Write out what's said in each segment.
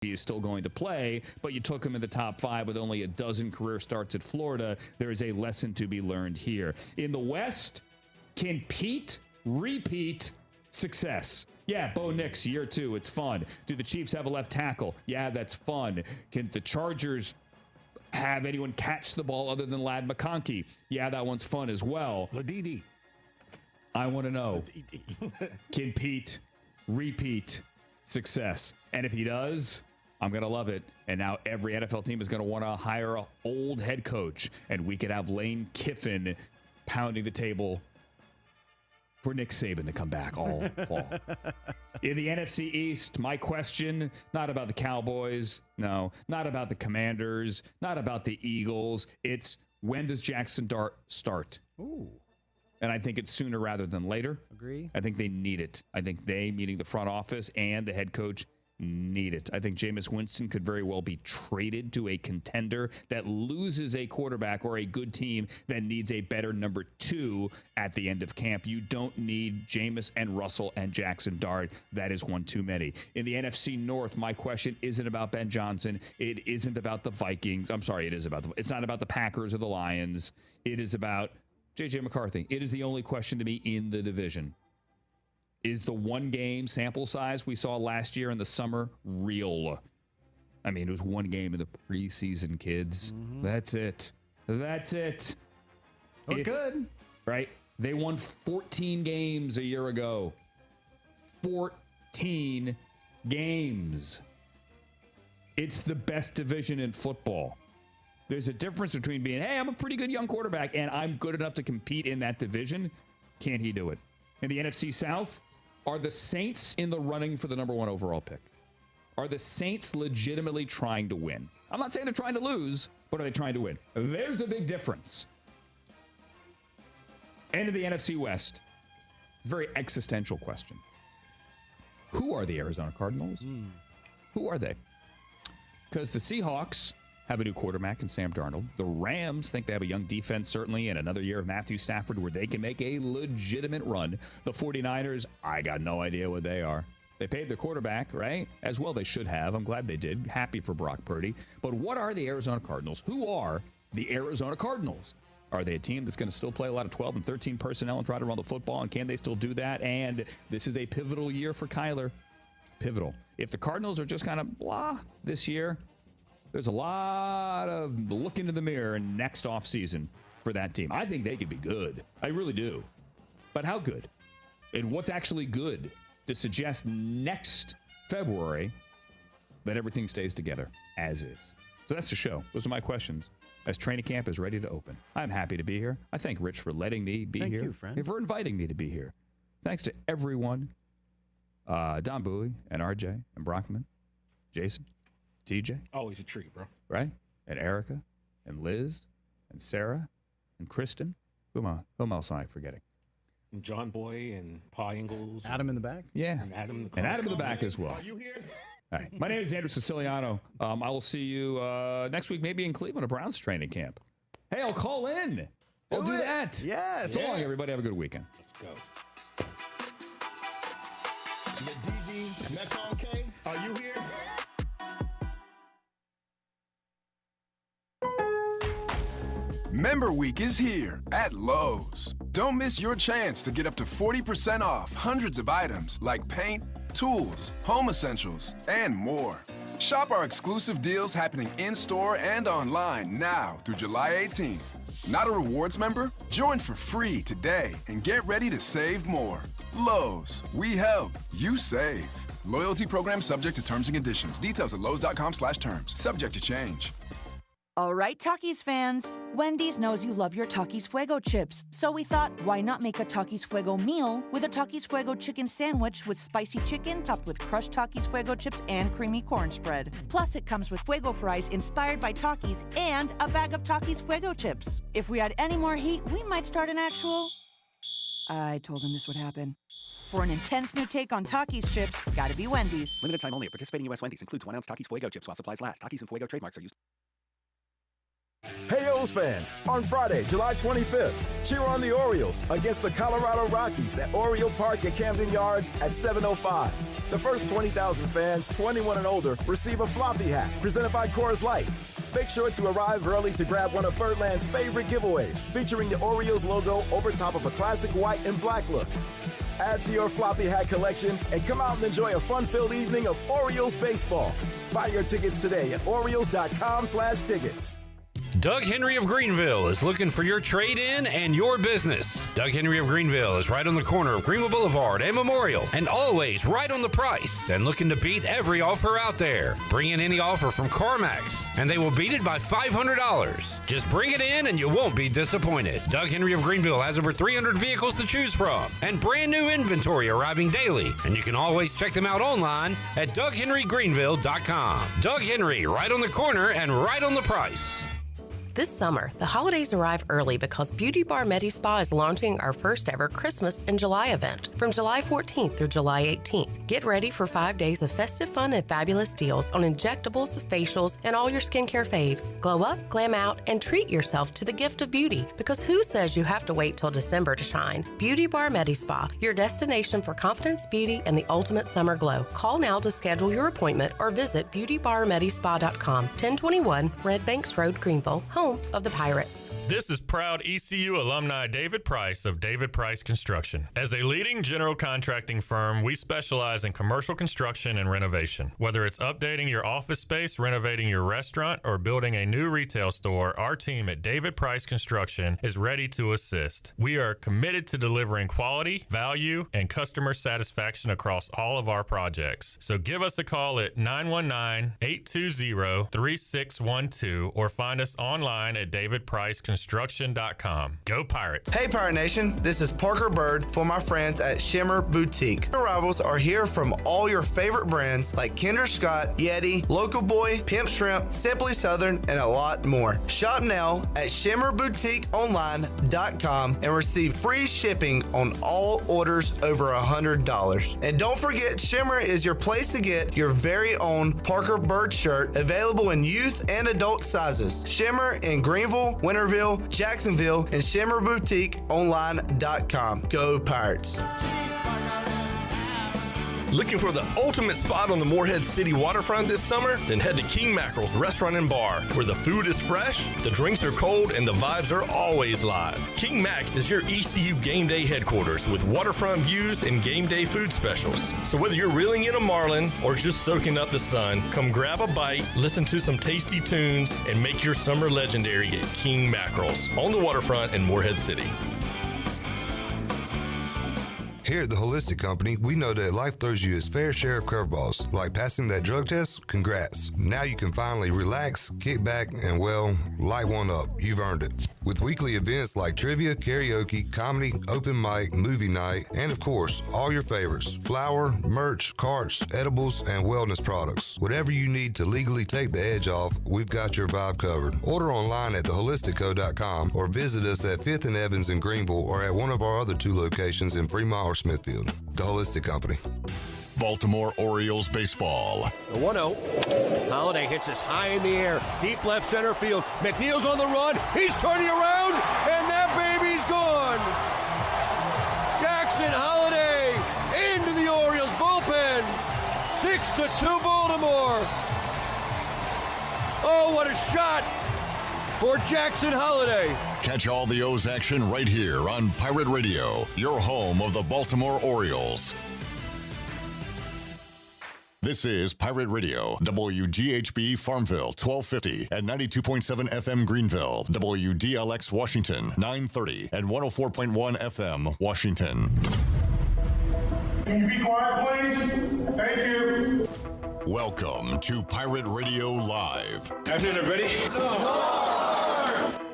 he is still going to play, but you took him in the top 5 with only a dozen career starts at Florida. There is a lesson to be learned here. In the West, can Pete repeat success? Yeah, Bo Nix, year 2, it's fun. Do the Chiefs have a left tackle? Yeah, that's fun. Can the Chargers have anyone catch the ball other than Ladd McConkey? Yeah, that one's fun as well. Ladidi. I want to know, can Pete repeat success? And if he does, I'm going to love it. And now every NFL team is going to want to hire an old head coach. And we could have Lane Kiffin pounding the table for Nick Saban to come back all fall. In the NFC East, my question, not about the Cowboys, no, not about the Commanders, not about the Eagles. It's, when does Jackson Dart start? Ooh. And I think it's sooner rather than later. Agree. I think they need it. I think they, meaning the front office and the head coach, need it. I think Jameis Winston could very well be traded to a contender that loses a quarterback or a good team that needs a better number 2 at the end of camp. You don't need Jameis and Russell and Jackson Dart. That is one too many. In the NFC North, my question isn't about Ben Johnson. It isn't about the Vikings. I'm sorry, it's not about the Packers or the Lions. It is about J.J. McCarthy. It is the only question to me in the division. Is the one game sample size we saw last year in the summer real? I mean, it was one game in the preseason, kids. Mm-hmm. That's it. We're good. Right? They won 14 games a year ago. 14 games. It's the best division in football. There's a difference between being, hey, I'm a pretty good young quarterback, and I'm good enough to compete in that division. Can he do it? In the NFC South, are the Saints in the running for the number 1 overall pick? Are the Saints legitimately trying to win? I'm not saying they're trying to lose, but are they trying to win? There's a big difference. And in the NFC West, very existential question. Who are the Arizona Cardinals? Who are they? Because the Seahawks have a new quarterback in Sam Darnold. The Rams think they have a young defense, certainly, and another year of Matthew Stafford where they can make a legitimate run. The 49ers, I got no idea what they are. They paid their quarterback, right? As well they should have. I'm glad they did. Happy for Brock Purdy. But what are the Arizona Cardinals? Who are the Arizona Cardinals? Are they a team that's going to still play a lot of 12 and 13 personnel and try to run the football? And can they still do that? And this is a pivotal year for Kyler. Pivotal. If the Cardinals are just kind of blah this year, there's a lot of look into the mirror in next offseason for that team. I think they could be good. I really do. But how good? And what's actually good to suggest next February that everything stays together as is? So that's the show. Those are my questions as training camp is ready to open. I'm happy to be here. I thank Rich for letting me be here. Thank you, friend. And for inviting me to be here. Thanks to everyone. Don Bowie and RJ and Brockman, Jason, TJ. Always a treat, bro. Right? And Erica and Liz and Sarah and Kristen. Who else am I forgetting? And John Boy and Pa Ingalls. Adam in the back? Yeah. And Adam in the back as well. Are you here? All right. My name is Andrew Siciliano. I will see you next week, maybe in Cleveland, a Browns training camp. Hey, I'll call in. I'll do that. Yes. So long, everybody. Have a good weekend. Let's go. The DB Metcalf K, are you here? Member Week is here at Lowe's. Don't miss your chance to get up to 40% off hundreds of items like paint, tools, home essentials, and more. Shop our exclusive deals happening in-store and online now through July 18th. Not a rewards member? Join for free today and get ready to save more. Lowe's, we help, you save. Loyalty program subject to terms and conditions. Details at lowes.com/terms. Subject to change. All right, Takis fans. Wendy's knows you love your Takis Fuego chips. So we thought, why not make a Takis Fuego meal with a Takis Fuego chicken sandwich with spicy chicken topped with crushed Takis Fuego chips and creamy corn spread. Plus, it comes with Fuego fries inspired by Takis and a bag of Takis Fuego chips. If we had any more heat, we might start an actual... I told him this would happen. For an intense new take on Takis chips, gotta be Wendy's. Limited time only at participating U.S. Wendy's. Includes 1 ounce Takis Fuego chips while supplies last. Takis and Fuego trademarks are used. Hey, O's fans, on Friday, July 25th, cheer on the Orioles against the Colorado Rockies at Oriole Park at Camden Yards at 7:05. The first 20,000 fans 21 and older receive a floppy hat presented by Coors Light. Make sure to arrive early to grab one of Birdland's favorite giveaways, featuring the Orioles logo over top of a classic white and black look. Add to your floppy hat collection and come out and enjoy a fun-filled evening of Orioles baseball. Buy your tickets today at Orioles.com/tickets. Doug Henry of Greenville is looking for your trade-in and your business. Doug Henry of Greenville is right on the corner of Greenville Boulevard and Memorial, and always right on the price and looking to beat every offer out there. Bring in any offer from CarMax, and they will beat it by $500. Just bring it in and you won't be disappointed. Doug Henry of Greenville has over 300 vehicles to choose from and brand new inventory arriving daily, and you can always check them out online at DougHenryGreenville.com. Doug Henry, right on the corner and right on the price. This summer, the holidays arrive early because Beauty Bar Medi Spa is launching our first ever Christmas in July event from July 14th through July 18th. Get ready for 5 days of festive fun and fabulous deals on injectables, facials, and all your skincare faves. Glow up, glam out, and treat yourself to the gift of beauty, because who says you have to wait till December to shine? Beauty Bar Medi Spa, your destination for confidence, beauty, and the ultimate summer glow. Call now to schedule your appointment or visit beautybarmedispa.com, 1021 Red Banks Road, Greenville, home of the Pirates. This is proud ECU alumni David Price of David Price Construction. As a leading general contracting firm, we specialize in commercial construction and renovation. Whether it's updating your office space, renovating your restaurant, or building a new retail store, our team at David Price Construction is ready to assist. We are committed to delivering quality, value, and customer satisfaction across all of our projects. So give us a call at 919-820-3612 or find us online at davidpriceconstruction.com. Go Pirates! Hey Pirate Nation, this is Parker Byrd for my friends at Shimmer Boutique. Arrivals are here from all your favorite brands like Kinder Scott, Yeti, Local Boy, Pimp Shrimp, Simply Southern, and a lot more. Shop now at shimmerboutiqueonline.com and receive free shipping on all orders over $100. And don't forget, Shimmer is your place to get your very own Parker Byrd shirt, available in youth and adult sizes. Shimmer in Greenville, Winterville, Jacksonville, and shimmerboutiqueonline.com. Go Pirates! Looking for the ultimate spot on the Morehead City waterfront this summer? Then head to King Mackerel's Restaurant and Bar, where the food is fresh, the drinks are cold, and the vibes are always live. King Mac's is your ECU game day headquarters with waterfront views and game day food specials. So whether you're reeling in a marlin or just soaking up the sun, come grab a bite, listen to some tasty tunes, and make your summer legendary at King Mackerel's on the waterfront in Morehead City. Here at the Holistic Company, we know that life throws you its fair share of curveballs. Like passing that drug test? Congrats. Now you can finally relax, kick back, and, well, light one up. You've earned it. With weekly events like trivia, karaoke, comedy, open mic, movie night, and, of course, all your favorites: flour, merch, carts, edibles, and wellness products. Whatever you need to legally take the edge off, we've got your vibe covered. Order online at theholisticco.com or visit us at 5th and Evans in Greenville or at one of our other 2 locations in Fremont or Smithfield. The Holistic Company. Baltimore Orioles baseball. The 1-0. Holiday hits us high in the air. Deep left center field. McNeil's on the run. He's turning around, and that baby's gone. Jackson Holiday into the Orioles bullpen. 6-2 Baltimore. Oh, what a shot for Jackson Holiday. Catch all the O's action right here on Pirate Radio, your home of the Baltimore Orioles. This is Pirate Radio, WGHB Farmville, 1250 and 92.7 FM Greenville, WDLX Washington, 930 and 104.1 FM Washington. Can you be quiet, please? Thank you. Welcome to Pirate Radio Live. Afternoon, everybody.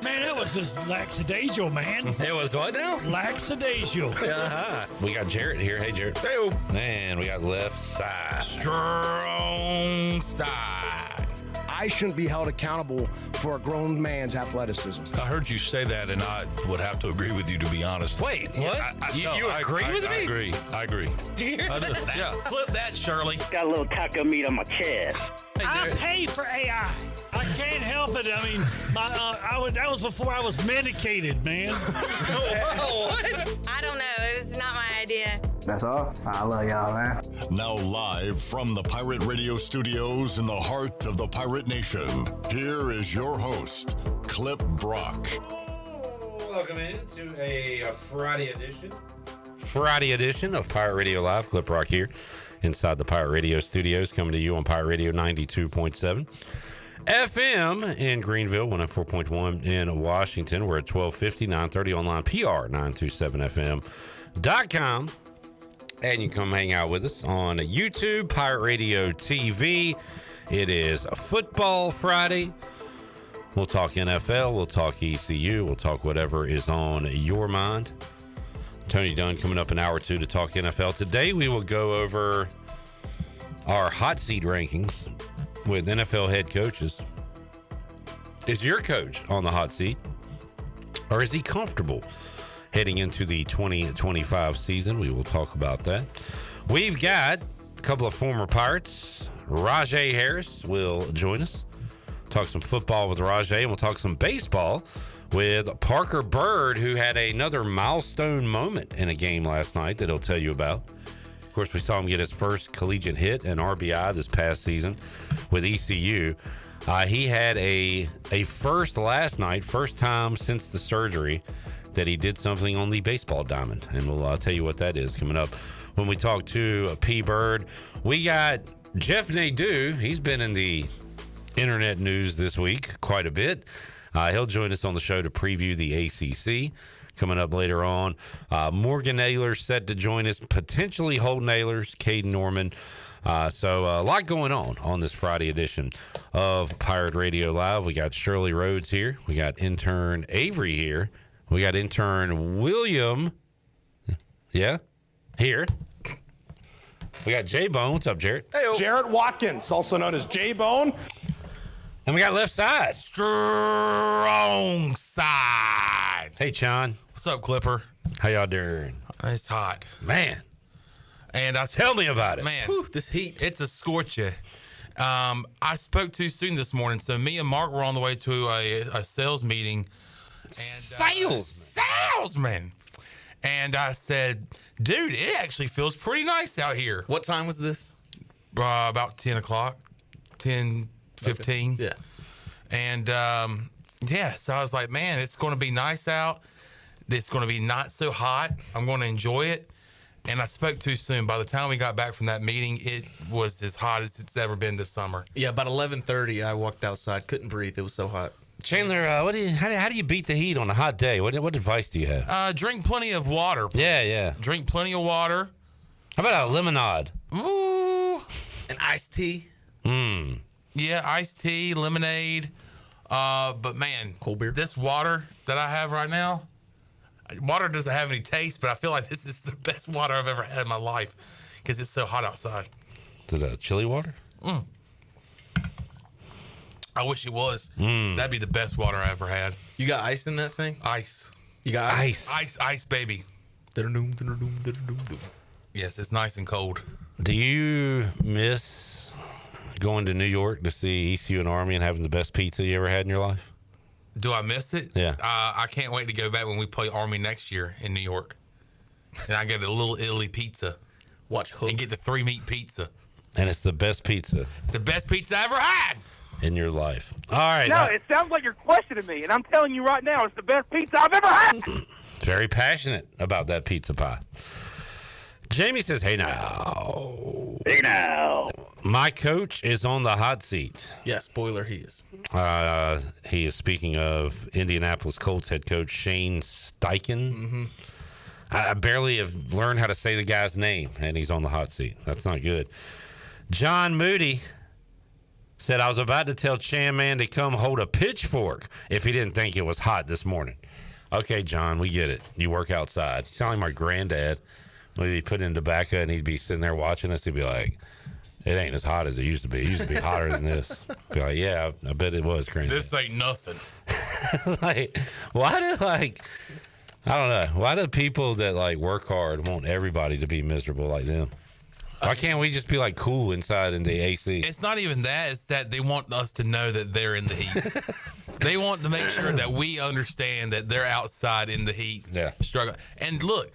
Man, that was just lackadaisical, man. It was what now? Lackadaisical. We got Jarrett here. Hey, Jarrett. Hey, man, we got left side. Strong side. I shouldn't be held accountable for a grown man's athleticism. I heard you say that, and I would have to agree with you, to be honest. Wait, what? You agree with me? I agree. Did you hear that? Yeah. Clip that, Shirley. Got a little taco meat on my chest. I pay for AI. I can't help but I mean, that was before I was medicated, man. What? I don't know. It was not my idea. That's all. I love y'all, man. Now live from the Pirate Radio studios in the heart of the Pirate Nation, here is your host, Clip Brock. Welcome in to a Friday edition of Pirate Radio Live. Clip Rock here inside the Pirate Radio studios, coming to you on Pirate Radio 92.7 FM in Greenville, 104.1 in Washington. We're at 1250, 930 online, PR927fm.com. And you can come hang out with us on YouTube, Pirate Radio TV. It is a Football Friday. We'll talk NFL, we'll talk ECU, we'll talk whatever is on your mind. Tony Dunn coming up an hour or two to talk NFL. Today we will go over our hot seat rankings with NFL head coaches. Is your coach on the hot seat, or is he comfortable heading into the 2025 season? We will talk about that. We've got a couple of former Pirates. Rahjai Harris will join us. Talk some football with Rahjai, and we'll talk some baseball with Parker Byrd, who had another milestone moment in a game last night that he'll tell you about. Of course, we saw him get his first collegiate hit and RBI this past season with ECU. He had a first last night, first time since the surgery that he did something on the baseball diamond, and we'll tell you what that is coming up when we talk to P. Byrd. We got Jeff Nadeau. He's been in the internet news this week quite a bit. He'll join us on the show to preview the ACC coming up later on. Morgan Ahlers set to join us, potentially Holden Ahlers, Caden Norman. So a lot going on this Friday edition of Pirate Radio Live. We got Shirley Rhodes here. We got intern Avery here. We got intern William. Yeah, here. We got J-Bone. What's up, Jarrett? Hey, Jarrett Watkins, also known as J-Bone. And we got left side. Strong side. Hey, Sean. What's up, Clipper? How y'all doing? It's hot. Man. And Tell me about it. Man, this heat. It's a scorcher. I spoke too soon this morning, so me and Mark were on the way to a sales meeting. And salesman. And I said, dude, it actually feels pretty nice out here. What time was this? About 10 o'clock, 10:15. Okay. Yeah. And, so I was like, man, it's going to be nice out. It's going to be not so hot. I'm going to enjoy it. And I spoke too soon. By the time we got back from that meeting, it was as hot as it's ever been this summer. Yeah, about 11:30, I walked outside. Couldn't breathe. It was so hot. Chandler, how do you beat the heat on a hot day? What advice do you have? Drink plenty of water, please. Yeah. Drink plenty of water. How about a lemonade? Ooh. An iced tea? Yeah, iced tea, lemonade. But, man, cold beer. This water that I have right now, water doesn't have any taste, but I feel like this is the best water I've ever had in my life because it's so hot outside. Is it chili water? I wish it was. That'd be the best water I ever had. You got ice in that thing? Ice. You got ice? Ice, baby. Yes, it's nice and cold. Do you miss going to New York to see ECU and Army and having the best pizza you ever had in your life? Do I miss it? Yeah. I can't wait to go back when we play Army next year in New York. And I get a little Italy pizza. Watch Hook. And get the 3-meat pizza. And it's the best pizza. It's the best pizza I ever had. In your life. All right. No, it sounds like you're questioning me, and I'm telling you right now, it's the best pizza I've ever had. Very passionate about that pizza pie. Jamie says, hey now. Hey now. My coach is on the hot seat. Yeah, spoiler, he is. He is speaking of Indianapolis Colts head coach Shane Steichen. Mm-hmm. I barely have learned how to say the guy's name, and he's on the hot seat. That's not good. John Moody said, I was about to tell Chan Man to come hold a pitchfork if he didn't think it was hot this morning. Okay, John, we get it. You work outside. You sound like my granddad. Maybe put in tobacco and he'd be sitting there watching us. He'd be like, it ain't as hot as it used to be. It used to be hotter than this. Be like, yeah, I bet it was, granddad. This ain't nothing. Like, why do, I don't know. Why do people that, work hard want everybody to be miserable like them? Why can't we just be like cool inside in the AC? It's not even that. It's that they want us to know that they're in the heat. They want to make sure that we understand that they're outside in the heat, struggling. And look,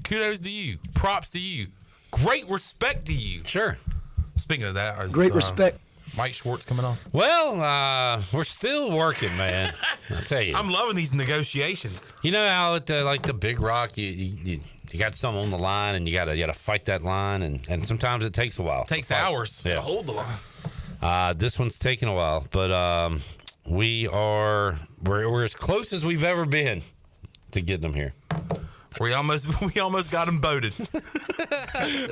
kudos to you. Props to you. Great respect to you. Sure. Speaking of that, Great respect. Mike Schwartz coming on. Well, we're still working, man. I'll tell you. I'm loving these negotiations. You know how at the Big Rock, you got something on the line and you gotta fight that line, and sometimes it takes a while. It takes hours to hold the line. This one's taking a while, but we're as close as we've ever been to getting them here. We almost got them boated.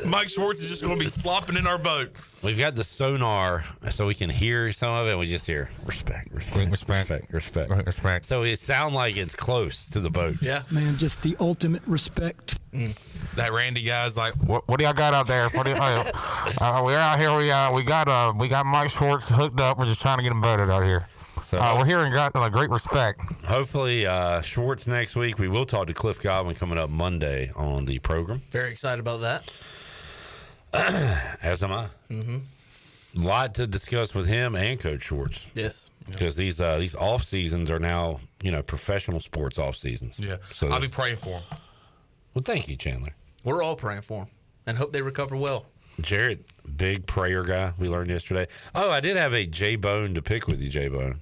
Mike Schwartz is just going to be flopping in our boat. We've got the sonar so we can hear some of it, and we just hear respect. So it sounds like it's close to the boat. Yeah. Man, just the ultimate respect. That Randy guy's like, what do y'all got out there? We're out here. We got Mike Schwartz hooked up. We're just trying to get him boated out here. So we're here and got great respect. Hopefully, Schwartz next week. We will talk to Cliff Godwin coming up Monday on the program. Very excited about that. As am I. A lot to discuss with him and Coach Schwartz. Yes. Because these off seasons are now professional sports off seasons. Yeah. So I'll be praying for him. Well, thank you, Chandler. We're all praying for him and hope they recover well. Jared, big prayer guy. We learned yesterday. Oh, I did have a J-Bone to pick with you, J-Bone.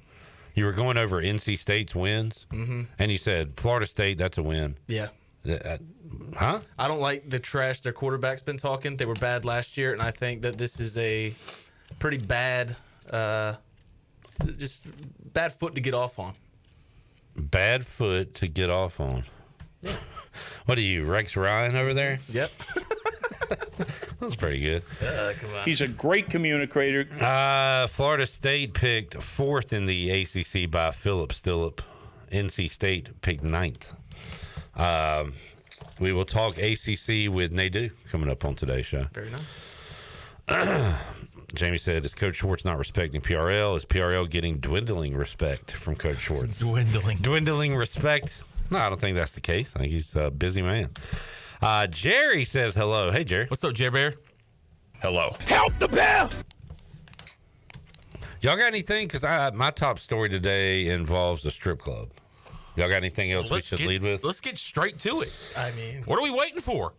You were going over NC State's wins, and you said Florida State, that's a win. Yeah. Huh? I don't like the trash their quarterback's been talking. They were bad last year, and I think that this is a pretty bad, just bad foot to get off on. Bad foot to get off on. Yeah. What are you, Rex Ryan over there? Yep. That's pretty good. Come on. He's a great communicator. Florida State picked 4th in the ACC by Philip Stillip. NC State picked 9th. We will talk ACC with Nadeau coming up on today's show. Very nice. Jamie said, is Coach Schwartz not respecting PRL? Is PRL getting dwindling respect from Coach Schwartz? Dwindling respect? No, I don't think that's the case. I think he's a busy man. Jerry says hello. Hey, Jerry. What's up, Jerry Bear? Hello. Help the bear! Y'all got anything? Because my top story today involves the strip club. Y'all got anything else we should lead with? Let's get straight to it. I mean, what are we waiting for?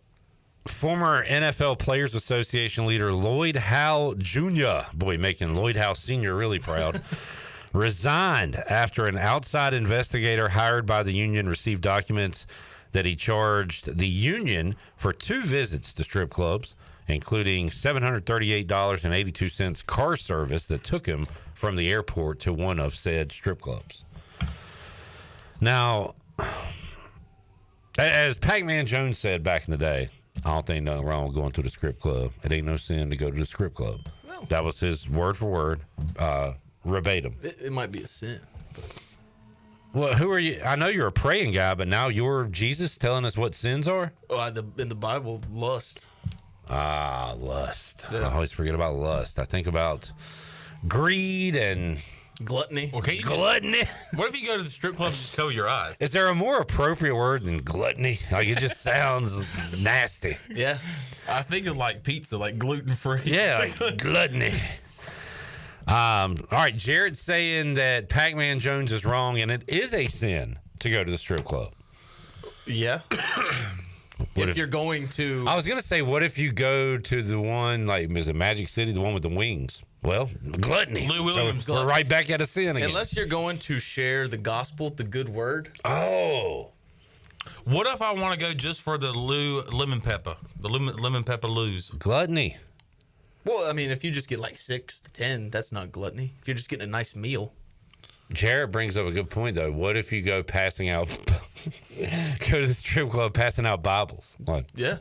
Former NFL Players Association leader Lloyd Howe Jr., boy, making Lloyd Howe Sr. really proud, resigned after an outside investigator hired by the union received documents that he charged the union for 2 visits to strip clubs, including $738.82 car service that took him from the airport to one of said strip clubs. Now, as Pac-Man Jones said back in the day, I don't think nothing wrong with going to the strip club. It ain't no sin to go to the strip club. No. That was his word for word, verbatim. It might be a sin. Well, who are you? I know you're a praying guy, but now you're Jesus telling us what sins are? Oh, in the Bible, lust. Lust. Yeah. I always forget about lust. I think about greed and gluttony. Okay, gluttony. What if you go to the strip club and just cover your eyes? Is there a more appropriate word than gluttony? Like, it just sounds nasty. Yeah. I think of like pizza, like gluten-free. Yeah, like gluttony. All right, Jared's saying that Pac-Man Jones is wrong, and it is a sin to go to the strip club. Yeah. If you're going to... I was going to say, what if you go to the one, like, is it Magic City, the one with the wings? Well, gluttony. Lou Williams. So we're right back at a sin again. Unless you're going to share the gospel, the good word. Oh. What if I want to go just for the lemon pepper? The lemon pepper Lou's. Gluttony. Well, I mean, if you just get like 6 to 10, that's not gluttony. If you're just getting a nice meal. Jared brings up a good point, though. What if you go passing out, go to the strip club passing out Bibles? Like, yeah.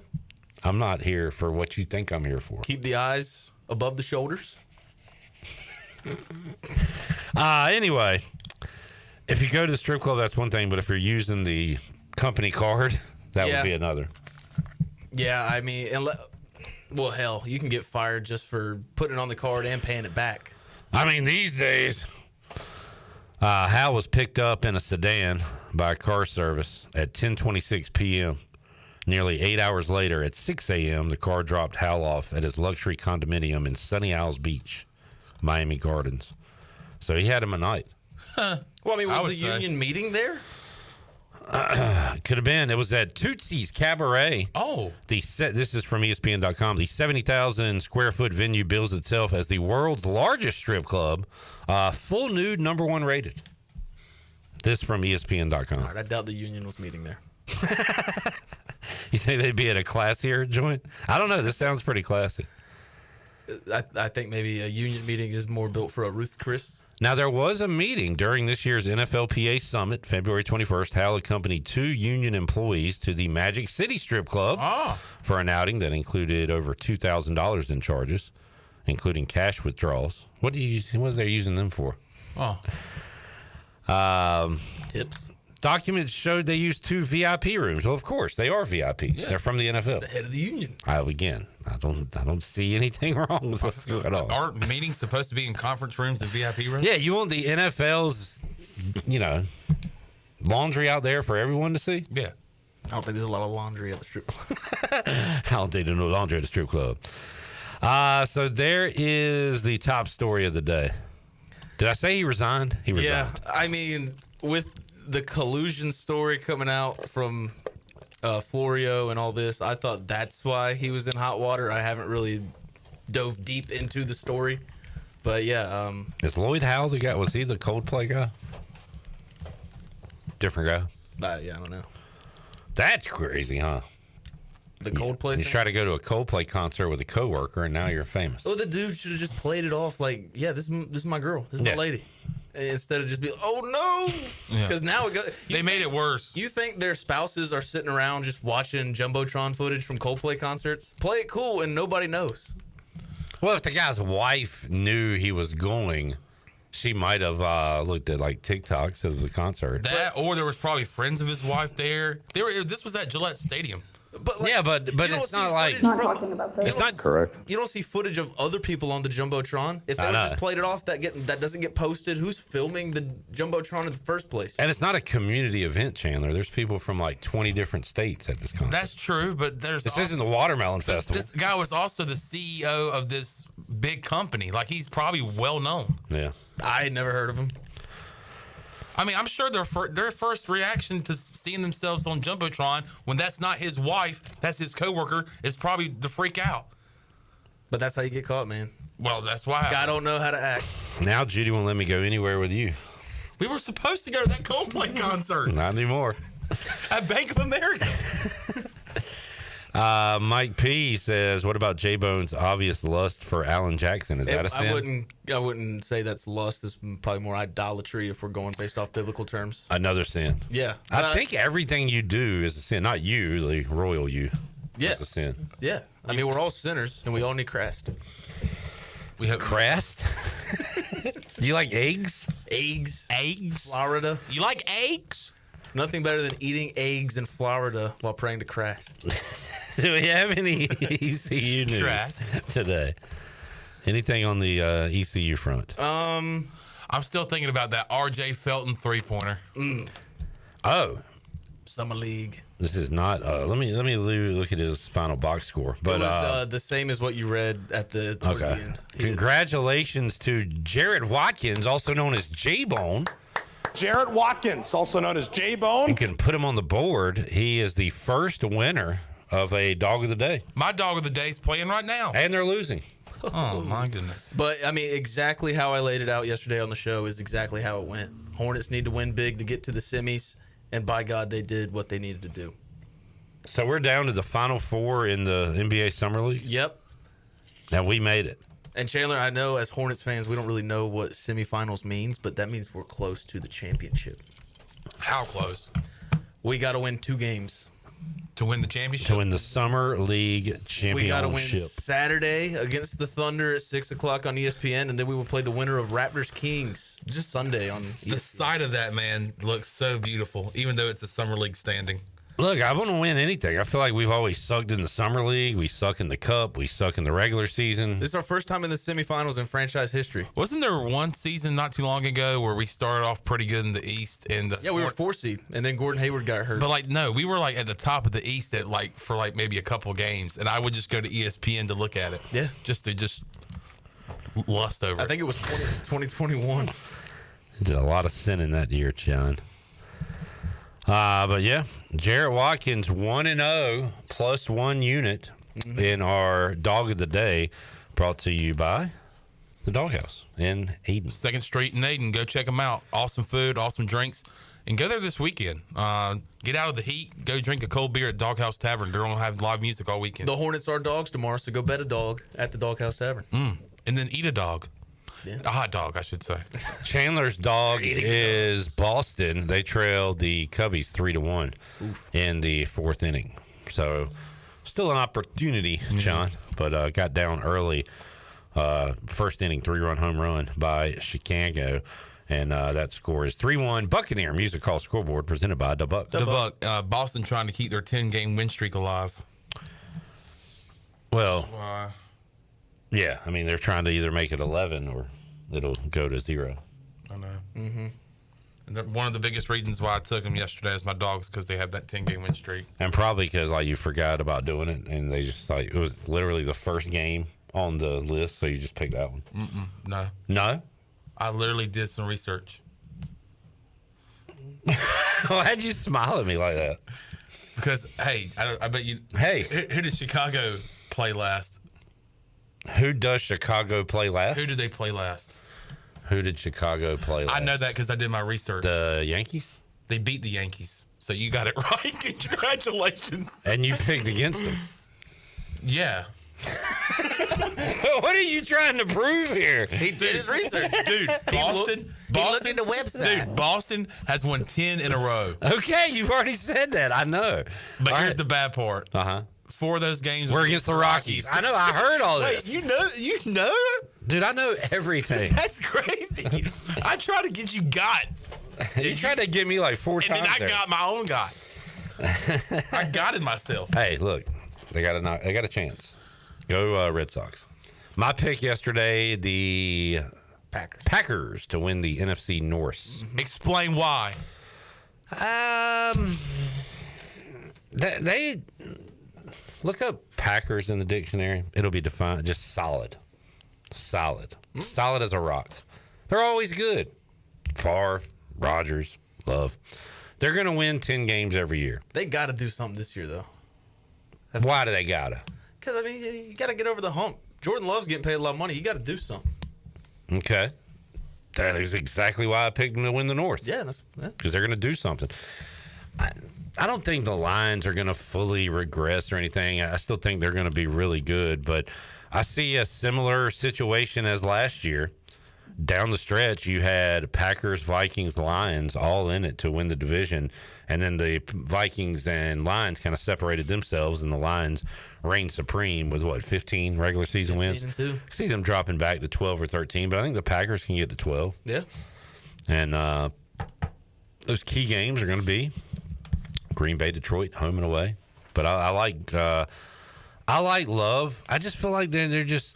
I'm not here for what you think I'm here for. Keep the eyes above the shoulders. Anyway, if you go to the strip club, that's one thing. But if you're using the company card, that would be another. Yeah, I mean, well, hell, you can get fired just for putting it on the card and paying it back. I mean, these days, Hal was picked up in a sedan by a car service at 10:26 p.m. Nearly 8 hours later, at 6 a.m., the car dropped Hal off at his luxury condominium in Sunny Isles Beach, Miami Gardens. So he had him a night. Well, I mean, was the union meeting there? Could have been. It was at Tootsie's Cabaret. Oh. This is from ESPN.com. The 70,000 square foot venue bills itself as the world's largest strip club, full nude, #1 rated. This from ESPN.com. All right, I doubt the union was meeting there. You think they'd be at a classier joint? I don't know. This sounds pretty classy. I think maybe a union meeting is more built for a Ruth Chris. Now, there was a meeting during this year's NFLPA Summit, February 21st. Hal accompanied 2 union employees to the Magic City Strip Club for an outing that included over $2,000 in charges, including cash withdrawals. What are they using them for? Tips. Documents showed they used 2 VIP rooms. Well, of course, they are VIPs. Yeah. They're from the NFL. The head of the union. Again, I don't see anything wrong with what's going on. Aren't meetings supposed to be in conference rooms and VIP rooms? Yeah, you want the NFL's, laundry out there for everyone to see? Yeah. I don't think there's a lot of laundry at the strip club. I don't think there's no laundry at the strip club. So there is the top story of the day. Did I say he resigned? He resigned. Yeah, I mean, with the collusion story coming out from Florio and all this, I thought that's why he was in hot water. I haven't really dove deep into the story, but yeah. Is Lloyd Howe the guy? Was he the Coldplay guy? Different guy? Yeah, I don't know. That's crazy, huh? The Coldplay You thing? try to go to a Coldplay concert with a coworker, and now you're famous. Oh, the dude should have just played it off like, yeah, this is my girl. This is my lady. Instead of just be, oh, no. Because now they made it worse. You think their spouses are sitting around just watching Jumbotron footage from Coldplay concerts? Play it cool and nobody knows. Well, if the guy's wife knew he was going, she might have looked at like TikToks of the concert. Or there was probably friends of his wife there. This was at Gillette Stadium. But but it's not like it's not correct. You don't see footage of other people on the Jumbotron. If they just played it off, that doesn't get posted. Who's filming the Jumbotron in the first place? And it's not a community event, Chandler. There's people from like 20 different states at this concert. That's true, but this isn't the Watermelon Festival. This guy was also the CEO of this big company. Like, he's probably well known. Yeah, I had never heard of him. I mean, I'm sure their first reaction to seeing themselves on Jumbotron when that's not his wife, that's his coworker, is probably to freak out. But that's how you get caught, man. Well, that's why. Guy don't know how to act. Now Judy won't let me go anywhere with you. We were supposed to go to that Coldplay concert. Not anymore. At Bank of America. Mike P says, "What about J-Bone's obvious lust for Alan Jackson? Is that a sin?" I wouldn't say that's lust. It's probably more idolatry if we're going based off biblical terms. Another sin. Yeah, I think everything you do is a sin. Not you, the royal you. Yeah, it's a sin. Yeah, I mean, we're all sinners and we all need Christ. We have Christ. You like eggs? Eggs. Eggs. Florida. You like eggs? Nothing better than eating eggs in Florida while praying to Christ. Do we have any ECU news today? Anything on the ECU front? I'm still thinking about that R.J. Felton 3-pointer. Oh, Summer League. This is not. Let me look at his final box score. But it was the same as what you read at towards the end. Congratulations to Jarrett Watkins, also known as J-Bone. Jarrett Watkins, also known as J-Bone. You can put him on the board. He is the first winner of a Dog of the Day. My Dog of the Day is playing right now. And they're losing. Oh, my goodness. But, I mean, exactly how I laid it out yesterday on the show is exactly how it went. Hornets need to win big to get to the semis, and by God, they did what they needed to do. So we're down to the Final Four in the NBA Summer League? Yep. Now we made it. And Chandler, I know as Hornets fans, we don't really know what semifinals means, but that means we're close to the championship. How close? We got to win 2 games. To win the championship? To win the Summer League championship. We got to win Saturday against the Thunder at 6 o'clock on ESPN, and then we will play the winner of Raptors Kings just Sunday on ESPN. The side of that, man, looks so beautiful, even though it's a Summer League standing. Look, I want to win anything. I feel like we've always sucked in the summer league. We suck in the cup. We suck in the regular season. This is our first time in the semifinals in franchise history. Wasn't there one season not too long ago where we started off pretty good in the East? And we were 4 seed, and then Gordon Hayward got hurt. But no, we were at the top of the East for maybe a couple of games, and I would just go to ESPN to look at it. Yeah, just to lust over. I think it was 2021. Did a lot of sinning that year, John. But yeah, Jarrett Watkins 1-0 plus 1 unit in our Dog of the Day, brought to you by the Doghouse in Eden. 2nd Street in Eden. Go check them out. Awesome food, awesome drinks. And go there this weekend. Get out of the heat. Go drink a cold beer at Doghouse Tavern. They're going to have live music all weekend. The Hornets are dogs tomorrow, so go bet a dog at the Doghouse Tavern. And then eat a dog. Yeah. A hot dog, I should say. Chandler's Dog is Boston. They trailed the Cubbies 3-1 in the 4th inning. So still an opportunity, John, but got down early. 1st inning, 3-run home run by Chicago. And that score is 3-1. Buccaneer Music Hall Scoreboard presented by The Buck. The Buck. Boston trying to keep their 10-game win streak alive. Well, yeah, I mean, they're trying to either make it 11 or it'll go to 0. I know. And one of the biggest reasons why I took them yesterday as my dogs because they have that 10-game win streak. And probably because you forgot about doing it, and they just it was literally the first game on the list, so you just picked that one. No. No? I literally did some research. Why'd you smile at me like that? Because, hey, I bet you. Hey. Who did Chicago play last? Who does Chicago play last? Who did they play last? Who did Chicago play last? I know that because I did my research. The Yankees? They beat the Yankees. So you got it right. Congratulations. And you picked against them. Yeah. What are you trying to prove here? He did his research. Dude, Boston looked at the website. Dude, Boston has won 10 in a row. Okay, you've already said that. I know. But here's the bad part. 4 of those games were against the Rockies. I know. I heard all this. Wait, you know? Dude, I know everything. That's crazy. I try to get you got. You tried to get me 4 times. And then I got my own guy. I got it myself. Hey, look, they got a chance. Go Red Sox. My pick yesterday, the Packers to win the NFC North. Explain why. They look up Packers in the dictionary. It'll be defined just solid. Solid as a rock. They're always good. Favre, Rodgers, Love. They're going to win 10 games every year. They got to do something this year, though. Why do they got to? Because, you got to get over the hump. Jordan Love's getting paid a lot of money. You got to do something. Okay. That is exactly why I picked them to win the North. Yeah. Because they're going to do something. I don't think the Lions are going to fully regress or anything. I still think they're going to be really good. But I see a similar situation as last year. Down the stretch, you had Packers, Vikings, Lions all in it to win the division. And then the Vikings and Lions kind of separated themselves, and the Lions reigned supreme with, 15 regular season wins? 15-2. I see them dropping back to 12 or 13, but I think the Packers can get to 12. Yeah. And those key games are going to be Green Bay, Detroit, home and away. But I like Love. I just feel like they're just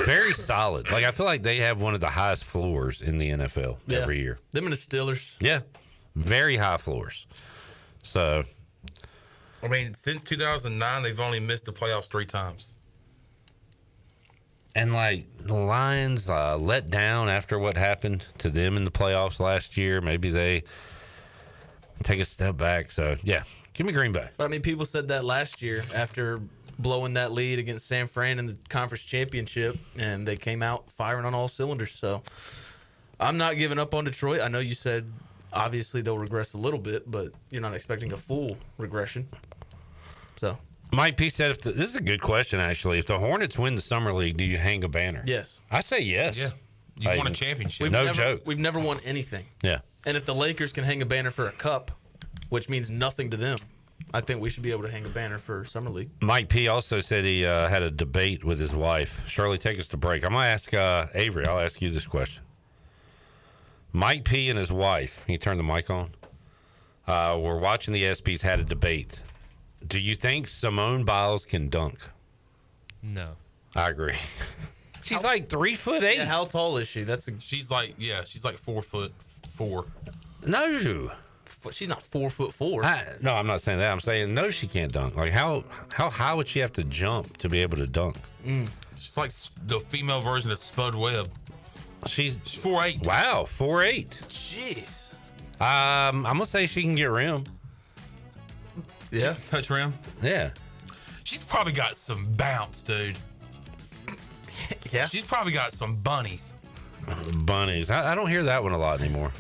very solid. I feel like they have one of the highest floors in the NFL every year. Them and the Steelers. Yeah. Very high floors. So, since 2009, they've only missed the playoffs 3 times. And the Lions let down after what happened to them in the playoffs last year. Maybe they take a step back. So, yeah, give me Green Bay. But, people said that last year after blowing that lead against San Fran in the conference championship, and they came out firing on all cylinders. So, I'm not giving up on Detroit. I know you said obviously they'll regress a little bit, but you're not expecting a full regression. So, Mike P said, this is a good question, actually. If the Hornets win the Summer League, do you hang a banner? Yes. I say yes. Yeah. You won a championship. No joke. We've never won anything. Yeah. And if the Lakers can hang a banner for a cup, which means nothing to them, I think we should be able to hang a banner for Summer League. Mike P also said he had a debate with his wife. Shirley, take us to break. I'm going to ask Avery. I'll ask you this question. Mike P and his wife, can you turn the mic on? We're watching the ESPYs had a debate. Do you think Simone Biles can dunk? No. I agree. She's like 3'8". Yeah, how tall is she? She's like 4'4". No. She's not 4'4". No, I'm not saying that. I'm saying no, she can't dunk. Like how high would she have to jump to be able to dunk? She's like the female version of Spud Webb. She's 4'8". Wow, 4'8". Jeez. I'm gonna say she can get rim. Yeah, touch rim. Yeah. She's probably got some bounce, dude. Yeah. She's probably got some bunnies. Bunnies. I don't hear that one a lot anymore.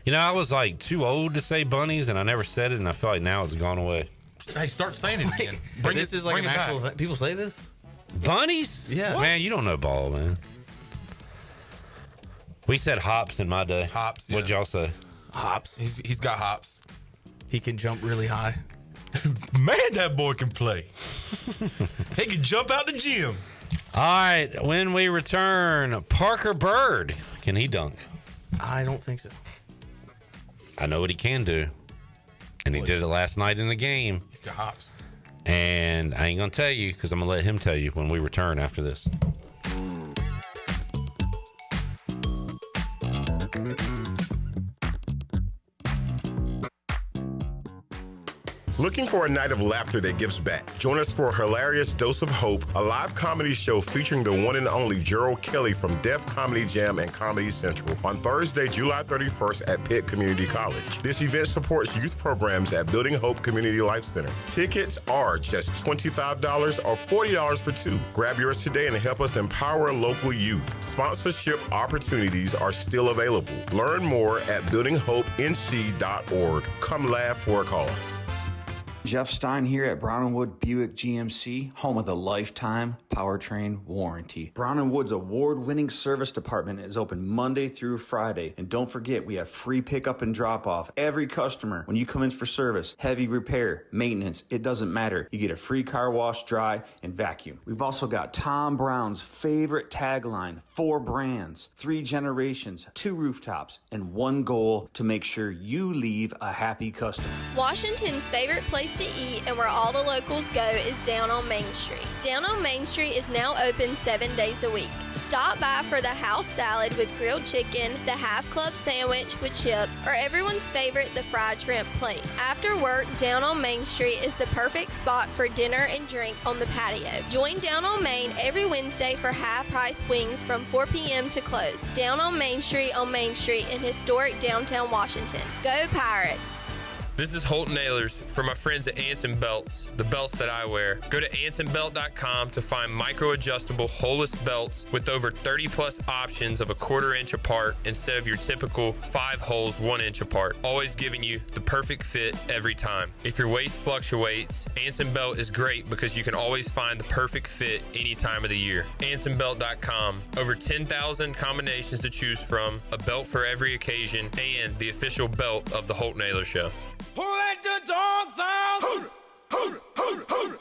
You know, I was like too old to say bunnies, and I never said it, and I feel like now it's gone away. Hey, start saying it again. This is like an actual thing. People say this? Bunnies? Yeah. What? Man, you don't know ball, man. We said hops in my day. Hops. What'd y'all say? Hops. He's got hops. He can jump really high. Man, that boy can play. He can jump out the gym. All right, when we return, Parker Byrd. Can he dunk? I don't think so. I know what he can do. And he did it last night in the game. He's got hops. And I ain't going to tell you because I'm going to let him tell you when we return after this. Looking for a night of laughter that gives back? Join us for a hilarious dose of hope, a live comedy show featuring the one and only Gerald Kelly from Def Comedy Jam and Comedy Central on Thursday, July 31st at Pitt Community College. This event supports youth programs at Building Hope Community Life Center. Tickets are just $25 or $40 for two. Grab yours today and help us empower local youth. Sponsorship opportunities are still available. Learn more at buildinghopenc.org. Come laugh for a cause. Jeff Stein here at Brown & Wood Buick GMC, home of the lifetime powertrain warranty. Brown & Wood's award-winning service department is open Monday through Friday. And don't forget, we have free pickup and drop-off. Every customer, when you come in for service, heavy repair, maintenance, it doesn't matter. You get a free car wash, dry, and vacuum. We've also got Tom Brown's favorite tagline, 4 brands, 3 generations, 2 rooftops, and 1 goal to make sure you leave a happy customer. Washington's favorite place to eat and where all the locals go is down on Main Street. Down on Main Street is now open 7 days a week. Stop by for the house salad with grilled chicken, the half club sandwich with chips, or everyone's favorite, the fried shrimp plate. After work, Down on Main Street is the perfect spot for dinner and drinks on the patio. Join Down on Main every Wednesday for half-price wings from 4 p.m. to close. Down on Main Street in historic downtown Washington. Go Pirates! This is Holton Ahlers for my friends at Anson Belts, the belts that I wear. Go to ansonbelt.com to find micro-adjustable holeless belts with over 30-plus options of a 1/4 inch apart instead of your typical 5 holes 1 inch apart, always giving you the perfect fit every time. If your waist fluctuates, Anson Belt is great because you can always find the perfect fit any time of the year. ansonbelt.com. Over 10,000 combinations to choose from, a belt for every occasion, and the official belt of the Holton Ahlers Show. Let the dogs out!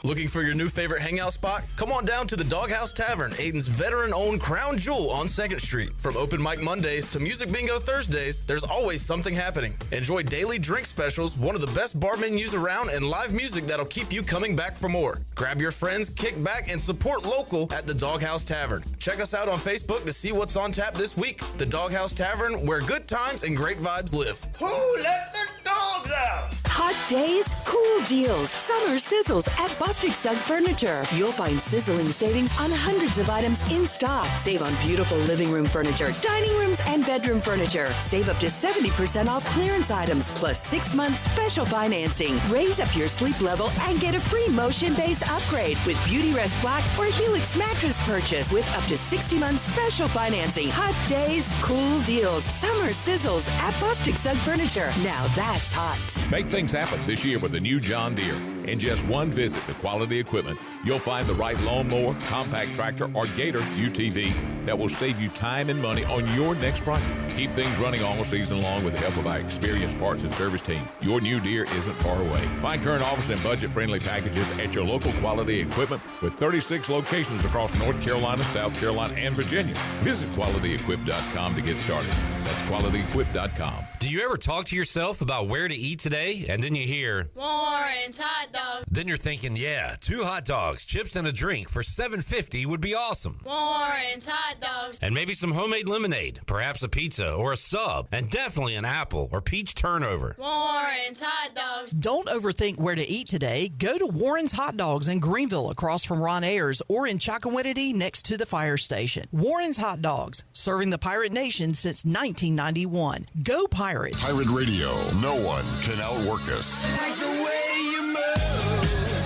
Looking for your new favorite hangout spot? Come on down to the Doghouse Tavern, Aiden's veteran-owned crown jewel on 2nd Street. From open mic Mondays to music bingo Thursdays, there's always something happening. Enjoy daily drink specials, one of the best bar menus around, and live music that'll keep you coming back for more. Grab your friends, kick back, and support local at the Doghouse Tavern. Check us out on Facebook to see what's on tap this week. The Doghouse Tavern, where good times and great vibes live. Who let the dogs out? Hot days, cool deals, summer sizzles at Bustic Sugg Furniture. You'll find sizzling savings on hundreds of items in stock. Save on beautiful living room furniture, dining rooms, and bedroom furniture. Save up to 70% off clearance items, plus 6 months special financing. Raise up your sleep level and get a free motion base upgrade with Beauty Rest Black or Helix mattress purchase with up to 60 months special financing. Hot days, cool deals, summer sizzles at Bustic Sugg Furniture. Now that's hot. Make things happen this year with the new John Deere. In just one visit to Quality Equipment, you'll find the right lawnmower, compact tractor, or Gator UTV that will save you time and money on your next project. Keep things running all season long with the help of our experienced parts and service team. Your new Deere isn't far away. Find current offers and budget-friendly packages at your local Quality Equipment with 36 locations across North Carolina, South Carolina, and Virginia. Visit QualityEquip.com to get started. That's QualityEquip.com. Do you ever talk to yourself about where to eat today, and then you hear Warren's hot dogs. Then you're thinking, yeah, 2 hot dogs, chips, and a drink for $7.50 would be awesome. Warren's hot dogs. And maybe some homemade lemonade, perhaps a pizza or a sub, and definitely an apple or peach turnover. Warren's hot dogs. Don't overthink where to eat today. Go to Warren's Hot Dogs in Greenville across from Ron Ayers or in Chocowinity next to the fire station. Warren's Hot Dogs, serving the Pirate Nation since 1991. Go Pirates! Pirate Radio. No one can outwork us.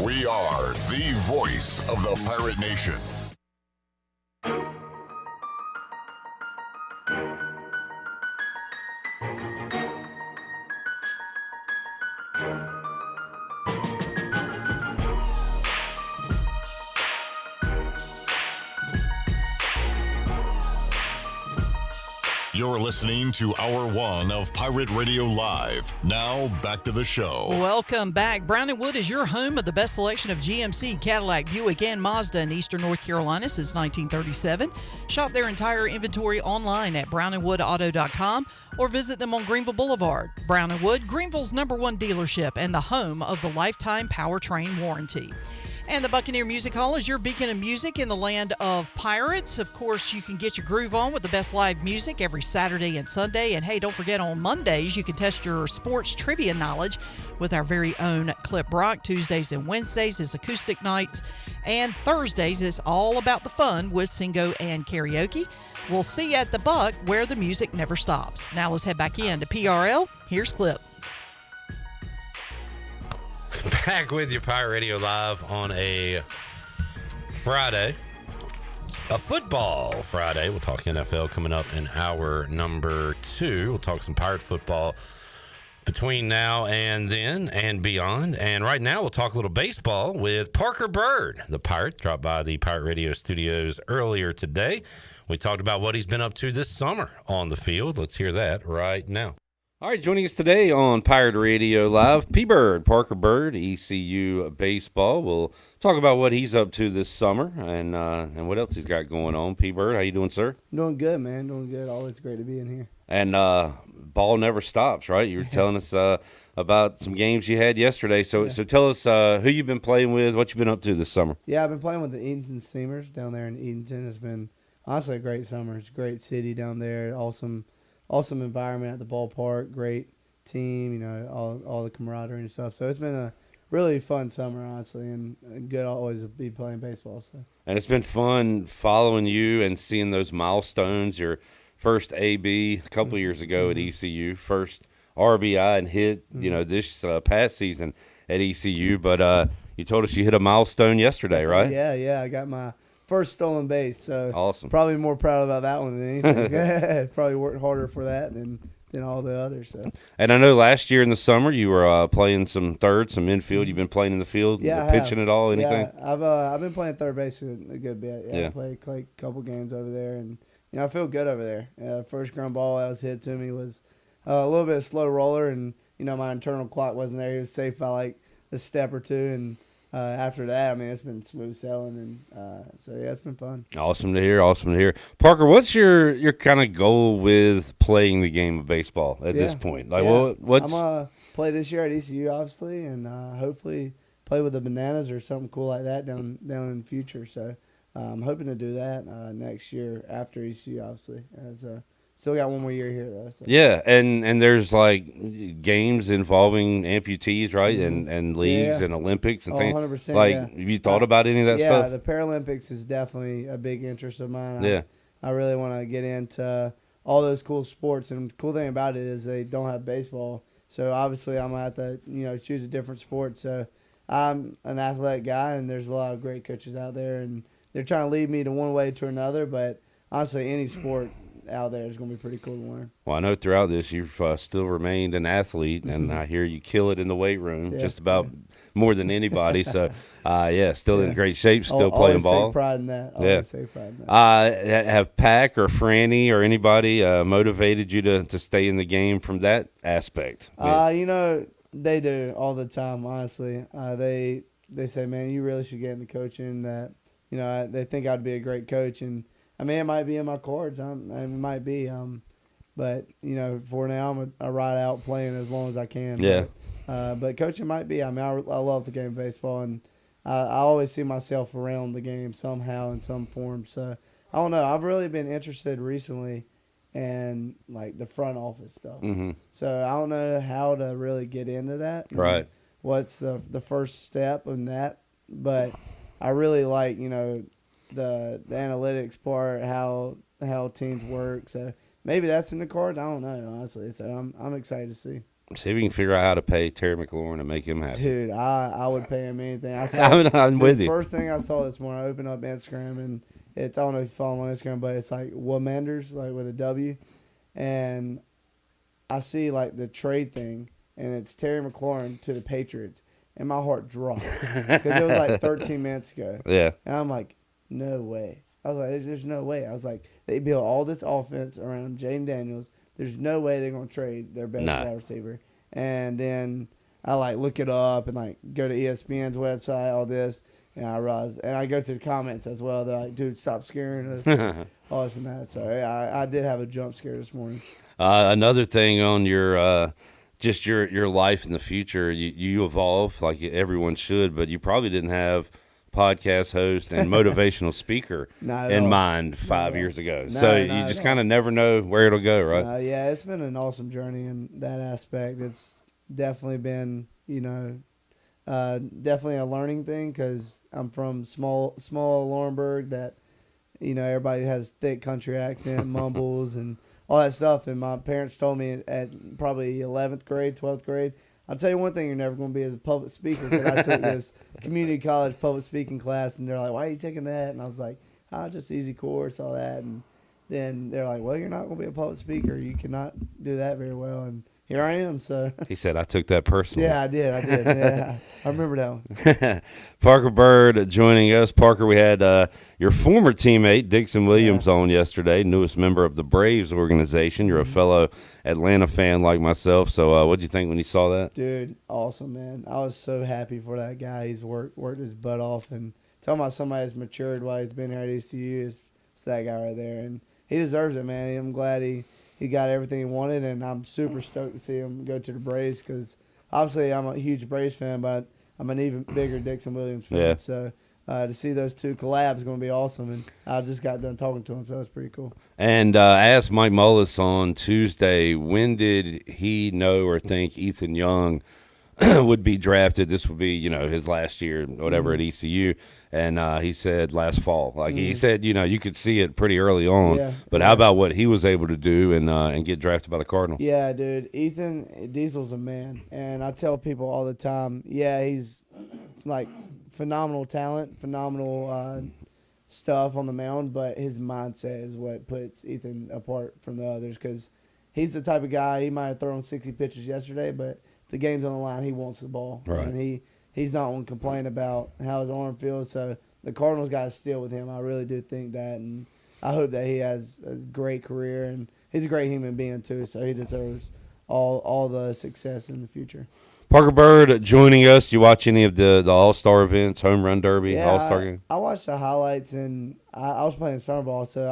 We are the voice of the Pirate Nation. You're listening to Hour 1 of Pirate Radio Live. Now, back to the show. Welcome back. Brown & Wood is your home of the best selection of GMC, Cadillac, Buick, and Mazda in Eastern North Carolina since 1937. Shop their entire inventory online at brownandwoodauto.com or visit them on Greenville Boulevard. Brown & Wood, Greenville's #1 dealership and the home of the lifetime powertrain warranty. And the Buccaneer Music Hall is your beacon of music in the land of pirates. Of course, you can get your groove on with the best live music every Saturday and Sunday. And hey, don't forget on Mondays, you can test your sports trivia knowledge with our very own Clip Brock. Tuesdays and Wednesdays is acoustic night. And Thursdays is all about the fun with Singo and karaoke. We'll see you at the Buck where the music never stops. Now let's head back in to PRL. Here's Clip. Back with your Pirate Radio Live on a Friday, a football Friday. We'll talk NFL coming up in hour number 2. We'll talk some Pirate football between now and then and beyond. And right now we'll talk a little baseball with Parker Byrd. The Pirate dropped by the Pirate Radio studios earlier today. We talked about what he's been up to this summer on the field. Let's hear that right now. All right, joining us today on Pirate Radio Live, P-Byrd, Parker Byrd, ECU Baseball. We'll talk about what he's up to this summer and what else he's got going on. P-Byrd, how you doing, sir? Doing good, man. Doing good. Always great to be in here. And ball never stops, right? You were telling us about some games you had yesterday. So tell us who you've been playing with, what you've been up to this summer. Yeah, I've been playing with the Edenton Steamers down there in Edenton. It's been honestly a great summer. It's a great city down there. Awesome environment at the ballpark, great team, you know, all the camaraderie and stuff. So it's been a really fun summer, honestly, and good always to be playing baseball. So. And it's been fun following you and seeing those milestones. Your first AB a couple of years ago at ECU, first RBI and hit, you know, this past season at ECU. But you told us you hit a milestone yesterday, right? Yeah. I got my first stolen base, so awesome. Probably more proud about that one than anything. Probably worked harder for that than all the others. So. And I know last year in the summer you were playing some third, some infield. You've been playing in the field, pitching at all, anything? Yeah, I've been playing third base a good bit. Yeah. I played a couple games over there, and you know I feel good over there. First ground ball that was hit to me was a little bit of slow roller, and you know my internal clock wasn't there. He was safe by like a step or two, and after that, I mean, it's been smooth sailing, and so yeah, it's been fun. Awesome to hear. Parker, what's your kind of goal with playing the game of baseball at this point? Like, what's I'm gonna play this year at ECU, obviously, and hopefully play with the Bananas or something cool like that down in the future. So I'm hoping to do that next year after ECU, obviously. Still got one more year here, though. So. Yeah, and there's, like, games involving amputees, right, and leagues and Olympics and things. 100%, like, have you thought about any of that stuff? Yeah, the Paralympics is definitely a big interest of mine. I really want to get into all those cool sports, and the cool thing about it is they don't have baseball. So, obviously, I'm going to have to, choose a different sport. So, I'm an athletic guy, and there's a lot of great coaches out there, and they're trying to lead me to one way to another, but honestly, any sport out there is going to be pretty cool to learn. Well, I know throughout this you've still remained an athlete, and I hear you kill it in the weight room, just about more than anybody. So, still in great shape, still playing ball. Always take pride in that. Always take pride in that. Have Pac or Franny or anybody motivated you to stay in the game from that aspect? They do all the time, honestly. They say, man, you really should get into coaching. That, they think I'd be a great coach. And, I mean, it might be in my cards. It might be. But, for now, I ride out playing as long as I can. Yeah. But coaching might be. I mean, I love the game of baseball. And I always see myself around the game somehow in some form. So, I don't know. I've really been interested recently in, like, the front office stuff. Mm-hmm. So, I don't know how to really get into that. Right. What's the first step in that? But I really like, the analytics part, how teams work. So maybe that's in the cards. I don't know, honestly. So I'm excited to see. See if we can figure out how to pay Terry McLaurin to make him happy. Dude, I would pay him anything. I'm with you. The first thing I saw this morning, I opened up Instagram, and I don't know if you follow on Instagram, but it's like Womanders, like with a W. And I see like the trade thing, and it's Terry McLaurin to the Patriots. And my heart dropped because it was like 13 minutes ago. Yeah. And I'm like, no way. I was like, there's no way. I was like, they built all this offense around Jaden Daniels. There's no way they're going to trade their best wide receiver. And then I like look it up and like go to ESPN's website, all this. And I realized, and I go to the comments as well. They're like, dude, stop scaring us. All this and that. So yeah, I did have a jump scare this morning. Another thing on your just your life in the future, you evolve like everyone should, but you probably didn't have podcast host and motivational speaker in mind 5 years ago. So you just kind of never know where it'll go, right? Yeah, it's been an awesome journey in that aspect. It's definitely been, definitely a learning thing because I'm from small Laurinburg that, everybody has thick country accent, mumbles, and all that stuff. And my parents told me at probably 11th grade, 12th grade, I'll tell you one thing you're never going to be as a public speaker, because I took this community college public speaking class, and they're like, why are you taking that? And I was like, just easy course, all that. And then they're like, well, you're not going to be a public speaker. You cannot do that very well. And here I am. So he said, I took that personally. Yeah, I did. Yeah, I remember that one. Parker Byrd joining us. Parker, we had your former teammate, Dixon Williams, on yesterday, newest member of the Braves organization. You're a fellow Atlanta fan like myself. So what did you think when you saw that? Dude, awesome, man. I was so happy for that guy. He's worked his butt off. And talking about somebody that's matured while he's been here at ECU, it's that guy right there. And he deserves it, man. I'm glad he got everything he wanted, and I'm super stoked to see him go to the Braves because obviously I'm a huge Braves fan, but I'm an even bigger Dixon Williams fan. Yeah. So to see those two collab is going to be awesome, and I just got done talking to him, so that's pretty cool. And I asked Mike Mullis on Tuesday, when did he know or think Ethan Young would be drafted? This would be, his last year, whatever, at ECU. And he said last fall. Like he said, you could see it pretty early on. Yeah, but how about what he was able to do and get drafted by the Cardinals? Yeah, dude. Ethan Diesel's a man. And I tell people all the time, he's like phenomenal talent, phenomenal stuff on the mound, but his mindset is what puts Ethan apart from the others because he's the type of guy, he might have thrown 60 pitches yesterday, but the game's on the line, he wants the ball. Right. And he's not going to complain about how his arm feels. So the Cardinals got to steal with him. I really do think that. And I hope that he has a great career. And he's a great human being, too. So he deserves all the success in the future. Parker Byrd joining us. You watch any of the All-Star events, Home Run Derby, All-Star game? I watched the highlights, and I was playing summer ball, so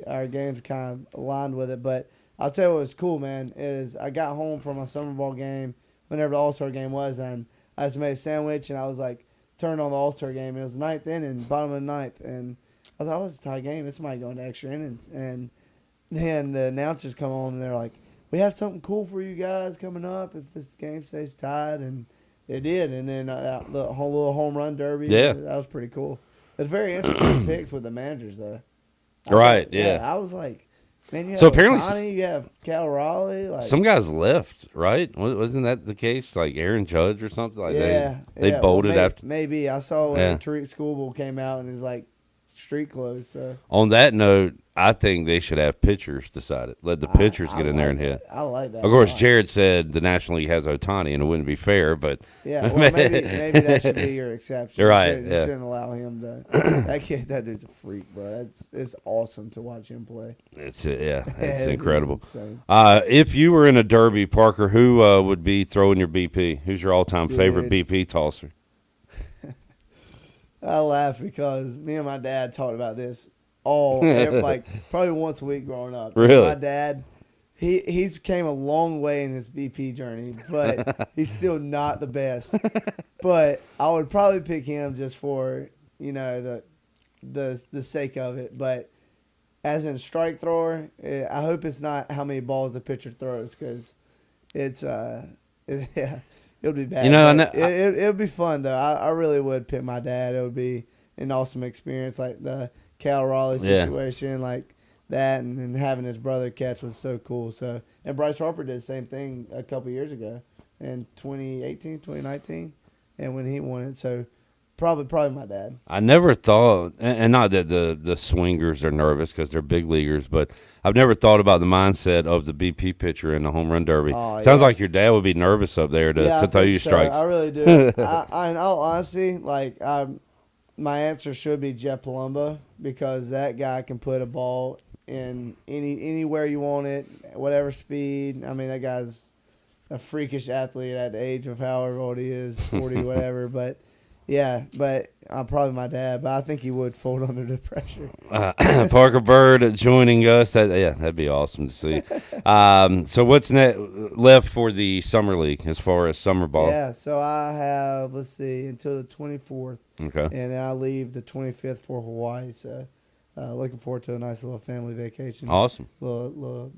our games kind of aligned with it. But I'll tell you what was cool, man, is I got home from my summer ball game whenever the All-Star game was, and I just made a sandwich, and I was like, turned on the All-Star game. It was the ninth inning, bottom of the ninth, and I was like, it's a tie game. This might go into extra innings. And then the announcers come on, and they're like, we have something cool for you guys coming up if this game stays tied. And it did. And then the whole little home run derby. Yeah. That was pretty cool. It's very interesting picks with the managers, though. Right, I was like, man, you have apparently Ohtani, you have Cal Raleigh. Like, some guys left, right? Wasn't that the case? Like Aaron Judge or something? Like they bolted after. Maybe. I saw when Tariq Schoolboy came out and it's like street clothes. So. On that note, I think they should have pitchers decide it. Let the pitchers get in there and hit. I like that. Of course, Jared said the National League has Ohtani, and it wouldn't be fair, but yeah, well, maybe that should be your exception. You're right. You shouldn't allow him to. That dude's a freak, bro. It's awesome to watch him play. It's incredible. Insane. If you were in a derby, Parker, who would be throwing your BP? Who's your all-time favorite BP tosser? I laugh because me and my dad talked about this probably once a week growing up. Really? My dad, he's came a long way in his BP journey, but he's still not the best. But I would probably pick him just for the sake of it. But as in strike thrower, I hope it's not how many balls the pitcher throws because it's it'll be bad. It'll be fun though. I really would pick my dad. It would be an awesome experience, like the Cal Raleigh situation, like that, and having his brother catch was so cool. So, and Bryce Harper did the same thing a couple years ago in 2018, 2019, and when he won it. So, probably my dad. I never thought, and not that the swingers are nervous because they're big leaguers, but I've never thought about the mindset of the BP pitcher in the home run derby. Sounds like your dad would be nervous up there to throw you strikes. I really do. In all honesty, my answer should be Jeff Palumbo because that guy can put a ball in anywhere you want it, whatever speed. I mean, that guy's a freakish athlete at the age of however old he is, 40, whatever. But I'm probably my dad, but I think he would fold under the pressure. Parker Byrd joining us. That'd be awesome to see. So what's left for the summer league as far as summer ball? Yeah, so I have, until the 24th. Okay. And then I leave the 25th for Hawaii. So looking forward to a nice little family vacation. Awesome. Little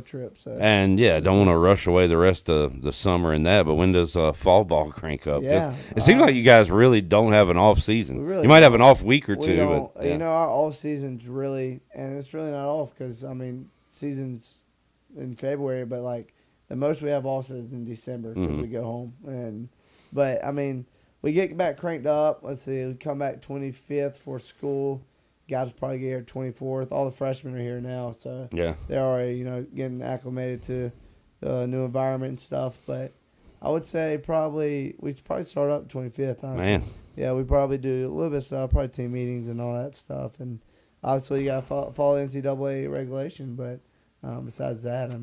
trip. So. And don't want to rush away the rest of the summer in that. But when does fall ball crank up? Yeah, it seems like you guys really don't have an off season. Really you might have an off week or two. But, our off season's really, and it's really not off because season's in February, but the most we have off is in December because we go home. But we get back cranked up. We come back 25th for school. Guys will probably get here 24th. All the freshmen are here now, so they're already getting acclimated to the new environment and stuff. But I would say we probably start up 25th. Honestly. Man, yeah, we probably do a little bit of stuff, probably team meetings and all that stuff, and obviously you got to follow NCAA regulation. But besides that,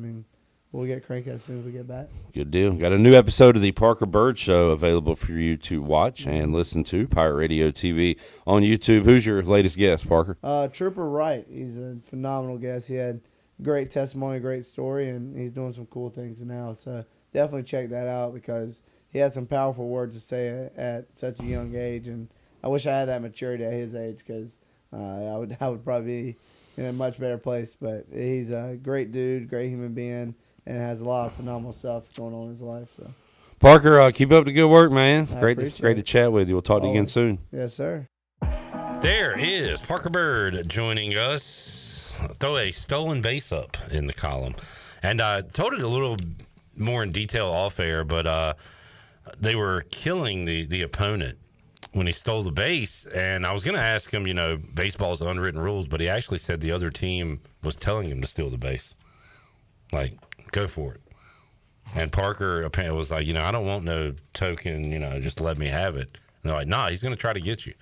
we'll get cranky as soon as we get back. Good deal. Got a new episode of the Parker Byrd Show available for you to watch and listen to. Pirate Radio TV on YouTube. Who's your latest guest, Parker? Trooper Wright. He's a phenomenal guest. He had great testimony, great story, and he's doing some cool things now. So definitely check that out because he had some powerful words to say at such a young age. And I wish I had that maturity at his age because I would probably be in a much better place. But he's a great dude, great human being, and has a lot of phenomenal stuff going on in his life. So, Parker, keep up the good work, man. Great appreciate to chat with you. We'll talk to you again soon. Yes, sir. There is Parker Byrd joining us. Throw a stolen base up in the column. And I told it a little more in detail off air, but they were killing the opponent when he stole the base. And I was going to ask him, baseball's unwritten rules, but he actually said the other team was telling him to steal the base. Go for it. And Parker apparently was like, I don't want no token, just let me have it. And they're like, nah, he's going to try to get you.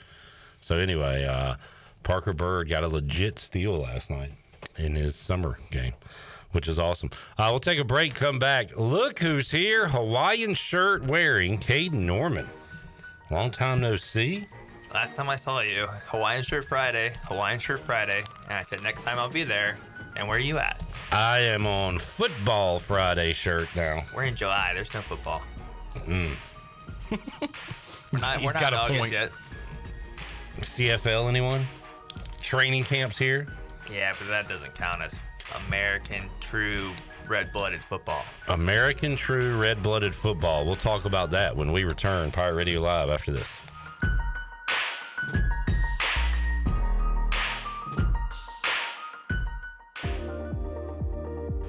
So anyway, Parker Byrd got a legit steal last night in his summer game, which is awesome. We'll take a break, come back. Look who's here, Hawaiian shirt wearing Caden Norman. Long time no see. Last time I saw you, Hawaiian Shirt Friday. And I said, next time I'll be there. And where are you at? I am on Football Friday shirt now. We're in July. There's no football. Mm. We're not in August yet. CFL, anyone? Training camps here? Yeah, but that doesn't count as American true red-blooded football. American true red-blooded football. We'll talk about that when we return. Pirate Radio Live after this.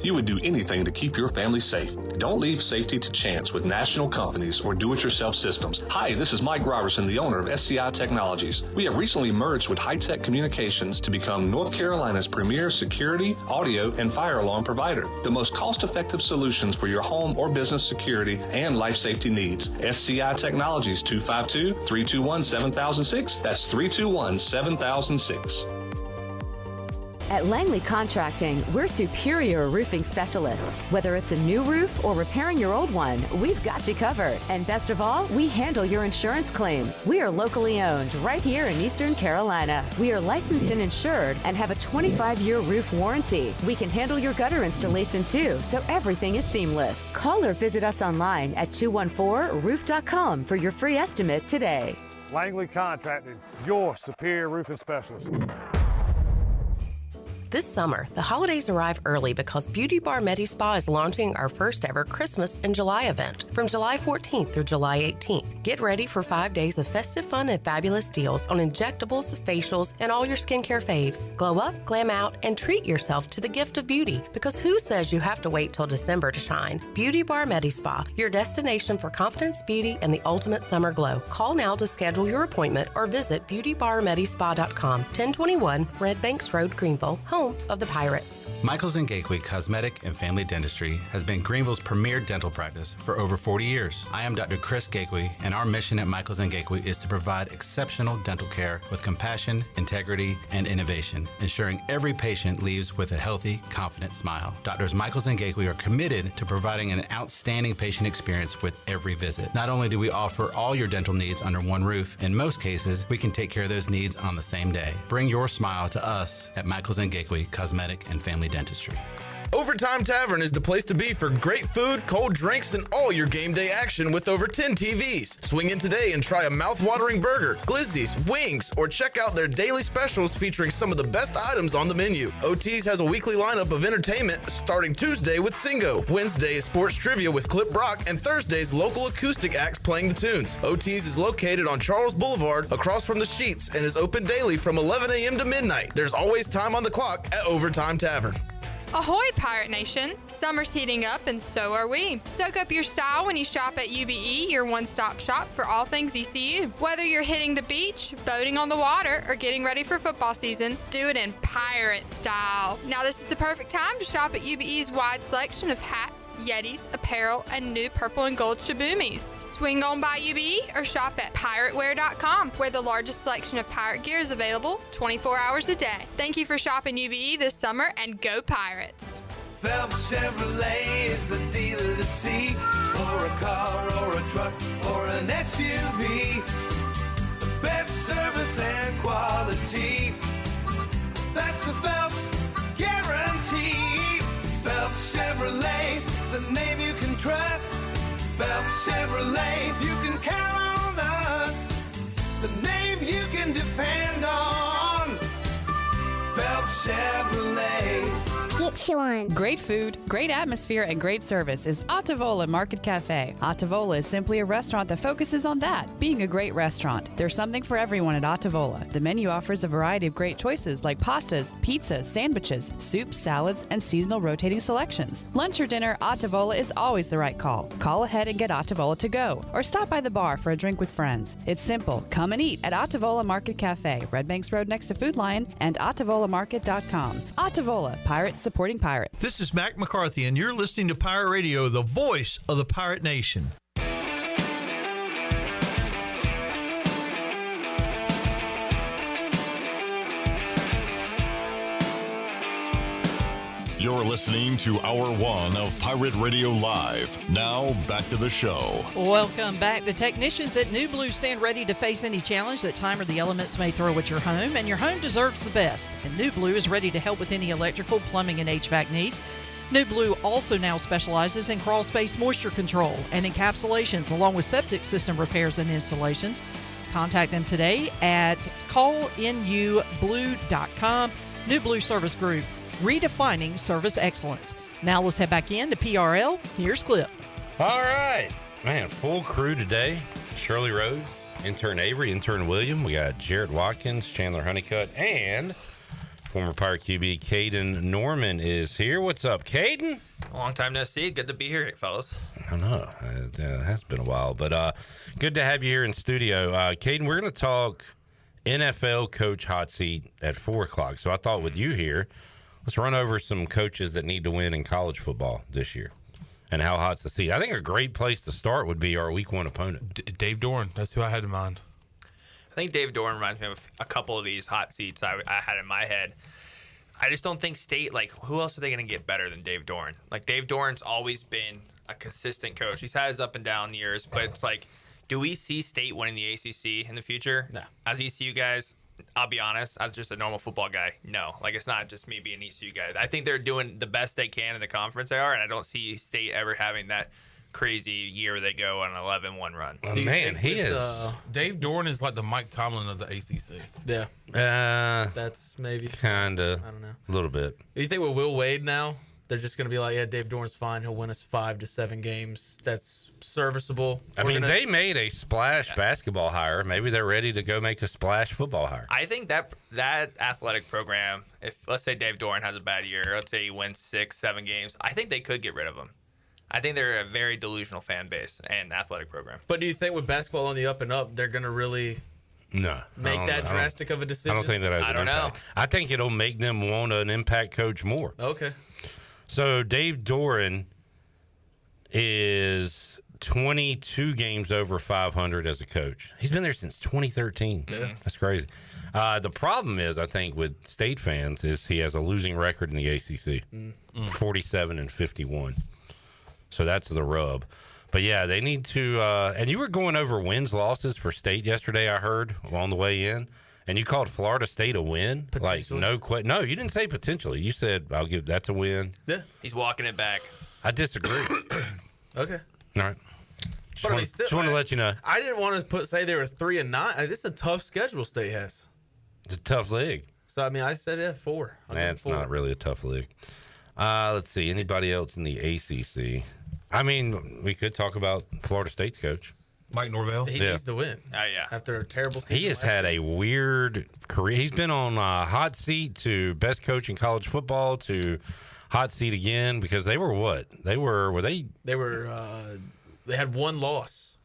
you would do anything to keep your family safe. Don't leave safety to chance with national companies or do-it-yourself systems. Hi, this is Mike Robertson, the owner of SCI Technologies. We have recently merged with High-Tech Communications to become North Carolina's premier security, audio, and fire alarm provider. The most cost-effective solutions for your home or business security and life safety needs. SCI Technologies, 252-321-7006. That's 321-7006. At Langley Contracting, we're superior roofing specialists. Whether it's a new roof or repairing your old one, we've got you covered. And best of all, we handle your insurance claims. We are locally owned right here in Eastern Carolina. We are licensed and insured and have a 25-year roof warranty. We can handle your gutter installation too, so everything is seamless. Call or visit us online at 214roof.com for your free estimate today. Langley Contracting, your superior roofing specialist. This summer, the holidays arrive early because Beauty Bar Medi Spa is launching our first ever Christmas in July event from July 14th through July 18th. Get ready for 5 days of festive fun and fabulous deals on injectables, facials, and all your skincare faves. Glow up, glam out, and treat yourself to the gift of beauty, because who says you have to wait till December to shine? Beauty Bar Medi Spa, your destination for confidence, beauty, and the ultimate summer glow. Call now to schedule your appointment or visit beautybarmedispa.com, 1021 Red Banks Road, Greenville, home of the Pirates. Michaels & Gateway Cosmetic and Family Dentistry has been Greenville's premier dental practice for over 40 years. I am Dr. Chris Gateway, and our mission at Michaels & Gateway is to provide exceptional dental care with compassion, integrity, and innovation, ensuring every patient leaves with a healthy, confident smile. Doctors Michaels & Gateway are committed to providing an outstanding patient experience with every visit. Not only do we offer all your dental needs under one roof, in most cases, we can take care of those needs on the same day. Bring your smile to us at Michaels & Gateway Cosmetic and Family Dentistry. Overtime Tavern is the place to be for great food, cold drinks, and all your game day action with over 10 TVs. Swing in today and try a mouth-watering burger, glizzies, wings, or check out their daily specials featuring some of the best items on the menu. OT's has a weekly lineup of entertainment starting Tuesday with Singo, Wednesday is sports trivia with Clip Brock, and Thursday's local acoustic acts playing the tunes. OT's is located on Charles Boulevard across from the Sheets and is open daily from 11 a.m. to midnight. There's always time on the clock at Overtime Tavern. Ahoy, Pirate Nation! Summer's heating up and so are we. Soak up your style when you shop at UBE, your one-stop shop for all things ECU. Whether you're hitting the beach, boating on the water, or getting ready for football season, do it in pirate style. Now this is the perfect time to shop at UBE's wide selection of hats, Yetis, apparel, and new purple and gold Shabumis. Swing on by UBE or shop at pirateware.com, where the largest selection of pirate gear is available 24 hours a day. Thank you for shopping UBE this summer, and go Pirates! Phelps Chevrolet is the dealer to see for a car or a truck or an SUV. The best service and quality. That's the Phelps guarantee. Phelps Chevrolet, the name you can trust. Phelps Chevrolet, you can count on us. The name you can depend on. Phelps Chevrolet. Get you one. Great food, great atmosphere, and great service is Ottavola Market Cafe. Ottavola is simply a restaurant that focuses on that, being a great restaurant. There's something for everyone at Ottavola. The menu offers a variety of great choices like pastas, pizzas, sandwiches, soups, salads, and seasonal rotating selections. Lunch or dinner, Ottavola is always the right call. Call ahead and get Ottavola to go, or stop by the bar for a drink with friends. It's simple. Come and eat at Ottavola Market Cafe, Red Banks Road next to Food Lion, and OttavolaMarket.com. Ottavola, Pirates supporting pirates. This is Mac McCarthy, and you're listening to Pirate Radio, the voice of the Pirate Nation. You're listening to Hour 1 of Pirate Radio Live. Now, back to the show. Welcome back. The technicians at New Blue stand ready to face any challenge that time or the elements may throw at your home, and your home deserves the best. And New Blue is ready to help with any electrical, plumbing, and HVAC needs. New Blue also now specializes in crawl space moisture control and encapsulations, along with septic system repairs and installations. Contact them today at callnublue.com. New Blue Service Group, redefining service excellence. Now let's head back in to PRL. Here's Clip. All right. Man, full crew today. Shirley Rose, intern Avery, intern William. We got Jarrett Watkins, Chandler Honeycutt, and Former Pirate QB Caden Norman is here. What's up, Caden? Long time no see. Good to be here, fellas. I know. It has been a while, but good to have you here in studio. Caden, we're going to talk NFL coach hot seat at 4 o'clock. So I thought with you here, let's run over some coaches that need to win in college football this year and how hot's the seat. I think a great place to start would be our week 1 opponent. Dave Doeren. That's who I had in mind. I think Dave Doeren reminds me of a couple of these hot seats I had in my head. I just don't think State, like, who else are they going to get better than Dave Doeren? Like, Dave Doeren's always been a consistent coach. He's had his up and down years, but it's like, do we see State winning the ACC in the future? No. As ECU guys, I'll be honest, as just a normal football guy, no. Like, it's not just me being an ECU guy. I think they're doing the best they can in the conference they are, and I don't see State ever having that crazy year where they go on an 11-1 run. Oh, man, he is. Dave Doeren is like the Mike Tomlin of the ACC. Yeah. That's maybe. Kind of. I don't know. A little bit. Do you think with Will Wade now, they're just going to be like, yeah, Dave Doeren's fine. He'll win us 5 to 7 games. That's serviceable. I mean, they made a splash basketball hire. Maybe they're ready to go make a splash football hire. I think that athletic program, if let's say Dave Doeren has a bad year, let's say he wins 6, 7 games, I think they could get rid of him. I think they're a very delusional fan base and athletic program. But do you think with basketball on the up and up, they're going to really make that drastic of a decision? I don't think that has an impact. I think it'll make them want an impact coach more. Okay. So Dave Doeren is 22 games over 500 as a coach. He's been there since 2013. Yeah. That's crazy. The problem is, I think, with State fans is he has a losing record in the ACC, 47-51. So that's the rub. But, yeah, they need to and you were going over wins, losses for State yesterday, I heard, on the way in. And you called Florida State a win? Like, no, you didn't say potentially. You said, that's a win. Yeah. He's walking it back. I disagree. Okay. All right. Just want to let you know. I didn't want to say they were 3-9. This is a tough schedule State has. It's a tough league. So, I mean, I said 4. It's not really a tough league. Let's see. Anybody else in the ACC? I mean, we could talk about Florida State's coach. Mike Norvell. He needs to win. Yeah. After a terrible season. He has had a weird career. He's been on hot seat to best coach in college football to hot seat again because they were what? They had 1 loss.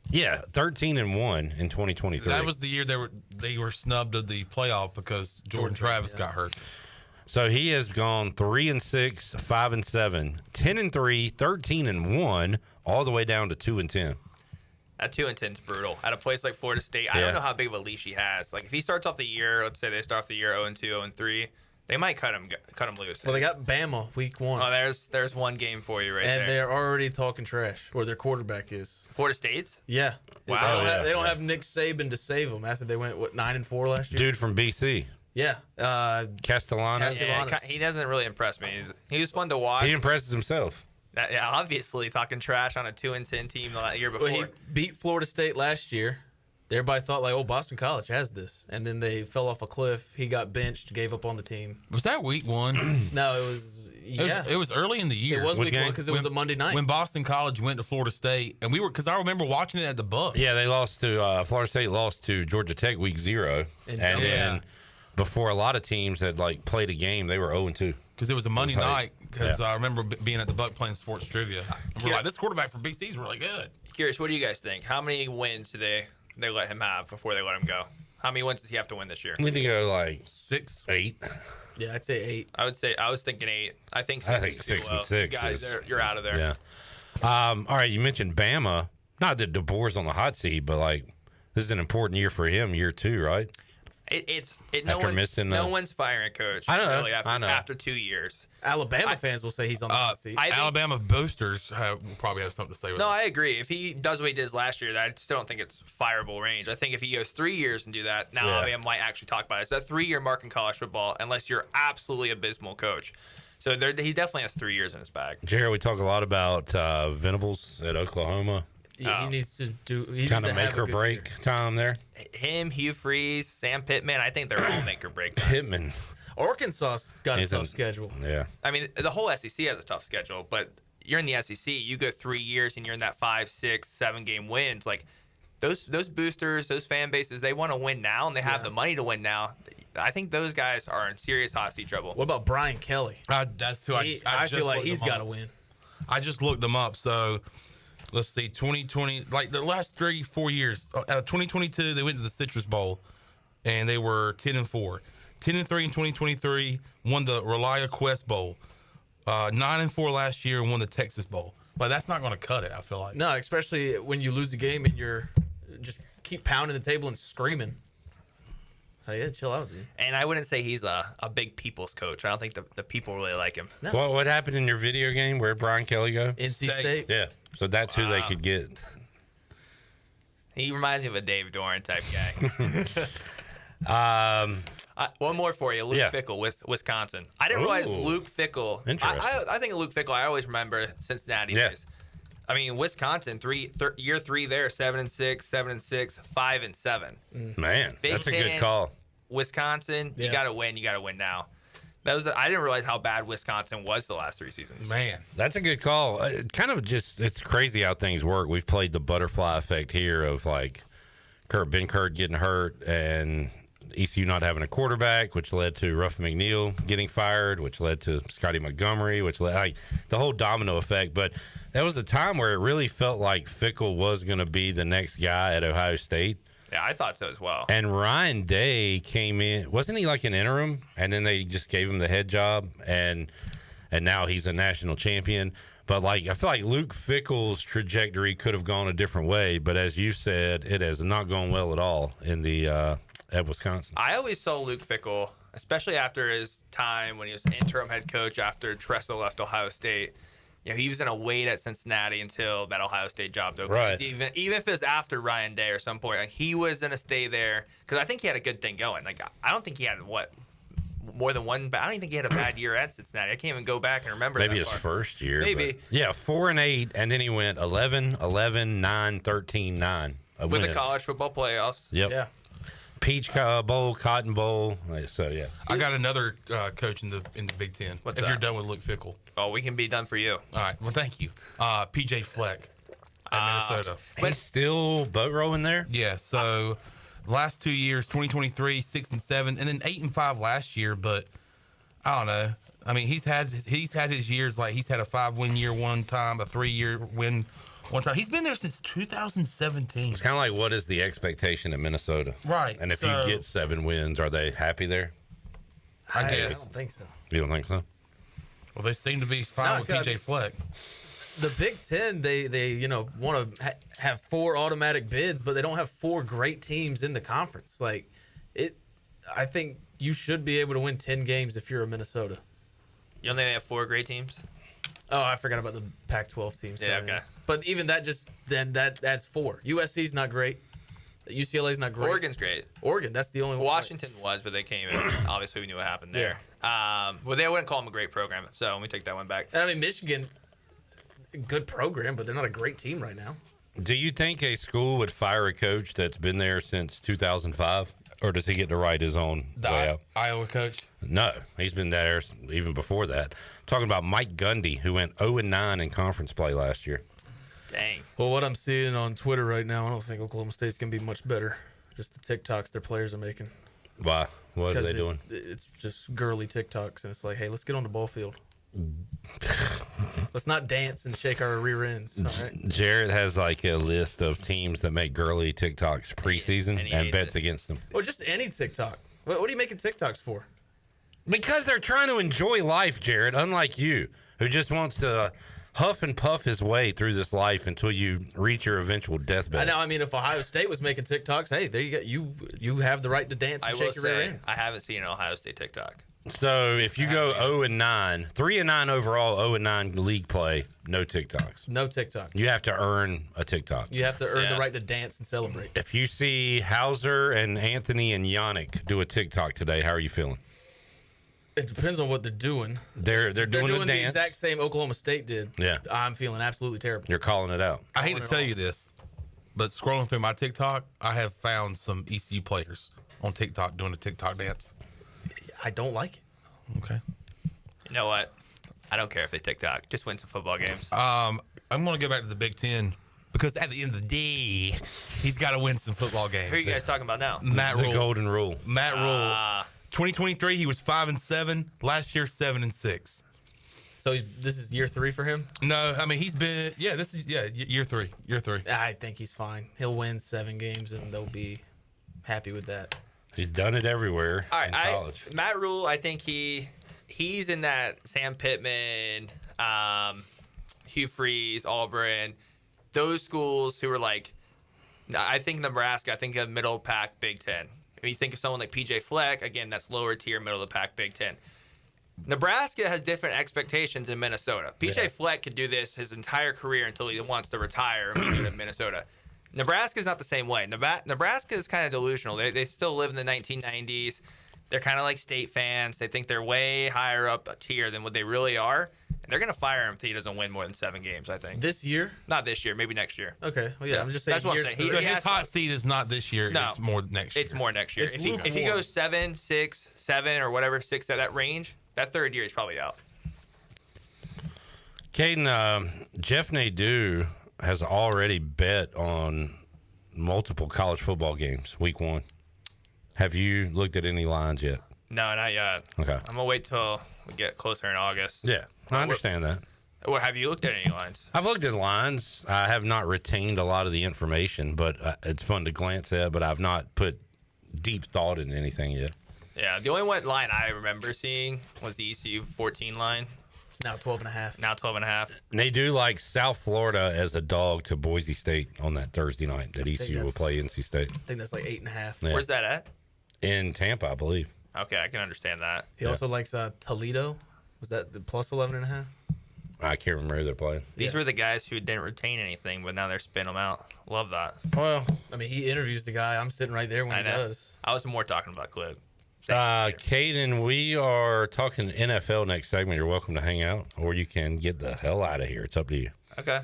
Yeah, 13-1 in 2023. That was the year they were snubbed of the playoff because Jordan Travis got hurt. So he has gone 3-6, 5-7, 10-3, 13-1, all the way down to 2-10. That 2-10 is brutal. At a place like Florida State, I don't know how big of a leash he has. Like if he starts off the year, let's say they start off the year 0-2, 0-3, they might cut him loose. Well, they got Bama week 1. Oh, there's one game for you there. And they're already talking trash, or their quarterback is. Florida State's? Yeah. Wow. They don't have Nick Saban to save them after they went 9-4 last year. Dude from BC. Yeah. Castellanos. Yeah, he doesn't really impress me. He was fun to watch. He impresses himself. Yeah, obviously talking trash on a 2-10 team the year before. Well, he beat Florida State last year. Everybody thought like, Boston College has this, and then they fell off a cliff. He got benched, gave up on the team. Was that week 1? No, it was. Yeah, it was early in the year. It was week 1 because it was a Monday night when Boston College went to Florida State, and because I remember watching it at the Buck. Yeah, they lost to Florida State lost to Georgia Tech week 0, and then before a lot of teams had played a game, they were 0-2 because it was a Monday night. Because I remember being at the Buck playing sports trivia. We're like, this quarterback for BC is really good. Curious, what do you guys think? How many wins do they let him have before they let him go? How many wins does he have to win this year? We need to go 6, 8. Yeah, I'd say 8. I was thinking 8. I think 6 is too 6 low. and 6. Guys, you're out of there. Yeah. All right, you mentioned Bama. Not that DeBoer's on the hot seat, but this is an important year for him, year 2, right? No one's firing a coach. I know. Really after 2 years. Alabama fans will say he's on the hot seat. Alabama boosters will probably have something to say with that. No, I agree. If he does what he did last year, I still don't think it's fireable range. I think if he goes 3 years and do that, now Alabama might actually talk about it. It's that 3-year mark in college football, unless you're absolutely abysmal coach. So he definitely has 3 years in his bag. Jared, we talk a lot about Venables at Oklahoma. Yeah, he needs to do kind of make or break time there. Him, Hugh Freeze, Sam Pittman, I think they're all make or break time. Pittman. Arkansas got a tough schedule. Yeah. I mean, the whole SEC has a tough schedule, but you're in the SEC, you go 3 years and you're in that 5, 6, 7 game wins. Those boosters, those fan bases, they want to win now and they have the money to win now. I think those guys are in serious hot seat trouble. What about Brian Kelly? That's who I feel like he's got to win. I just looked them up. So let's see, 2020, like the last 3-4 years, out of 2022, they went to the Citrus Bowl, and they were 10-4. 10-3 in 2023, won the Relia Quest Bowl. 9-4 last year and won the Texas Bowl. But that's not going to cut it, I feel like. No, especially when you lose the game and you're just keep pounding the table and screaming. So, yeah, chill out, dude. And I wouldn't say he's a big people's coach. I don't think the people really like him. No. Well, what happened in your video game? Where'd Brian Kelly go? NC State. Yeah, so that's who they could get. He reminds me of a Dave Doran type guy. One more for you. Luke Fickell, Wisconsin. I didn't realize Luke Fickell. I think of Luke Fickell, I always remember Cincinnati days. I mean, Wisconsin, year 3 there, 7-6, 7-6, 5-7. Man, Big that's a Ten, good call. Wisconsin, you got to win. You got to win now. I didn't realize how bad Wisconsin was the last 3 seasons. Man, that's a good call. It's crazy how things work. We've played the butterfly effect here of like Ben Kurd getting hurt and ECU not having a quarterback, which led to Ruffin McNeil getting fired, which led to Scotty Montgomery, which led the whole domino effect. But that was the time where it really felt like Fickell was going to be the next guy at Ohio State. Yeah, I thought so as well. And Ryan Day came in, wasn't he like an interim? And then they just gave him the head job, and now he's a national champion. But I feel like Luke Fickell's trajectory could have gone a different way. But as you said, it has not gone well at all in the at Wisconsin. I always saw Luke Fickell, especially after his time when he was interim head coach after Tressel left Ohio State. He was going to wait at Cincinnati until that Ohio State job opened. Right. Even if it was after Ryan Day or some point, he was going to stay there because I think he had a good thing going. I don't think he had more than one. I don't even think he had a bad year at Cincinnati. I can't even go back and remember. Maybe his first year. Maybe. Yeah, 4-8, and then he went 11, 11, 9, 13, 9 with wins. the college football playoffs. Yep. Yeah. Peach Bowl, Cotton Bowl. So yeah, I got another coach in the Big Ten. What's if that? you're done with Luke Fickell. Oh, we can be done for you. All right. Well, thank you. PJ Fleck at Minnesota. He's still boat rowing there. Yeah. So last 2 years, 2023, 6-7, and then 8-5 last year. But I don't know. I mean, he's had his years. Like he's had a 5-win year one time, a 3-year win one time. He's been there since 2017. It's kind of like, what is the expectation at Minnesota? Right. And if you get 7 wins, are they happy there? I guess. I don't think so. You don't think so? Well, they seem to be fine with PJ Fleck. The Big Ten, they want to have 4 automatic bids, but they don't have 4 great teams in the conference. I think you should be able to win 10 games if you're a Minnesota. You don't think they have 4 great teams? Oh, I forgot about the Pac-12 teams. Yeah, okay. But even that that's 4. USC's not great. UCLA's not great. Oregon's great. Oregon, that's the only one. Washington was, but they came in. Obviously, we knew what happened there. Well, they wouldn't call them a great program, so let me take that one back. And I mean, Michigan, good program, but they're not a great team right now. Do you think a school would fire a coach that's been there since 2005, or does he get to write his own way out? Iowa coach? No, he's been there even before that. I'm talking about Mike Gundy, who went 0-9 in conference play last year. Dang. Well, what I'm seeing on Twitter right now, I don't think Oklahoma State's going to be much better. Just the TikToks their players are making. Why? What are they doing? It's just girly TikToks, and it's like, hey, let's get on the ball field. Let's not dance and shake our rear ends. All right? Jarrett has like a list of teams that make girly TikToks preseason and bets against them. Well, just any TikTok. What are you making TikToks for? Because they're trying to enjoy life, Jarrett, unlike you, who just wants to huff and puff his way through this life until you reach your eventual deathbed. I know. I mean, if Ohio State was making TikToks, hey, there you go. You have the right to dance and shake your rear end. I haven't seen an Ohio State TikTok. So if you go 0-9, 3-9 overall, 0-9 league play, no TikToks. No TikToks. You have to earn a TikTok. You have to earn the right to dance and celebrate. If you see Hauser and Anthony and Yannick do a TikTok today, how are you feeling? It depends on what they're doing. They're doing the dance. Exact same Oklahoma State did. Yeah. I'm feeling absolutely terrible. You're calling it out. I hate to tell you this, but scrolling through my TikTok, I have found some ECU players on TikTok doing a TikTok dance. I don't like it. Okay. You know what? I don't care if they TikTok. Just win some football games. I'm going to go back to the Big Ten because at the end of the day, he's got to win some football games. Who are you guys talking about now? Matt Rule. The Golden Rule. Matt Rule. 2023 he was 5-7. Last year 7-6. So this is year 3 for him? No, I mean he's been this is year 3. Year 3. I think he's fine. He'll win 7 games and they'll be happy with that. He's done it everywhere All in right, college. Matt Rule, I think he's in that Sam Pittman, Hugh Freeze, Auburn, those schools who are like, I think Nebraska, I think of middle pack Big Ten. When you think of someone like PJ Fleck, again, that's lower tier, middle of the pack Big Ten. Nebraska has different expectations in Minnesota. PJ Fleck could do this his entire career until he wants to retire in Minnesota. Nebraska's not the same way. Nebraska is kind of delusional. They still live in the 1990s. They're kind of like state fans. They think they're way higher up a tier than what they really are. And they're going to fire him if he doesn't win more than 7 games, I think. This year? Not this year. Maybe next year. Okay. Well, yeah, I'm just saying. That's what I'm saying. His hot seat is not this year. No. It's more next year. It's more next year. It's If he goes 7, 6, 7, or whatever, 6 at that range, that third year he's probably out. Caden, Jeff Nadeau has already bet on multiple college football games, week 1. Have you looked at any lines yet? No, not yet. Okay. I'm going to wait till we get closer in August. Yeah, I understand that. What have you looked at any lines? I've looked at lines. I have not retained a lot of the information, but it's fun to glance at, but I've not put deep thought into anything yet. Yeah, the only one line I remember seeing was the ECU 14 line. It's now 12.5. Now 12.5. And they do like South Florida as a dog to Boise State on that Thursday night that ECU will play NC State. I think that's like 8.5. Yeah. Where's that at? In Tampa, I believe. Okay, I can understand that. He also likes Toledo. Was that the plus 11.5? I can't remember who they're playing. These were the guys who didn't retain anything, but now they're spinning them out. Love that. Well, I mean, he interviews the guy. I'm sitting right there when he does. I was more talking about Clip. Caden, we are talking NFL next segment. You're welcome to hang out, or you can get the hell out of here. It's up to you. Okay.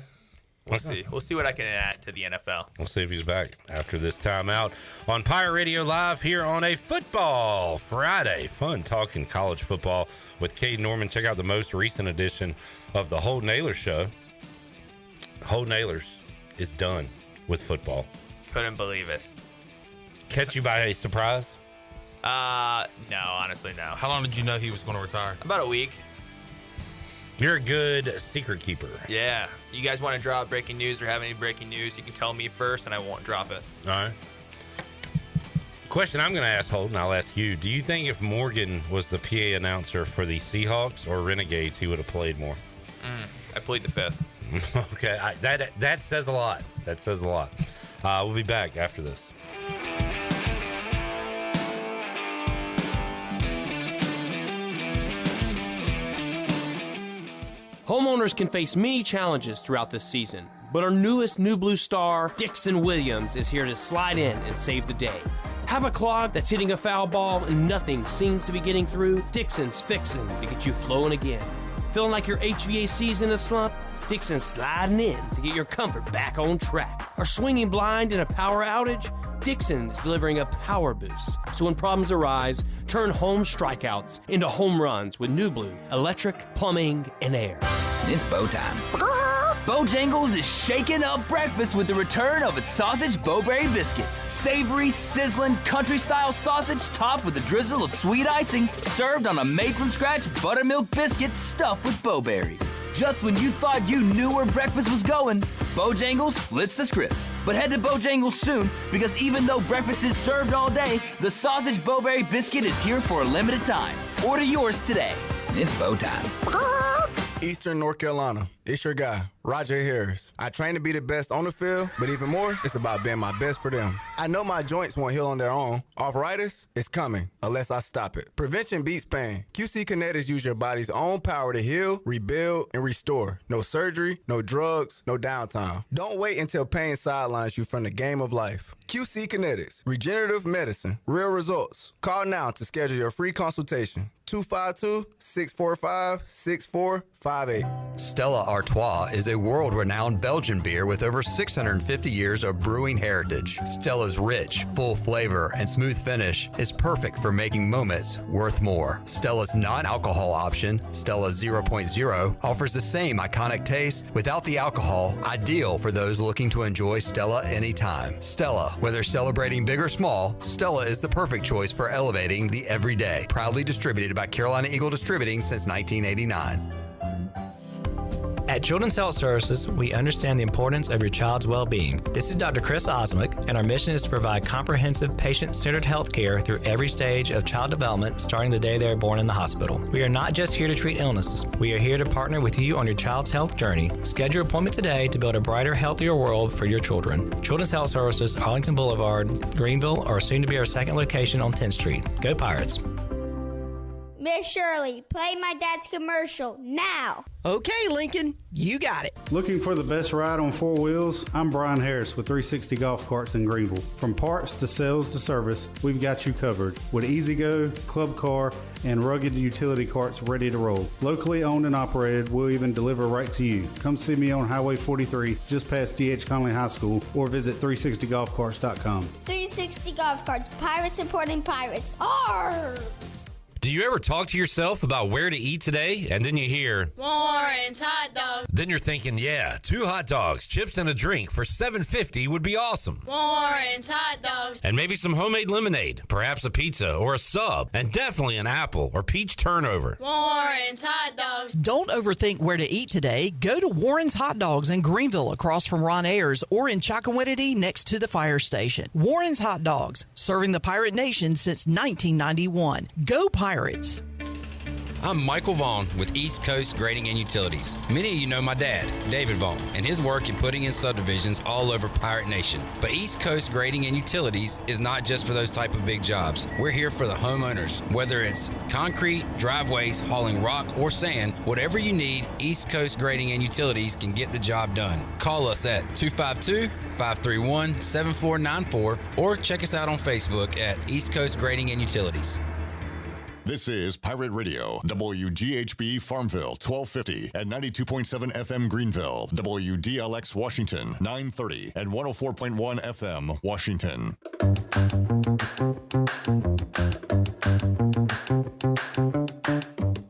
We'll see. We'll see what I can add to the NFL. We'll see if he's back after this timeout on Pirate Radio Live here on a Football Friday. Fun talking college football with Cade Norman. Check out the most recent edition of the Hold Nailers show. Hold Nailers is done with football. Couldn't believe it. Catch you by a surprise? No, honestly, no. How long did you know he was going to retire? About a week. You're a good secret keeper. Yeah. You guys want to drop breaking news or have any breaking news, you can tell me first and I won't drop it. All right. Question I'm going to ask Holden, I'll ask you. Do you think if Morgan was the PA announcer for the Seahawks or Renegades, he would have played more? I plead the fifth. Okay. That says a lot. That says a lot. We'll be back after this. Homeowners can face many challenges throughout this season, but our newest New Blue star, Dixon Williams, is here to slide in and save the day. Have a clog that's hitting a foul ball and nothing seems to be getting through? Dixon's fixing to get you flowing again. Feeling like your HVAC's in a slump? Dixon's sliding in to get your comfort back on track. Are swinging blind in a power outage? Dixon is delivering a power boost. So when problems arise, turn home strikeouts into home runs with New Blue electric, plumbing, and air. It's bow time. Bojangles is shaking up breakfast with the return of its sausage Bowberry biscuit. Savory, sizzling, country-style sausage topped with a drizzle of sweet icing, served on a made-from-scratch buttermilk biscuit stuffed with bowberries. Just when you thought you knew where breakfast was going, Bojangles flips the script. But head to Bojangles soon, because even though breakfast is served all day, the sausage Bowberry biscuit is here for a limited time. Order yours today. It's bow time. Eastern North Carolina. It's your guy, Rahjai Harris. I train to be the best on the field, but even more, it's about being my best for them. I know my joints won't heal on their own. Arthritis, it's coming, unless I stop it. Prevention beats pain. QC Kinetics use your body's own power to heal, rebuild, and restore. No surgery, no drugs, no downtime. Don't wait until pain sidelines you from the game of life. QC Kinetics, regenerative medicine, real results. Call now to schedule your free consultation. 252-645-6458. Stella Artois is a world-renowned Belgian beer with over 650 years of brewing heritage. Stella's rich, full flavor and smooth finish is perfect for making moments worth more. Stella's non-alcohol option, Stella 0.0, offers the same iconic taste without the alcohol, ideal for those looking to enjoy Stella anytime. Stella, whether celebrating big or small, Stella is the perfect choice for elevating the everyday. Proudly distributed by Carolina Eagle Distributing since 1989. At Children's Health Services, we understand the importance of your child's well-being. This is Dr. Chris Osmick, and our mission is to provide comprehensive, patient-centered health care through every stage of child development, starting the day they are born in the hospital. We are not just here to treat illnesses. We are here to partner with you on your child's health journey. Schedule your appointment today to build a brighter, healthier world for your children. Children's Health Services, Arlington Boulevard, Greenville, or soon to be our second location on 10th Street. Go Pirates! Miss Shirley, play my dad's commercial now. Okay, Lincoln, you got it. Looking for the best ride on four wheels? I'm Brian Harris with 360 Golf Carts in Greenville. From parts to sales to service, we've got you covered with Easy-Go, Club Car, and rugged utility carts ready to roll. Locally owned and operated, we'll even deliver right to you. Come see me on Highway 43, just past D.H. Conley High School, or visit 360golfcarts.com. 360 Golf Carts, pirates supporting pirates. Arr! Do you ever talk to yourself about where to eat today, and then you hear Warren's hot dogs. Then you're thinking, yeah, 2 hot dogs, chips, and a drink for $7.50 would be awesome. Warren's hot dogs. And maybe some homemade lemonade, perhaps a pizza or a sub, and definitely an apple or peach turnover. Warren's hot dogs. Don't overthink where to eat today. Go to Warren's Hot Dogs in Greenville across from Ron Ayers, or in Chocowinity next to the fire station. Warren's Hot Dogs, serving the Pirate Nation since 1991. Go Pirates! I'm Michael Vaughn with East Coast Grading and Utilities. Many of you know my dad, David Vaughn, and his work in putting in subdivisions all over Pirate Nation. But East Coast Grading and Utilities is not just for those type of big jobs. We're here for the homeowners. Whether it's concrete, driveways, hauling rock, or sand, whatever you need, East Coast Grading and Utilities can get the job done. Call us at 252-531-7494 or check us out on Facebook at East Coast Grading and Utilities. This is Pirate Radio, WGHB Farmville, 1250 and 92.7 FM Greenville, WDLX Washington, 930 and 104.1 FM Washington.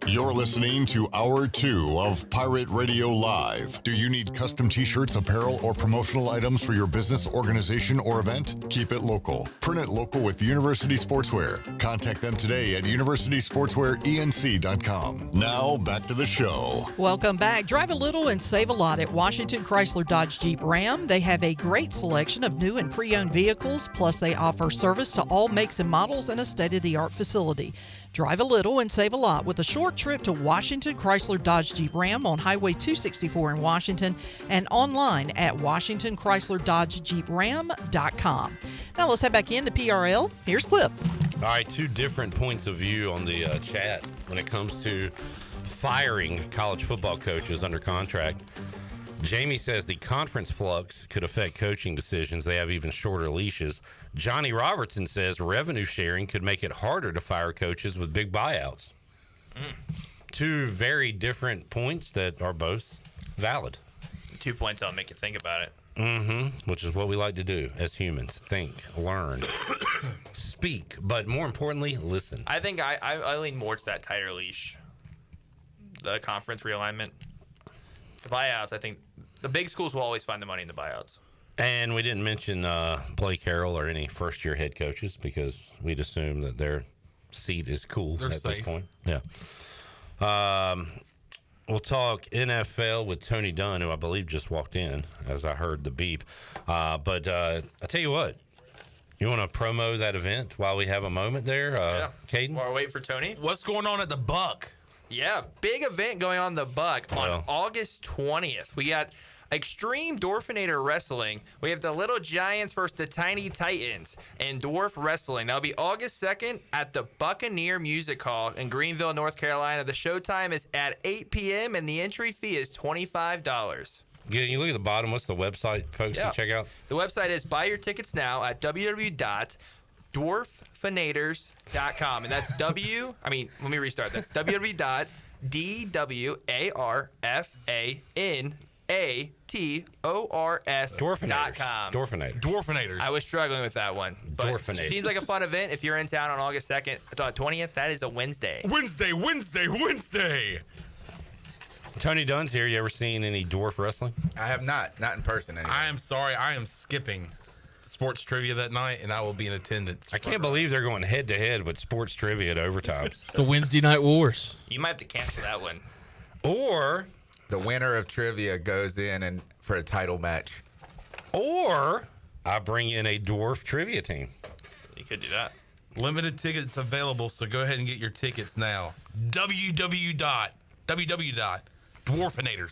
You're listening to Hour 2 of Pirate Radio Live. Do you need custom t-shirts, apparel, or promotional items for your business, organization, or event? Keep it local. Print it local with University Sportswear. Contact them today at universitysportswearenc.com. Now, back to the show. Welcome back. Drive a little and save a lot at Washington Chrysler Dodge Jeep Ram. They have a great selection of new and pre-owned vehicles, plus they offer service to all makes and models in a state-of-the-art facility. Drive a little and save a lot with a short trip to Washington Chrysler Dodge Jeep Ram on Highway 264 in Washington and online at WashingtonChryslerDodgeJeepRam.com. Now let's head back into PRL. Here's Clip. All right, 2 different points of view on the chat when it comes to firing college football coaches under contract. Jamie says the conference flux could affect coaching decisions. They have even shorter leashes. Johnny Robertson says revenue sharing could make it harder to fire coaches with big buyouts. 2 very different points that are both valid. 2 points that'll make you think about it. Which is what we like to do as humans. Think, learn, speak, but more importantly, listen. I think I lean more to that tighter leash. The conference realignment. The buyouts, I think the big schools will always find the money in the buyouts. And we didn't mention Blake Harrell or any first-year head coaches because we'd assume that their seat is cool They're at safe. this point. Yeah. We'll talk NFL with Tony Dunn, who I believe just walked in as I heard the beep. But I tell you what, you want to promo that event while we have a moment there, Caden? While we're waiting for Tony. What's going on at the Buck? Yeah, big event going on the Buck on August 20th. We got Extreme Dwarfinator Wrestling. We have the Little Giants versus the Tiny Titans in Dwarf Wrestling. That'll be August 2nd at the Buccaneer Music Hall in Greenville, North Carolina. The showtime is at 8 p.m. and the entry fee is $25. You look at the bottom. What's the website, folks, to check out? The website is buy your tickets now at www.dwarf dwarfenators.com. And that's let me restart. That's www.dwarfanators.com. Dwarfenators. I was struggling with that one. But Dwarfenators. it seems like a fun event. If you're in town on August 2nd, 20th, that is a Wednesday. Wednesday. Tony Dunn's here. You ever seen any dwarf wrestling? I have not in person anyway. I am sorry. I am skipping sports trivia that night, and I will be in attendance. I can't believe they're going head to head with sports trivia at overtime. It's the Wednesday Night Wars. You might have to cancel that one. Or the winner of trivia goes in and for a title match. Or I bring in a dwarf trivia team. You could do that. Limited tickets available, so go ahead and get your tickets now. www.dwarfenators.com.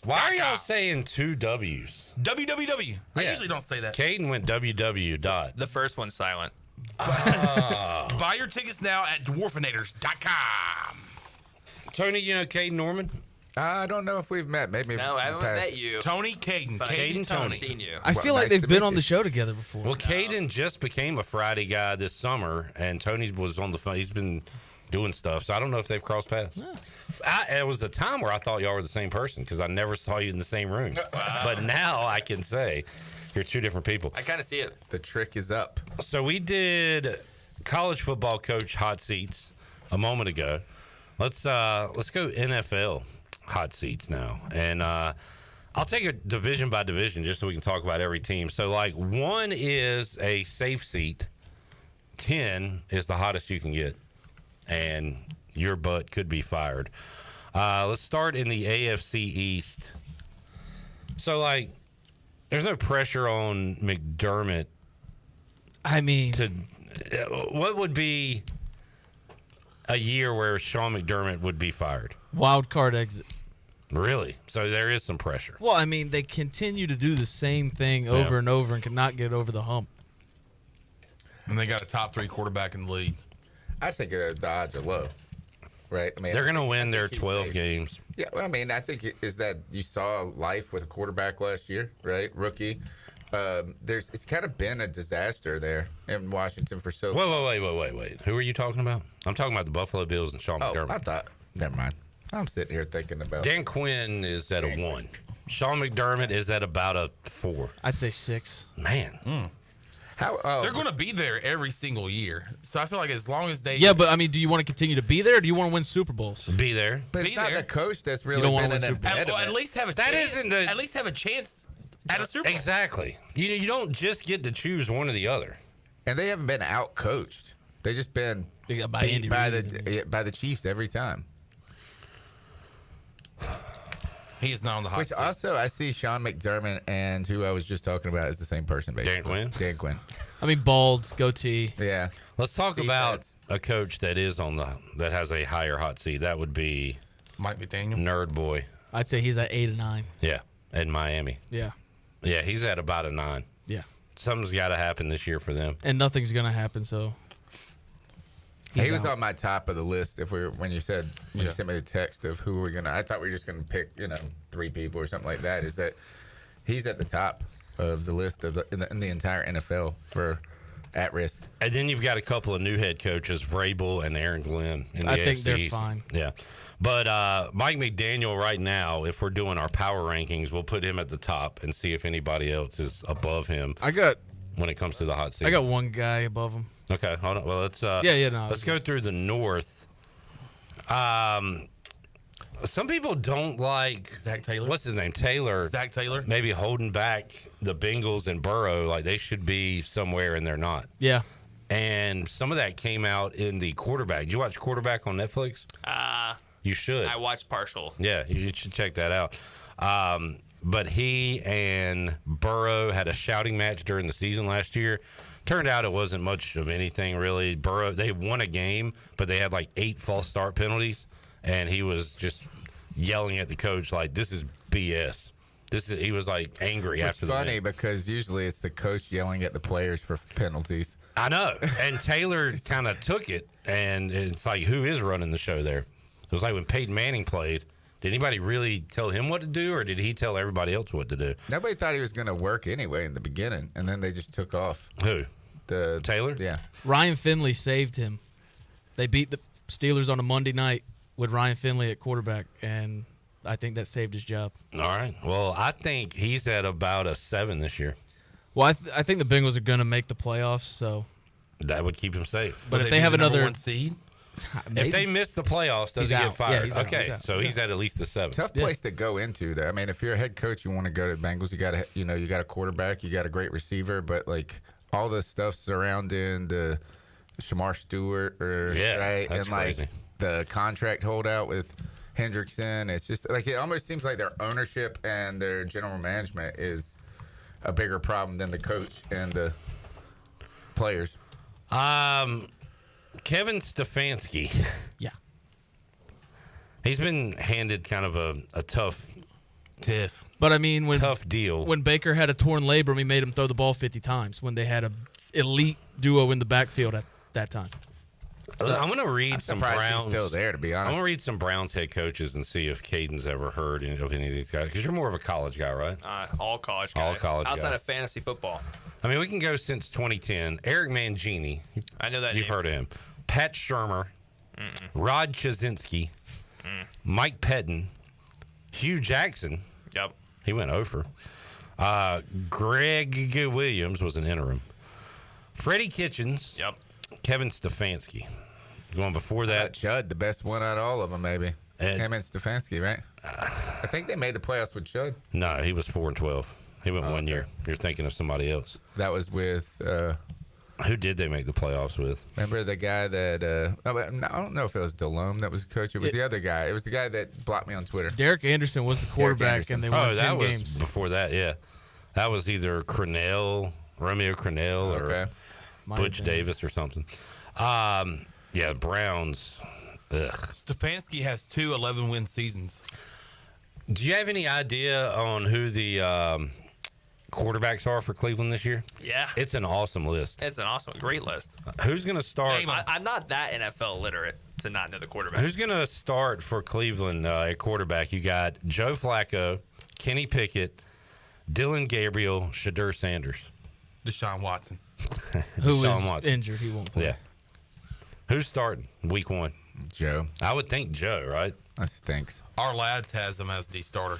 Why are y'all saying two W's? www. I Yeah. usually don't say that. Caden went www. The first one's silent. Buy your tickets now at dwarfenators.com. Tony, you know Caden Norman? I don't know if we've met. Maybe No, I haven't met you. Tony, Caden. But Caden, I've Tony. seen you. I feel like nice they've to been meet on you. the show together before. Well, Caden just became a Friday guy this summer, and Tony was on the phone. He's been doing stuff, so I don't know if they've crossed paths. It was the time where I thought y'all were the same person because I never saw you in the same room. But now I can say you're two different people. I kind of see it. The trick is up. So we did college football coach hot seats a moment ago. Let's go NFL hot seats now, and I'll take it division by division just so we can talk about every team. So like 1 is a safe seat, 10 is the hottest you can get, and your butt could be fired. Let's start in the AFC East. So like, there's no pressure on McDermott. I mean, what would be a year where Sean McDermott would be fired? Wild card exit. Really? So there is some pressure. Well, I mean, they continue to do the same thing over and over and cannot get over the hump. And they got a top 3 quarterback in the league. I think the odds are low, right? I mean, they're going to win their 12 games. Yeah, well, I mean, I think is that you saw life with a quarterback last year, right? Rookie. It's kind of been a disaster there in Washington for so long. Wait. Who are you talking about? I'm talking about the Buffalo Bills and Sean McDermott. I thought. Never mind. I'm sitting here thinking about. Dan Quinn is at a 1. Sean McDermott is at about a 4. I'd say 6. Man. They're going to be there every single year. So I feel like as long as they... Yeah, but I mean, do you want to continue to be there or do you want to win Super Bowls? Be there. But it's not the coach that's really don't wanna been win an Super Bowls. impediment. At least have a That chance. isn't the- At least have a chance at a Super Bowl. Exactly. You don't just get to choose one or the other. And they haven't been out-coached. They just been by beat Andy by Reid. the Chiefs every time. He is not on the hot Which seat. also, I see Sean McDermott and who I was just talking about is the same person, basically. Dan Quinn. I mean, bald, goatee. Yeah. Let's talk Defense. about a coach that has a higher hot seat. That would be Mike McDaniel. Nerd Boy. I'd say he's at 8 or 9. Yeah, in Miami. Yeah. Yeah, he's at about a 9. Yeah. Something's got to happen this year for them. And nothing's going to happen, so. He was on my top of the list. When you sent me the text of who we're gonna, I thought we were just gonna pick 3 people or something like that. Is that he's at the top of the list in the entire NFL for at risk. And then you've got a couple of new head coaches, Vrabel and Aaron Glenn. In the I think AFC. they're fine. Yeah, but Mike McDaniel right now, if we're doing our power rankings, we'll put him at the top and see if anybody else is above him. When it comes to the hot seat, I got one guy above him. Okay, hold on. Well, let's let's go through the North. Some people don't like Zach Taylor. What's his name? Taylor. Zach Taylor. Maybe holding back the Bengals and Burrow like they should be somewhere and they're not. Yeah. And some of that came out in the quarterback. Did you watch Quarterback on Netflix? You should. I watched partial. Yeah, you should check that out. But he and Burrow had a shouting match during the season last year. Turned out it wasn't much of anything, really. Burrow, they won a game, but they had like 8 false start penalties, and he was just yelling at the coach like, this is BS. He was like angry after the game. It's funny because usually it's the coach yelling at the players for penalties. I know. And Taylor kind of took it, and it's like, who is running the show there? It was like when Peyton Manning played. Did anybody really tell him what to do, or did he tell everybody else what to do? Nobody thought he was going to work anyway in the beginning, and then they just took off. Who? The Taylor? Yeah. Ryan Finley saved him. They beat the Steelers on a Monday night with Ryan Finley at quarterback, and I think that saved his job. All right. Well, I think he's at about a 7 this year. Well, I think the Bengals are going to make the playoffs, so that would keep him safe. But if they have another one seed, if they miss the playoffs, does he get fired? Yeah, okay, so he's at least a 7. Tough place to go into. Though. I mean, if you're a head coach, you want to go to the Bengals. You got to, you got a quarterback, you got a great receiver, but like all the stuff surrounding the Shamar Stewart, right, that's and like crazy. the contract holdout with Hendrickson. It's just like it almost seems like their ownership and their general management is a bigger problem than the coach and the players. Kevin Stefanski. Yeah. He's been handed kind of a tough But I mean, when tough deal. When Baker had a torn labrum, he made him throw the ball 50 times. When they had a elite duo in the backfield at that time. I'm going to read I'm some surprised he's Browns. still there, to be honest. I'm going to read some Browns head coaches and see if Caden's ever heard of any of these guys. Because you're more of a college guy, right? All college guy. All college Outside guy. of fantasy football. I mean, we can go since 2010. Eric Mangini. I know that You've name. heard of him. Pat Shermer. Rod Chazinski. Mike Pettin. Hugh Jackson. Yep. He went over. Greg Williams was an interim. Freddie Kitchens. Yep. Kevin Stefanski. Going before that. Judd, the best one out of all of them, maybe. Him and Stefanski, right? I think they made the playoffs with Judd. No, he was 4-12. He went 1 year. You're thinking of somebody else. That was with. Who did they make the playoffs with? Remember the guy that I don't know if it was Delhomme that was the coach. It was the other guy. It was the guy that blocked me on Twitter. Derek Anderson was the quarterback, and they won 10 that was games. before that. Yeah, that was either Romeo Crennel, or Butch Davis or something. Yeah, Browns. Ugh. Stefanski has 2 11-win seasons. Do you have any idea on who the quarterbacks are for Cleveland this year? Yeah. It's an awesome list. It's an awesome, great list. Who's going to start? I'm not that NFL literate to not know the quarterback. Who's going to start for Cleveland at quarterback? You got Joe Flacco, Kenny Pickett, Dylan Gabriel, Shadur Sanders. Deshaun Watson. Who Deshaun is Watson. injured, he won't play. Yeah. Who's starting week 1? Joe. I would think Joe, right? That stinks. Our lads has him as the starter.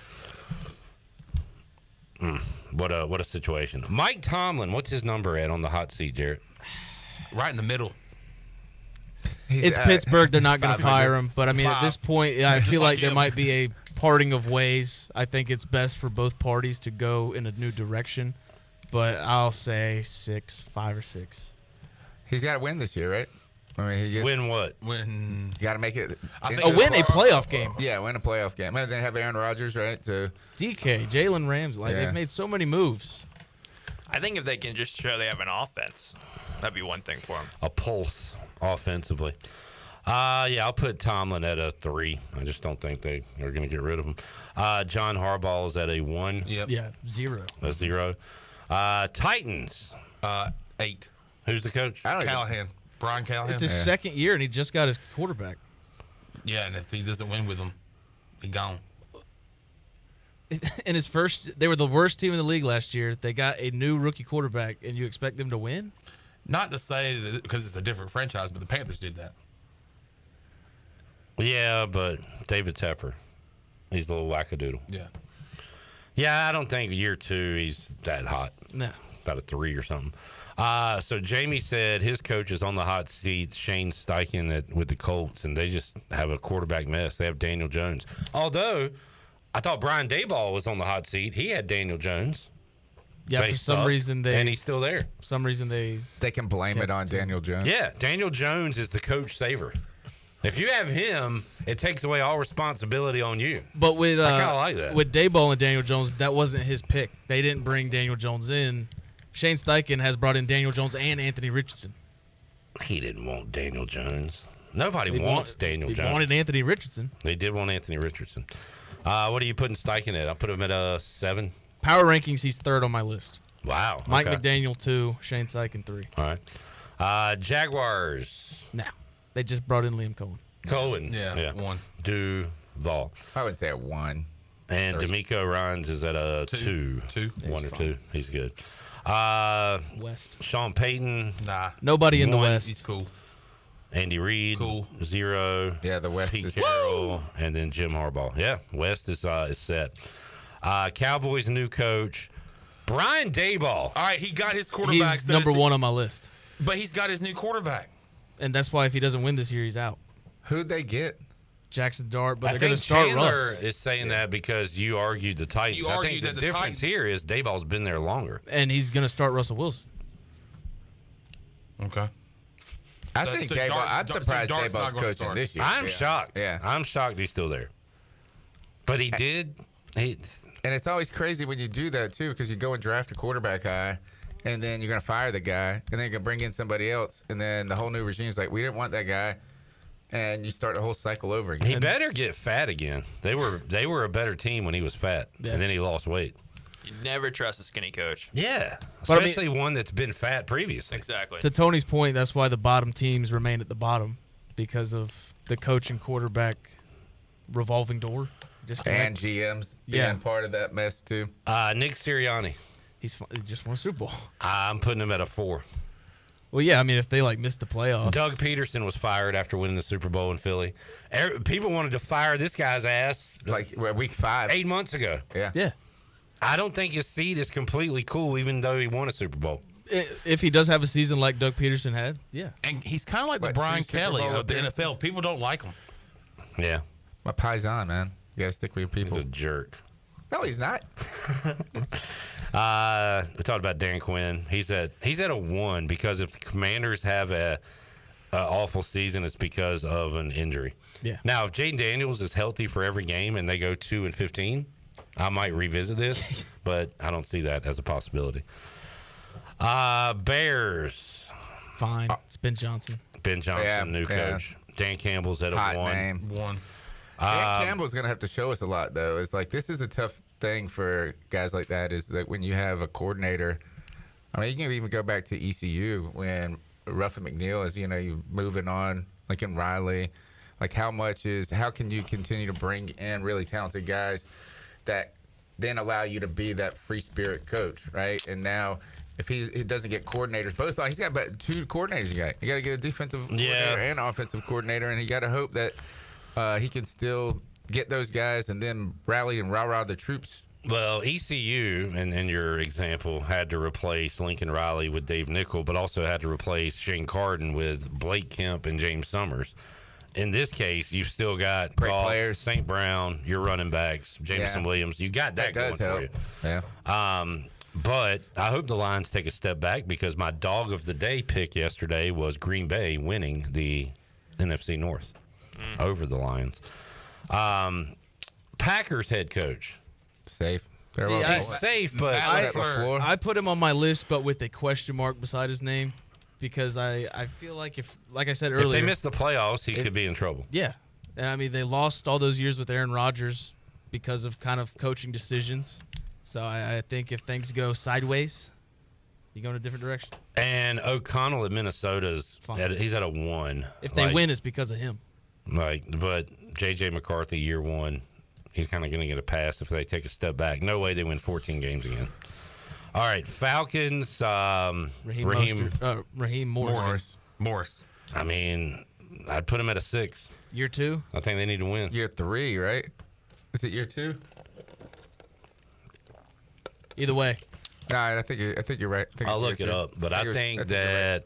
What a situation. Mike Tomlin, what's his number at on the hot seat, Jarrett? Right in the middle. It's Pittsburgh. They're not going to 500. fire him. But, I mean, at this point, I feel like there might be a parting of ways. I think it's best for both parties to go in a new direction. But I'll say 5 or 6. He's got to win this year, right? I mean, he gets, Win what? Win. Got to make it. Win a playoff game. Yeah, win a playoff game. And they have Aaron Rodgers, right? So DK, Jalen Ramsey. They've made so many moves. I think if they can just show they have an offense, that'd be one thing for them. A pulse offensively. Yeah, I'll put Tomlin at a 3. I just don't think they are going to get rid of him. John Harbaugh's at a 1. Yep. Yeah, 0. A 0. Titans. 8. Who's the coach? Callahan. Brian Callahan. It's his second year, and he just got his quarterback. Yeah, and if he doesn't win with them, he gone. In his first, they were the worst team in the league last year. They got a new rookie quarterback, and you expect them to win? Not to say that because it's a different franchise, but the Panthers did that. Yeah, but David Tepper, he's a little wackadoodle. Yeah. Yeah, I don't think year 2 he's that hot. No. About a 3 or something. So Jamie said his coach is on the hot seat, Shane Steichen with the Colts, and they just have a quarterback mess. They have Daniel Jones. Although, I thought Brian Daboll was on the hot seat. He had Daniel Jones. Yeah, They for some suck, reason they... and he's still there. For some reason they can blame it on Daniel Jones. Yeah, Daniel Jones is the coach saver. If you have him, it takes away all responsibility on you. But with I kind of like that. with Daboll and Daniel Jones, that wasn't his pick. They didn't bring Daniel Jones in. Shane Steichen has brought in Daniel Jones and Anthony Richardson. He didn't want Daniel Jones. Nobody wants Daniel Jones. They wanted Anthony Richardson. They did want Anthony Richardson. What are you putting Steichen at? I'll put him at a 7. Power rankings, he's 3rd on my list. Wow. Mike okay. McDaniel 2, Shane Steichen 3. All right. Jaguars. Now, they just brought in Liam Cohen. Cohen. Yeah, 1. Duval. I would say a 1. And 3. D'Amico Ryans is at a 2. 1 or 2. He's good. West. Sean Payton. Nah. Nobody in the 1. West. He's cool. Andy Reid. Cool. 0. Yeah, the West Pete is Carroll. And then Jim Harbaugh. Yeah, West is set. Cowboys new coach. Brian Daboll. All right, he got his quarterback. He's number 1 on my list. But he's got his new quarterback. And that's why if he doesn't win this year, he's out. Who'd they get? Jackson Dart, but I they're going think to start Chandler Russ. is saying that because you argued the Titans. You I argued think the that the difference Titans- here is Daboll's been there longer. And he's going to start Russell Wilson. Okay. I think Daboll. I'm surprised Dart's not Daboll's gonna coaching start. this year. I'm shocked. Yeah. I'm shocked he's still there. But he did. And it's always crazy when you do that too, because you go and draft a quarterback high, and then you're gonna fire the guy, and then you're gonna bring in somebody else, and then the whole new regime's like, we didn't want that guy, and you start the whole cycle over again. He better get fat again. They were a better team when he was fat, and then he lost weight. You never trust a skinny coach. Yeah, But I mean- especially one that's been fat previously. Exactly. To Tony's point, that's why the bottom teams remain at the bottom because of the coach and quarterback revolving door. And GMs being part of that mess too. Nick Sirianni. He just won a Super Bowl. I'm putting him at a 4. Well, yeah, I mean, if they missed the playoffs. Doug Peterson was fired after winning the Super Bowl in Philly. People wanted to fire this guy's ass like week 5, 8 months ago. Yeah. I don't think his seat is completely cool, even though he won a Super Bowl. If he does have a season like Doug Peterson had, yeah. And he's kind of like the Brian Kelly of the NFL. People don't like him. Yeah. My paisan, man. You gotta stick with your people. He's a jerk. No, he's not. We talked about Dan Quinn. He's at a 1 because if the Commanders have a awful season, it's because of an injury. Yeah. Now, if Jaden Daniels is healthy for every game and they go 2-15, I might revisit this, but I don't see that as a possibility. Bears. Fine. It's Ben Johnson. Ben Johnson, Yeah, new yeah. coach. Dan Campbell's at a Hot 1. name. 1. Dan Campbell's gonna have to show us a lot, though. It's like this is a tough thing for guys like that. Is that when you have a coordinator? I mean, you can even go back to ECU when Ruffin McNeil is, you moving on, Lincoln Riley. Like, how can you continue to bring in really talented guys that then allow you to be that free spirit coach, right? And now, if he doesn't get coordinators, he's got about 2 coordinators. You got to get a defensive coordinator and offensive coordinator, and you got to hope that he can still get those guys and then rally and rah-rah the troops. Well, ECU, in your example, had to replace Lincoln Riley with Dave Nickel, but also had to replace Shane Carden with Blake Kemp and James Summers. In this case, you've still got Great Goff, players. St. Brown, your running backs, Jameson Williams. You got that going does help. for you. Yeah. But I hope the Lions take a step back because my dog of the day pick yesterday was Green Bay winning the NFC North over the Lions. Packers head coach. Safe. Safe, but I put him on my list, but with a question mark beside his name because I feel like like I said earlier. If they miss the playoffs, he could be in trouble. Yeah. And I mean, they lost all those years with Aaron Rodgers because of kind of coaching decisions. So I think if things go sideways, you go in a different direction. And O'Connell at Minnesota's, he's at a 1. If they win, it's because of him. But J.J. McCarthy, year 1, he's kind of going to get a pass if they take a step back. No way they win 14 games again. All right, Falcons. Raheem Morris. I mean, I'd put him at a 6. Year 2? I think they need to win. Year 3, right? Is it year 2? Either way. No, I think you're right. I'll look it up, but I think that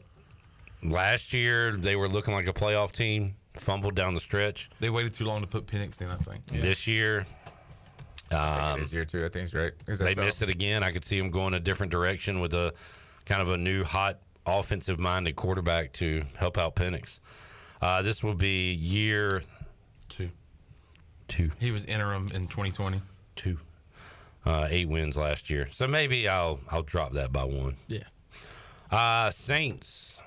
last year they were looking like a playoff team, fumbled down the stretch. They waited too long to put Penix in, I think. Yeah. This year, I think it is year 2. I think it's right. They missed it again. I could see them going a different direction with a kind of a new, hot, offensive-minded quarterback to help out Penix. This will be year 2. He was interim in 2020. 2. 8 wins last year. So maybe I'll drop that by 1. Yeah. Saints.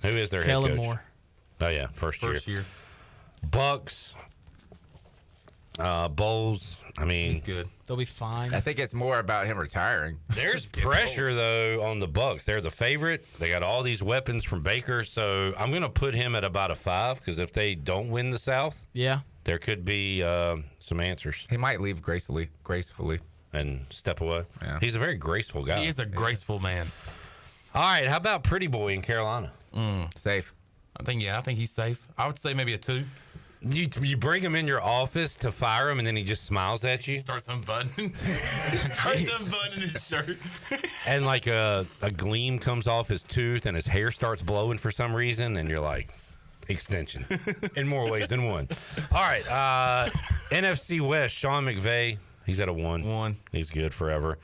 Who is their head Kellen coach? Moore. Oh, yeah. First year. Bucks. Bowles. I mean, he's good. They'll be fine. I think it's more about him retiring. There's pressure, though, on the Bucks. They're the favorite. They got all these weapons from Baker. So I'm going to put him at about a 5 because if they don't win the South, yeah, There could be some answers. He might leave gracefully, and step away. Yeah. He's a very graceful guy. He is a graceful man. All right, how about Pretty Boy in Carolina? Safe. I think he's safe. I would say maybe a 2. You bring him in your office to fire him, and then he just smiles at you. Starts unbuttoning his shirt. And like a gleam comes off his tooth, and his hair starts blowing for some reason, and you're like, extension in more ways than one. All right, NFC West, Sean McVay. He's at a 1. He's good forever.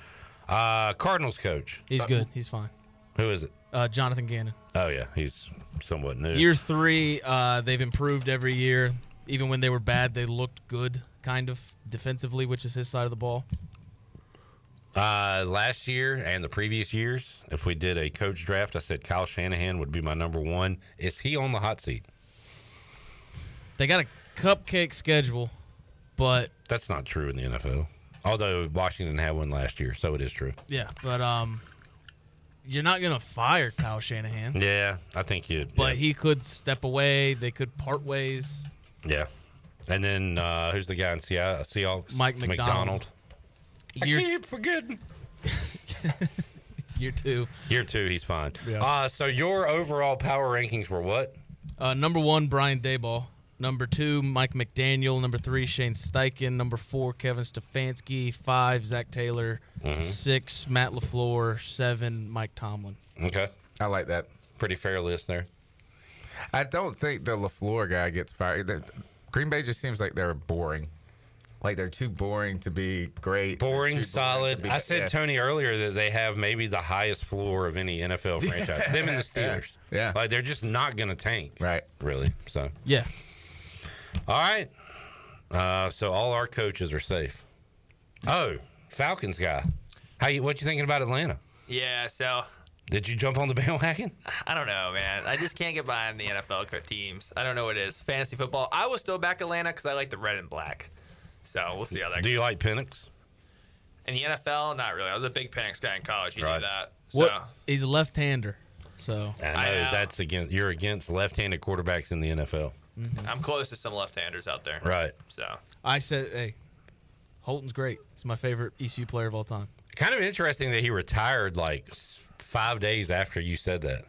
Cardinals coach. He's good. He's fine. Who is it? Jonathan Gannon. Oh yeah, he's somewhat new. Year 3, they've improved every year. Even when they were bad, they looked good, kind of defensively, which is his side of the ball. Last year and the previous years, if we did a coach draft, I said Kyle Shanahan would be my number 1. Is he on the hot seat? They got a cupcake schedule, but that's not true in the NFL. Although Washington had one last year, so it is true. Yeah, but you're not gonna fire Kyle Shanahan. Yeah, I think you. But he could step away. They could part ways. Yeah, and then who's the guy in Seahawks? Mike McDonald. I keep forgetting. Year 2. Year 2, he's fine. Yeah. So your overall power rankings were what? Number 1, Brian Daboll. Number 2, Mike McDaniel. Number 3, Shane Steichen. Number 4, Kevin Stefanski. 5, Zach Taylor. 6, Matt LaFleur. 7, Mike Tomlin. Okay. I like that. Pretty fair list there. I don't think the LaFleur guy gets fired. Green Bay just seems like they're boring. Like they're too boring to be great. Boring, solid. I said, Tony, earlier that they have maybe the highest floor of any NFL franchise. Them and the Steelers. Yeah. Like they're just not going to tank. Right. Really. So. Yeah. All right. So all our coaches are safe. Oh, Falcons guy. What you thinking about Atlanta? Yeah, so did you jump on the bandwagon? I don't know, man. I just can't get behind the NFL teams. I don't know what it is. Fantasy football. I will still back Atlanta because I like the red and black. So we'll see how that goes. Do you like Penix? In the NFL, not really. I was a big Penix guy in college. You knew that. So. What? He's a left-hander. So I know that's against. You're against left-handed quarterbacks in the NFL. I'm close to some left-handers out there. Right. So I said, hey, Holton's great. He's my favorite ECU player of all time. Kind of interesting that he retired like 5 days after you said that.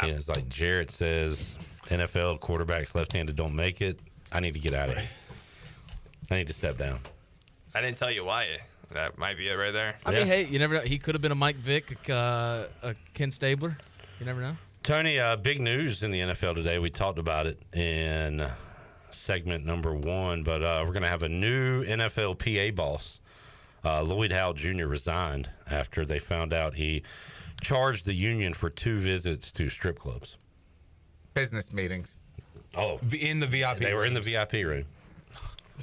Yeah, it's like Jarrett says, NFL quarterbacks left-handed don't make it. I need to get out of here. I need to step down. I didn't tell you why. That might be it right there. I mean, hey, you never know. He could have been a Mike Vick, a Ken Stabler. You never know. Tony, big news in the NFL today. We talked about it in segment number 1, but we're going to have a new NFL PA boss. Lloyd Howell Jr. resigned after they found out he charged the union for 2 visits to strip clubs. Business meetings. Oh. In the VIP They were in the VIP room.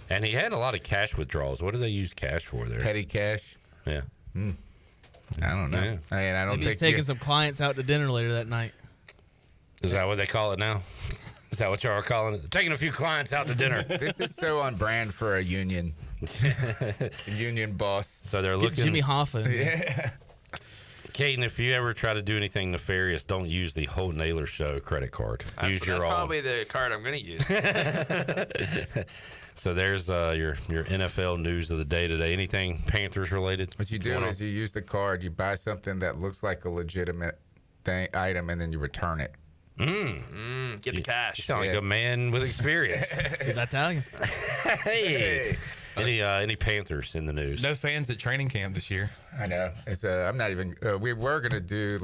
And he had a lot of cash withdrawals. What do they use cash for there? Petty cash. Yeah. I don't know. Yeah. I mean, I don't Maybe think he's taking some clients out to dinner later that night. Is that what they call it now? Is that what y'all are calling it? Taking a few clients out to dinner. This is so on brand for a union. Union boss. So they're Get looking. Jimmy Hoffa. Yeah. Caden, if you ever try to do anything nefarious, don't use the Whole Naylor Show credit card. Use your That's own. probably the card I'm going to use. So there's your NFL news of the day today. Anything Panthers related? What you do is you use the card, you buy something that looks like a legitimate item, and then you return it. Get the cash. You sound like a man with experience. He's Italian. Hey. Any Panthers in the news? No fans at training camp this year. I know. It's I'm not even. We were gonna do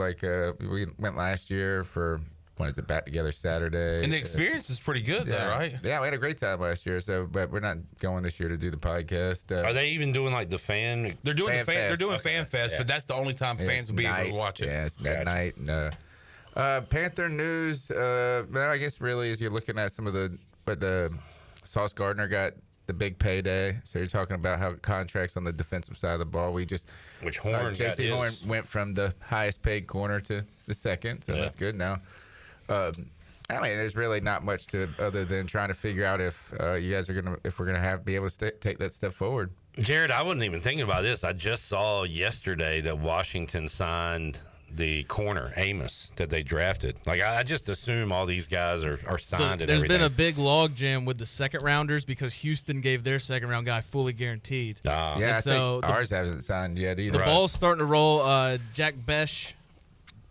we went last year for what is it? Back Together Saturday. And the experience was pretty good, though, right? Yeah, we had a great time last year. So, but we're not going this year to do the podcast. Are they even doing like the fan? They're doing Fan They're Fest. doing Fan Fest, Yeah. but that's the only time fans It's will be able night. to watch it. Yeah, it's that night. And, Panther news. I guess really is you're looking at some of the Sauce Gardner got the big payday. So you're talking about how contracts on the defensive side of the ball. Which Horn got J.C. Horn his. went from the highest paid corner to the second, so that's good now. I mean, there's really not much to other than trying to figure out if you guys are if we're gonna be able to take that step forward. Jared, I wasn't even thinking about this. I just saw yesterday that Washington signed the corner Amos that they drafted. Like I just assume all these guys are signed. There's been a big log jam with the second rounders because Houston gave their second round guy fully guaranteed. Yeah, so ours hasn't signed yet either. The ball's starting to roll. Jack Besh,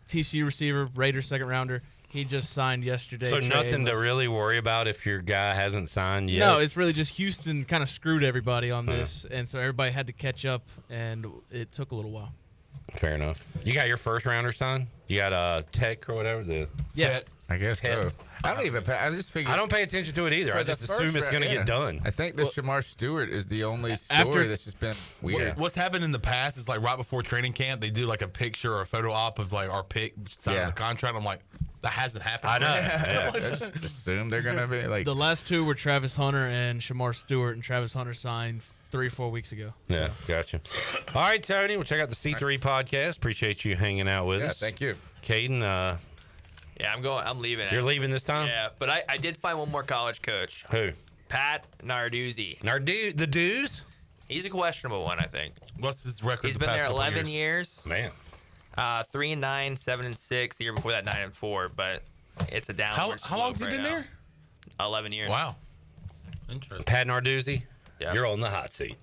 TCU receiver, Raiders second rounder. He just signed yesterday. So nothing to really worry about if your guy hasn't signed yet? No, it's really just Houston kind of screwed everybody on this, and so everybody had to catch up, and it took a little while. Fair enough. You got your first rounder signed? You got Tech or whatever? Yeah. I guess so. I don't even I just figure. I don't pay attention to it either. I just assume it's going to get done. I think the Shamar Stewart is the only story that's just been weird. What's happened in the past is like right before training camp, they do like a picture or a photo op of like our pick signing the contract. I'm like, that hasn't happened. I know. Yeah. I just assume they're going to be like. The last two were Travis Hunter and Shamar Stewart, and Travis Hunter signed 3 or 4 weeks ago. Yeah, gotcha. All right, Tony, we'll check out the C3 podcast. Appreciate you hanging out with us. Thank you. Caden, yeah, I'm leaving. You're leaving this time? Yeah, but I did find one more college coach. Who? Pat Narduzzi. The Dews? He's a questionable one, I think. What's his record? He's been there 11 years. Man. 3-9, 7-6. The year before that, 9-4. But it's a downward How long has he been there? 11 years. Wow. Interesting. Pat Narduzzi? Yeah. You're on the hot seat.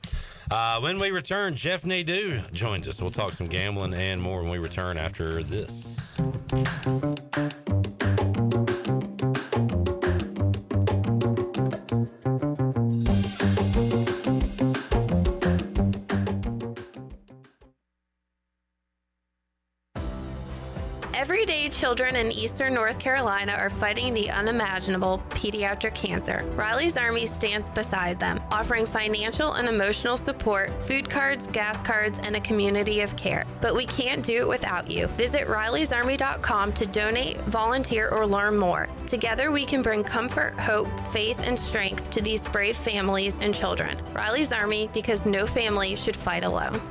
When we return, Jeff Nadeau joins us. We'll talk some gambling and more when we return after this. Everyday children in eastern North Carolina are fighting the unimaginable pediatric cancer. Riley's Army stands beside them, offering financial and emotional support, food cards, gas cards, and a community of care. But we can't do it without you. Visit Riley'sArmy.com to donate, volunteer, or learn more. Together we can bring comfort, hope, faith, and strength to these brave families and children. Riley's Army, because no family should fight alone.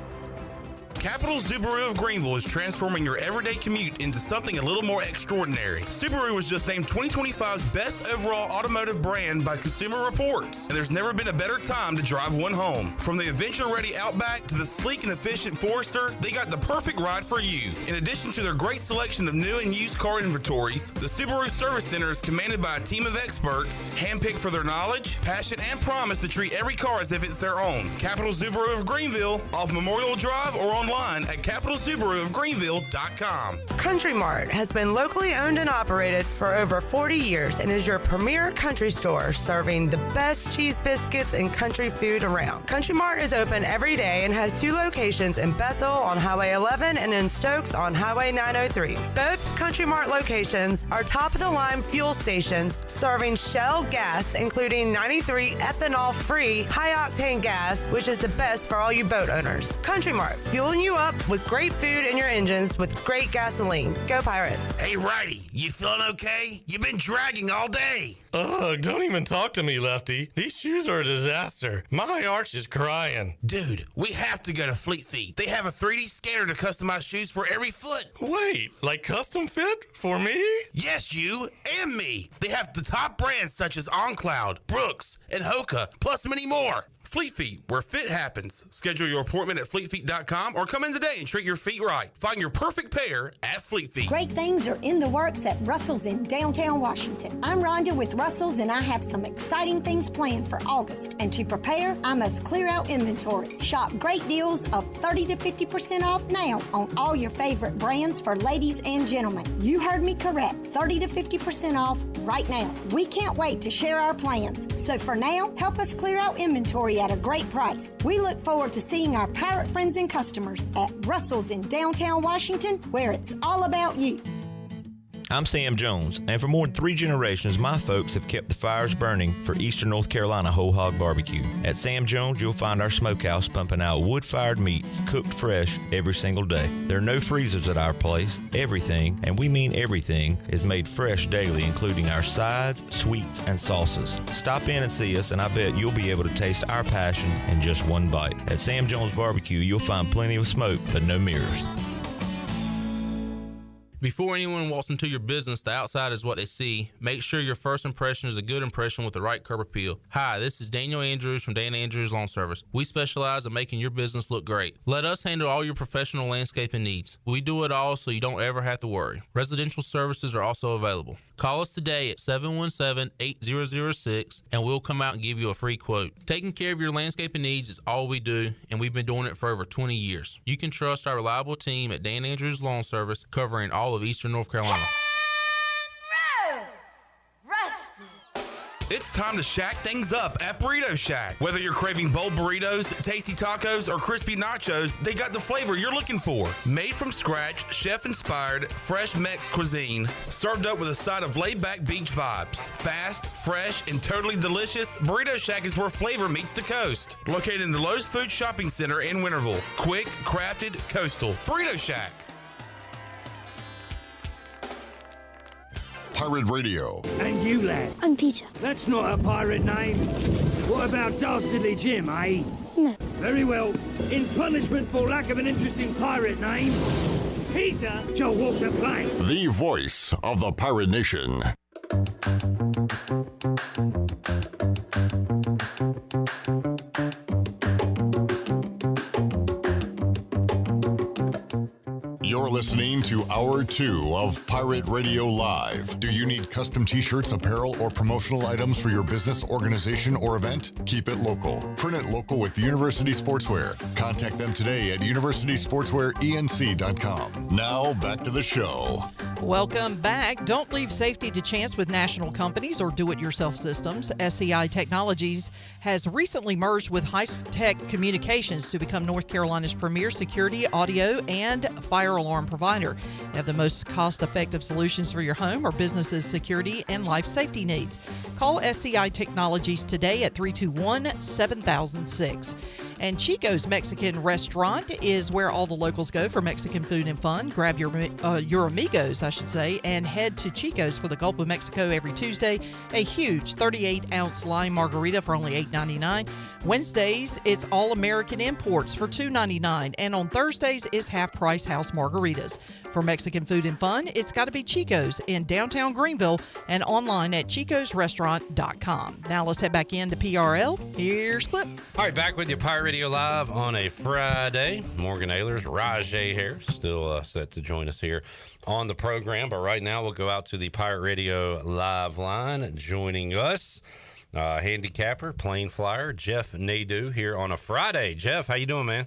Capital Subaru of Greenville is transforming your everyday commute into something a little more extraordinary. Subaru was just named 2025's best overall automotive brand by Consumer Reports, and there's never been a better time to drive one home. From the adventure-ready Outback to the sleek and efficient Forester, they got the perfect ride for you. In addition to their great selection of new and used car inventories, the Subaru Service Center is commanded by a team of experts, handpicked for their knowledge, passion, and promise to treat every car as if it's their own. Capital Subaru of Greenville, off Memorial Drive, or online at capitalsubaruofgreenville.com. Country Mart has been locally owned and operated for over 40 years and is your premier country store serving the best cheese biscuits and country food around. Country Mart is open every day and has 2 locations in Bethel on Highway 11 and in Stokes on Highway 903. Both Country Mart locations are top-of-the-line fuel stations serving Shell gas, including 93 ethanol-free high-octane gas, which is the best for all you boat owners. Country Mart, fueling you up with great food in your engines with great gasoline. Go Pirates. Hey, Righty, you feeling okay? You've been dragging all day. Ugh, don't even talk to me, Lefty. These shoes are a disaster. My arch is crying. Dude, we have to go to Fleet Feet. They have a 3D scanner to customize shoes for every foot. Wait, like custom fit? For me? Yes, you and me. They have the top brands such as OnCloud, Brooks, and Hoka, plus many more. Fleet Feet, where fit happens. Schedule your appointment at fleetfeet.com or come in today and treat your feet right. Find your perfect pair at Fleet Feet. Great things are in the works at Russell's in downtown Washington. I'm Rhonda with Russell's and I have some exciting things planned for August. And to prepare, I must clear out inventory. Shop great deals of 30 to 50% off now on all your favorite brands for ladies and gentlemen. You heard me correct, 30 to 50% off right now. We can't wait to share our plans. So for now, help us clear out inventory at a great price. We look forward to seeing our pirate friends and customers at Russell's in downtown Washington, where it's all about you. I'm Sam Jones, and for more than 3 generations, my folks have kept the fires burning for Eastern North Carolina Whole Hog Barbecue. At Sam Jones, you'll find our smokehouse pumping out wood-fired meats, cooked fresh every single day. There are no freezers at our place. Everything, and we mean everything, is made fresh daily, including our sides, sweets, and sauces. Stop in and see us, and I bet you'll be able to taste our passion in just one bite. At Sam Jones Barbecue, you'll find plenty of smoke, but no mirrors. Before anyone walks into your business, the outside is what they see. Make sure your first impression is a good impression with the right curb appeal. Hi, this is Daniel Andrews from Dan Andrews Lawn Service. We specialize in making your business look great. Let us handle all your professional landscaping needs. We do it all so you don't ever have to worry. Residential services are also available. Call us today at 717-8006 and we'll come out and give you a free quote. Taking care of your landscaping needs is all we do, and we've been doing it for over 20 years. You can trust our reliable team at Dan Andrews Lawn Service, covering all of Eastern North Carolina. It's time to shack things up at Burrito Shack. Whether you're craving bold burritos, tasty tacos, or crispy nachos, they got the flavor you're looking for. Made from scratch, chef-inspired, fresh Mex cuisine, served up with a side of laid-back beach vibes. Fast, fresh, and totally delicious, Burrito Shack is where flavor meets the coast. Located in the Lowe's Food Shopping Center in Winterville. Quick, crafted, coastal. Burrito Shack. Pirate Radio. And you, lad? I'm Peter. That's not a pirate name. What about Dastardly Jim, eh? No. Very well. In punishment for lack of an interesting pirate name, Peter shall walk the plank. The voice of the Pirate Nation. You're listening to Hour 2 of Pirate Radio Live. Do you need custom t-shirts, apparel, or promotional items for your business, organization, or event? Keep it local. Print it local with University Sportswear. Contact them today at universitysportswearenc.com. Now, back to the show. Welcome back. Don't leave safety to chance with national companies or do-it-yourself systems. SCI Technologies has recently merged with High-Tech Communications to become North Carolina's premier security, audio, and fire alarm provider. They have the most cost-effective solutions for your home or business's security and life safety needs. Call SCI Technologies today at 321-7006. And Chico's Mexican Restaurant is where all the locals go for Mexican food and fun. Grab your amigos, I should say, and head to Chico's for the Gulf of Mexico every Tuesday. A huge 38-ounce lime margarita for only $8.99. Wednesdays, it's all American imports for $2.99. And on Thursdays, it's half-price house margaritas. For Mexican food and fun, it's got to be Chico's in downtown Greenville and online at chicosrestaurant.com. Now let's head back into PRL. Here's Clip. All right, back with you, Pirate Radio Live on a Friday. Morgan Ahlers, Rahjai here, still set to join us here on the program. But right now, we'll go out to the Pirate Radio Live line. Joining us, handicapper, plane flyer, Jeff Nadeau here on a Friday. Jeff, how you doing, man?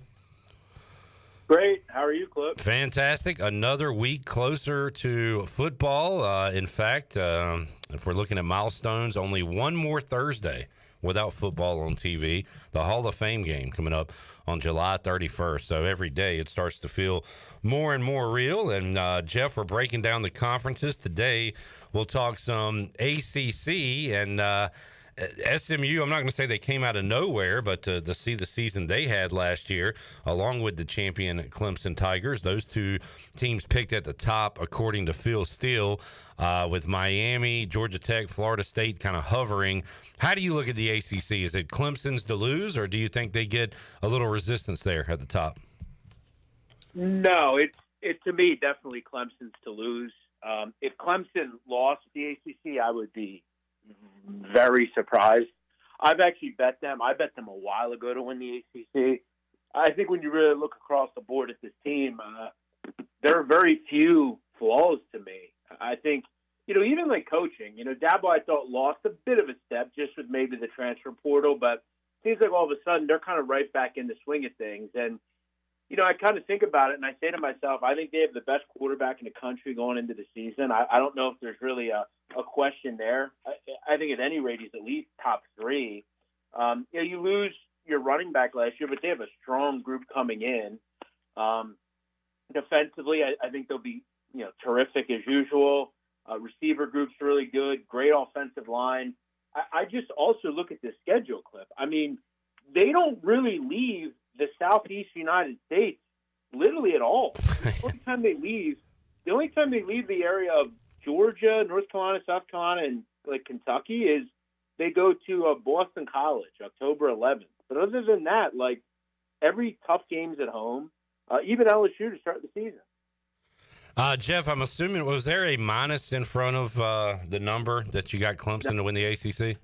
Great. How are you, Clip? Fantastic. Another week closer to football. In fact, if we're looking at milestones, only one more Thursday without football on TV. The Hall of Fame game coming up on July 31st. So every day it starts to feel more and more real. And Jeff, we're breaking down the conferences. Today we'll talk some ACC and SMU. I'm not going to say they came out of nowhere, but to see the season they had last year, along with the champion Clemson Tigers, those two teams picked at the top, according to Phil Steele, with Miami, Georgia Tech, Florida State kind of hovering. How do you look at the ACC? Is it Clemson's to lose, or do you think they get a little resistance there at the top? No, it's to me definitely Clemson's to lose. If Clemson lost the ACC, I would be very surprised. I've actually bet them. I bet them a while ago to win the ACC. I think when you really look across the board at this team, there are very few flaws to me. I think, even like coaching, Dabo, I thought, lost a bit of a step just with maybe the transfer portal, but it seems like all of a sudden they're kind of right back in the swing of things. And, I kind of think about it and I say to myself, I think they have the best quarterback in the country going into the season. I don't know if there's really a question there. I think at any rate, he's at least top three. You lose your running back last year, but they have a strong group coming in. Defensively, I think they'll be, terrific as usual. Receiver group's really good. Great offensive line. I just also look at the schedule, Clip. I mean, they don't really leave the Southeast United States literally at all. The only time they leave the area of Georgia, North Carolina, South Carolina, and like Kentucky is they go to Boston College, October 11th. But other than that, like every tough game's at home, even LSU to start the season. Jeff, I'm assuming, was there a minus in front of the number that you got Clemson to win the ACC?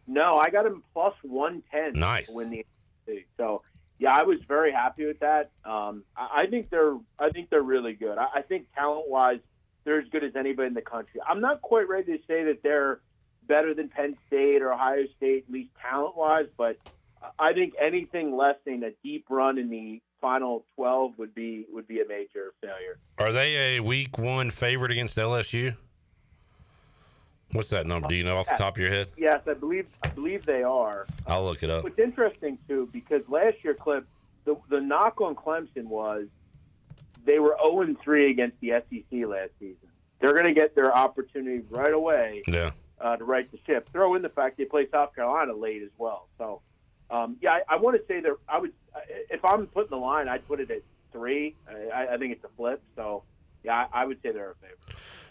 No, I got him plus 110 nice. to win the ACC. So, yeah, I was very happy with that. I think they're really good. I think talent-wise, they're as good as anybody in the country. I'm not quite ready to say that they're better than Penn State or Ohio State, at least talent-wise, but I think anything less than a deep run in the final 12 would be a major failure. Are they a week 1 favorite against LSU? What's that number? Do you know off the top of your head? Yes, I believe they are. I'll look it up. It's interesting too because last year, Clip, the knock on Clemson was they were 0-3 against the SEC last season. They're going to get their opportunity right away. Yeah. To right the ship. Throw in the fact they play South Carolina late as well. So, I want to say that I would, if I'm putting the line, I'd put it at 3. I think it's a flip. So, yeah, I would say they're a favorite.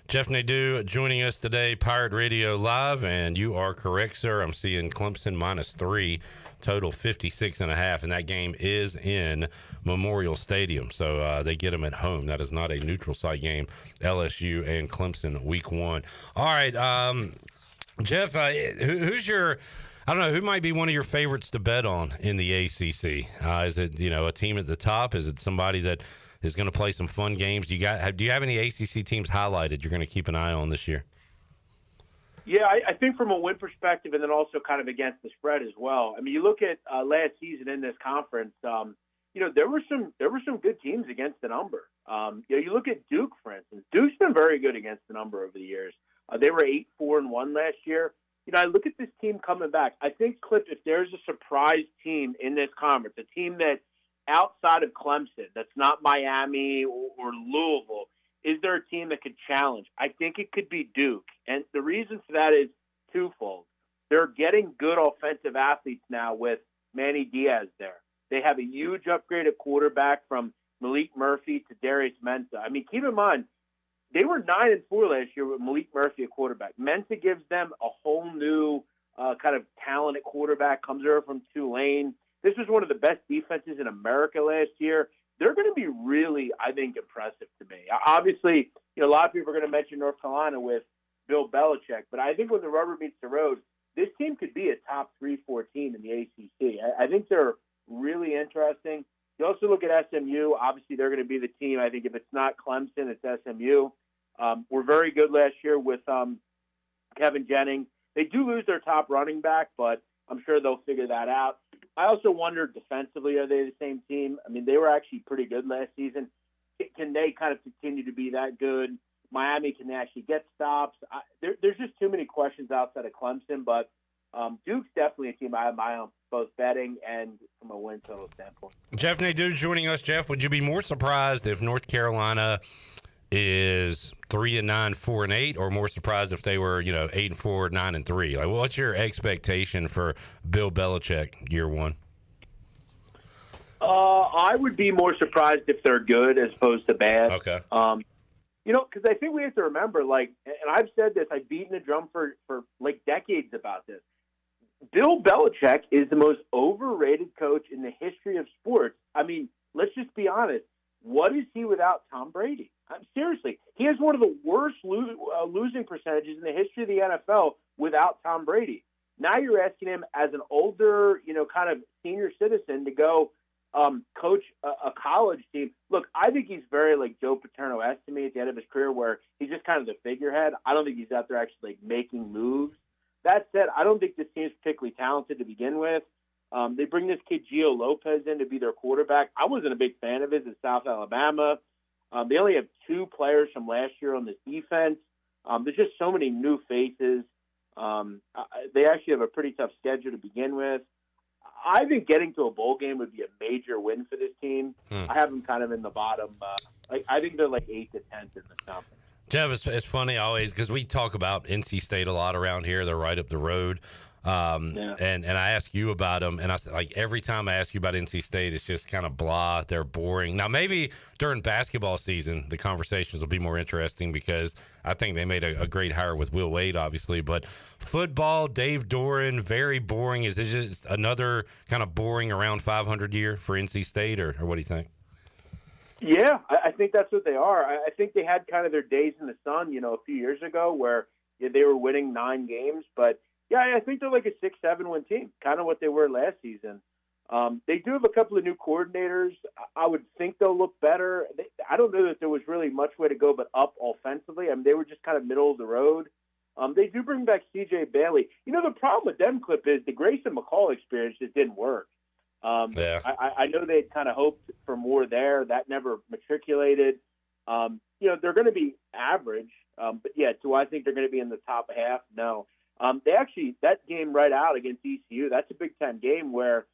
Jeff Nadeau joining us today, Pirate Radio Live, and you are correct, sir. I'm seeing Clemson -3, total 56.5, and that game is in Memorial Stadium, so they get them at home. That is not a neutral site game. LSU and Clemson, week 1. All right, Jeff, who's your? I don't know, who might be one of your favorites to bet on in the ACC? Is it a team at the top? Is it somebody that is going to play some fun games? Do you have any ACC teams highlighted you're going to keep an eye on this year? Yeah, I think from a win perspective, and then also kind of against the spread as well. I mean, you look at last season in this conference. There were some good teams against the number. You look at Duke, for instance. Duke's been very good against the number over the years. They were 8-4-1 last year. I look at this team coming back. I think, Clip, if there's a surprise team in this conference, a team that outside of Clemson, that's not Miami or Louisville, is there a team that could challenge? I think it could be Duke. And the reason for that is twofold. They're getting good offensive athletes now with Manny Diaz there. They have a huge upgrade at quarterback from Malik Murphy to Darius Mensah. I mean, keep in mind, they were 9-4 last year with Malik Murphy at quarterback. Mensah gives them a whole new kind of talent at quarterback, comes over from Tulane. This was one of the best defenses in America last year. They're going to be really, I think, impressive to me. Obviously, a lot of people are going to mention North Carolina with Bill Belichick, but I think when the rubber meets the road, this team could be a top 3-4 team in the ACC. I think they're really interesting. You also look at SMU. Obviously, they're going to be the team. I think if it's not Clemson, it's SMU. We're very good last year with Kevin Jennings. They do lose their top running back, but I'm sure they'll figure that out. I also wonder defensively, are they the same team? I mean, they were actually pretty good last season. Can they kind of continue to be that good? Miami, can they actually get stops? There's just too many questions outside of Clemson, but Duke's definitely a team I have my own, both betting and from a win total standpoint. Jeff Nadeau joining us. Jeff, would you be more surprised if North Carolina is 3-9, 4-8, or more surprised if they were 8-4, 9-3? Like, what's your expectation for Bill Belichick year 1? I would be more surprised if they're good as opposed to bad. Okay. Because I think we have to remember, and I've said this, I've beaten the drum for decades about this. Bill Belichick is the most overrated coach in the history of sports. I mean, let's just be honest. What is he without Tom Brady? Seriously, he has one of the worst losing percentages in the history of the NFL without Tom Brady. Now you're asking him as an older, kind of senior citizen to go coach a college team. Look, I think he's very like Joe Paterno-esque to me at the end of his career, where he's just kind of the figurehead. I don't think he's out there actually making moves. That said, I don't think this team's particularly talented to begin with. They bring this kid Gio Lopez in to be their quarterback. I wasn't a big fan of his at South Alabama. They only have 2 players from last year on this defense. There's just so many new faces. They actually have a pretty tough schedule to begin with. I think getting to a bowl game would be a major win for this team. I have them kind of in the bottom. I think they're like 8th to 10th in the conference. Jeff, it's funny always because we talk about NC State a lot around here. They're right up the road. And I ask you about them, and I like every time I ask you about NC State, it's just kind of blah. They're boring. Now, maybe during basketball season, the conversations will be more interesting because I think they made a great hire with Will Wade, obviously. But football, Dave Doran, very boring. Is it just another kind of boring around 500 year for NC State, or what do you think? Yeah, I think that's what they are. I think they had kind of their days in the sun, a few years ago where they were winning 9 games. But, yeah, I think they're like a 6-7 win team, kind of what they were last season. They do have a couple of new coordinators. I would think they'll look better. I don't know that there was really much way to go but up offensively. I mean, they were just kind of middle of the road. They do bring back C.J. Bailey. The problem with them, Clip, is the Grayson McCall experience just didn't work. I know they had kind of hoped for more there. That never matriculated. They're going to be average. But, yeah, do I think they're going to be in the top half? No. That game right out against ECU, that's a Big Ten game where,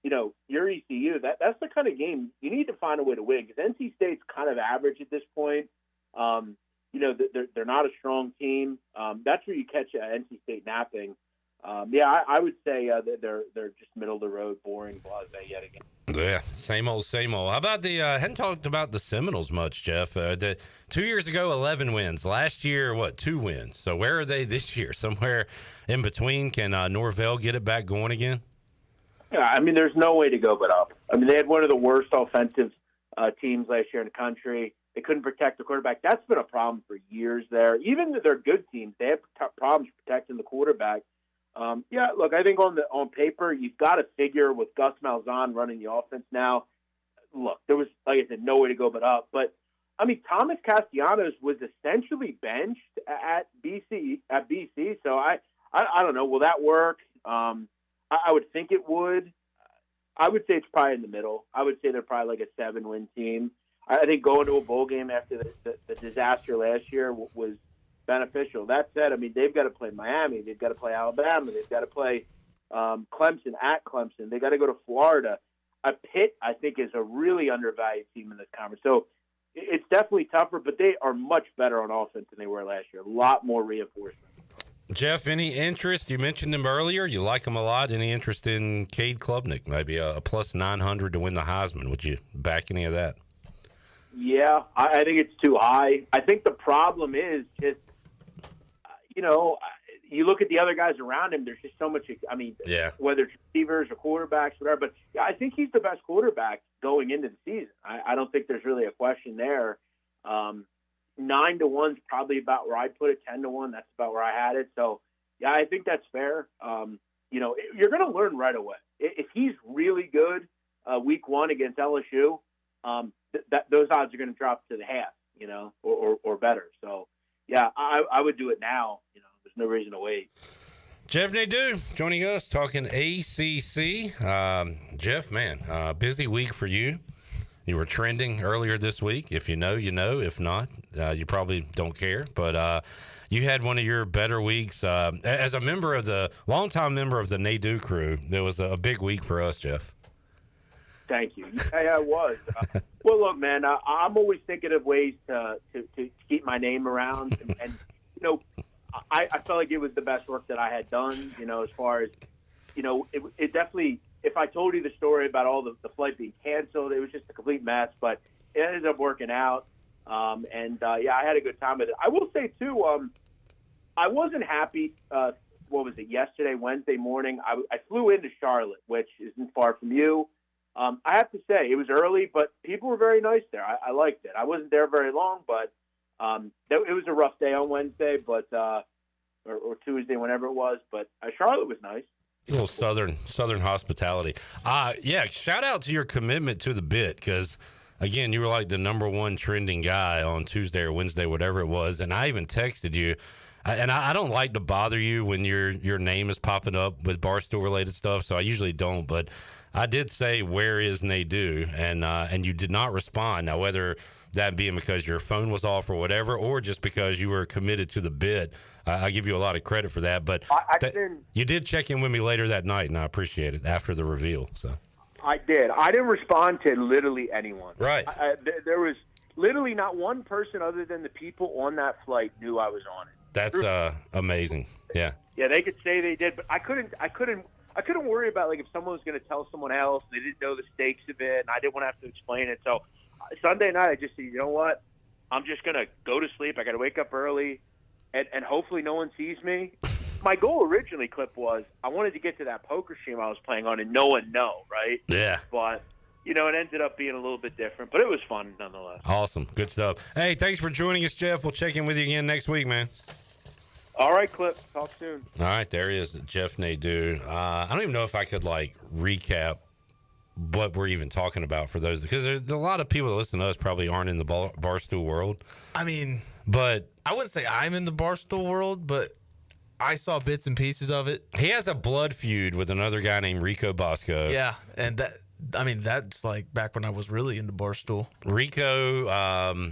your ECU, that's the kind of game you need to find a way to win because NC State's kind of average at this point. They're not a strong team. That's where you catch NC State napping. I would say that they're just middle of the road, boring, blasé yet again. Yeah, same old, same old. How about hadn't talked about the Seminoles much, Jeff. 2 years ago, 11 wins. Last year, 2 wins. So where are they this year? Somewhere in between. Can Norvell get it back going again? Yeah, I mean, there's no way to go but up. I mean, they had one of the worst offensive teams last year in the country. They couldn't protect the quarterback. That's been a problem for years there. Even their good teams, they have problems protecting the quarterback. Look, I think on paper, you've got to figure with Gus Malzahn running the offense now. Look, there was, like I said, no way to go but up. But, I mean, Thomas Castellanos was essentially benched at BC. So, I don't know. Will that work? I would think it would. I would say it's probably in the middle. I would say they're probably like a 7-win team. I think going to a bowl game after the disaster last year was beneficial. That said, I mean, they've got to play Miami. They've got to play Alabama. They've got to play Clemson at Clemson. They've got to go to Florida. Pitt, I think, is a really undervalued team in this conference. So it's definitely tougher, but they are much better on offense than they were last year. A lot more reinforcement. Jeff, any interest? You mentioned him earlier. You like him a lot. Any interest in Cade Klubnik? Maybe a plus 900 to win the Heisman. Would you back any of that? Yeah, I think it's too high. I think the problem is just, you look at the other guys around him, there's just so much, whether it's receivers or quarterbacks, whatever. But, yeah, I think he's the best quarterback going into the season. I don't think there's really a question there. 9-1's probably about where I'd put it. 10-1, that's about where I had it. So, yeah, I think that's fair. You're going to learn right away. If he's really good week 1 against LSU, those odds are going to drop to the half, or better. So, yeah, I would do it now. There's no reason to wait. Jeff Nadeau joining us, talking ACC. Jeff, man, busy week for you. You were trending earlier this week. If you know, you know. If not, you probably don't care. But you had one of your better weeks. As a longtime member of the Nadeau crew, there was a big week for us, Jeff. Thank you. Yeah, it was. Well, look, man, I'm always thinking of ways to keep my name around. And I felt like it was the best work that I had done, as far as, it definitely, if I told you the story about all the flight being canceled, it was just a complete mess, but it ended up working out. I had a good time with it. I will say, too, I wasn't happy, yesterday, Wednesday morning. I flew into Charlotte, which isn't far from you. I have to say, it was early, but people were very nice there. I liked it. I wasn't there very long, but it was a rough day on Wednesday, but or Tuesday, whenever it was. But Charlotte was nice. A little southern hospitality. Shout out to your commitment to the bit, because, again, you were like the number one trending guy on Tuesday or Wednesday, whatever it was, and I even texted you. And I don't like to bother you when your name is popping up with Barstool-related stuff, so I usually don't, but I did say, where is Nadeau? And you did not respond. Now, whether that being because your phone was off or whatever, or just because you were committed to the bit, I give you a lot of credit for that. But you did check in with me later that night, and I appreciate it after the reveal. So I did. I didn't respond to literally anyone. Right. There was literally not one person other than the people on that flight knew I was on it. That's amazing. Yeah. Yeah, they could say they did, but I couldn't worry about, like, if someone was going to tell someone else, they didn't know the stakes of it, and I didn't want to have to explain it. So Sunday night, I just said, you know what? I'm just going to go to sleep. I got to wake up early, and hopefully no one sees me. My goal originally, Clip, was I wanted to get to that poker stream I was playing on and no one know, right? Yeah. But it ended up being a little bit different, but it was fun nonetheless. Awesome. Good stuff. Hey, thanks for joining us, Jeff. We'll check in with you again next week, man. All right, Clip. Talk soon. All right, there he is, Jeff Nadeau. I don't even know if I could, recap what we're even talking about for those, because there's a lot of people that listen to us probably aren't in the Barstool world. I mean, but I wouldn't say I'm in the Barstool world, but I saw bits and pieces of it. He has a blood feud with another guy named Rico Bosco. Yeah, and that's like back when I was really into Barstool. Rico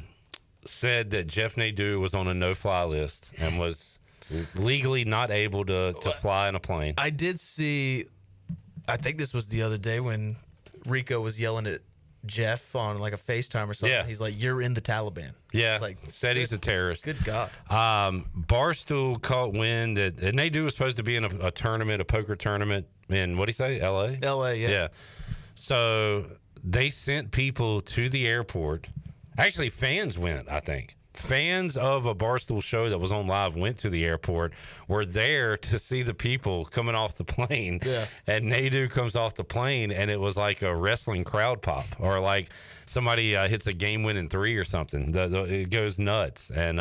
said that Jeff Nadeau was on a no-fly list and was legally not able to fly in a plane. I did see, I think this was the other day when Rico was yelling at Jeff on like a FaceTime or something. Yeah. He's like, "You're in the Taliban." Yeah, it's said he's a terrorist. Good God. Barstool caught wind that Nadeau was supposed to be in a tournament, a poker tournament in, what'd he say, L.A.? L.A., yeah. Yeah. So they sent people to the airport. Actually, fans went, I think. Fans of a Barstool show that was on live went to the airport, were there to see the people coming off the plane. Yeah. And Nadeau comes off the plane, and it was like a wrestling crowd pop, or like somebody hits a game-winning three or something. It goes nuts. And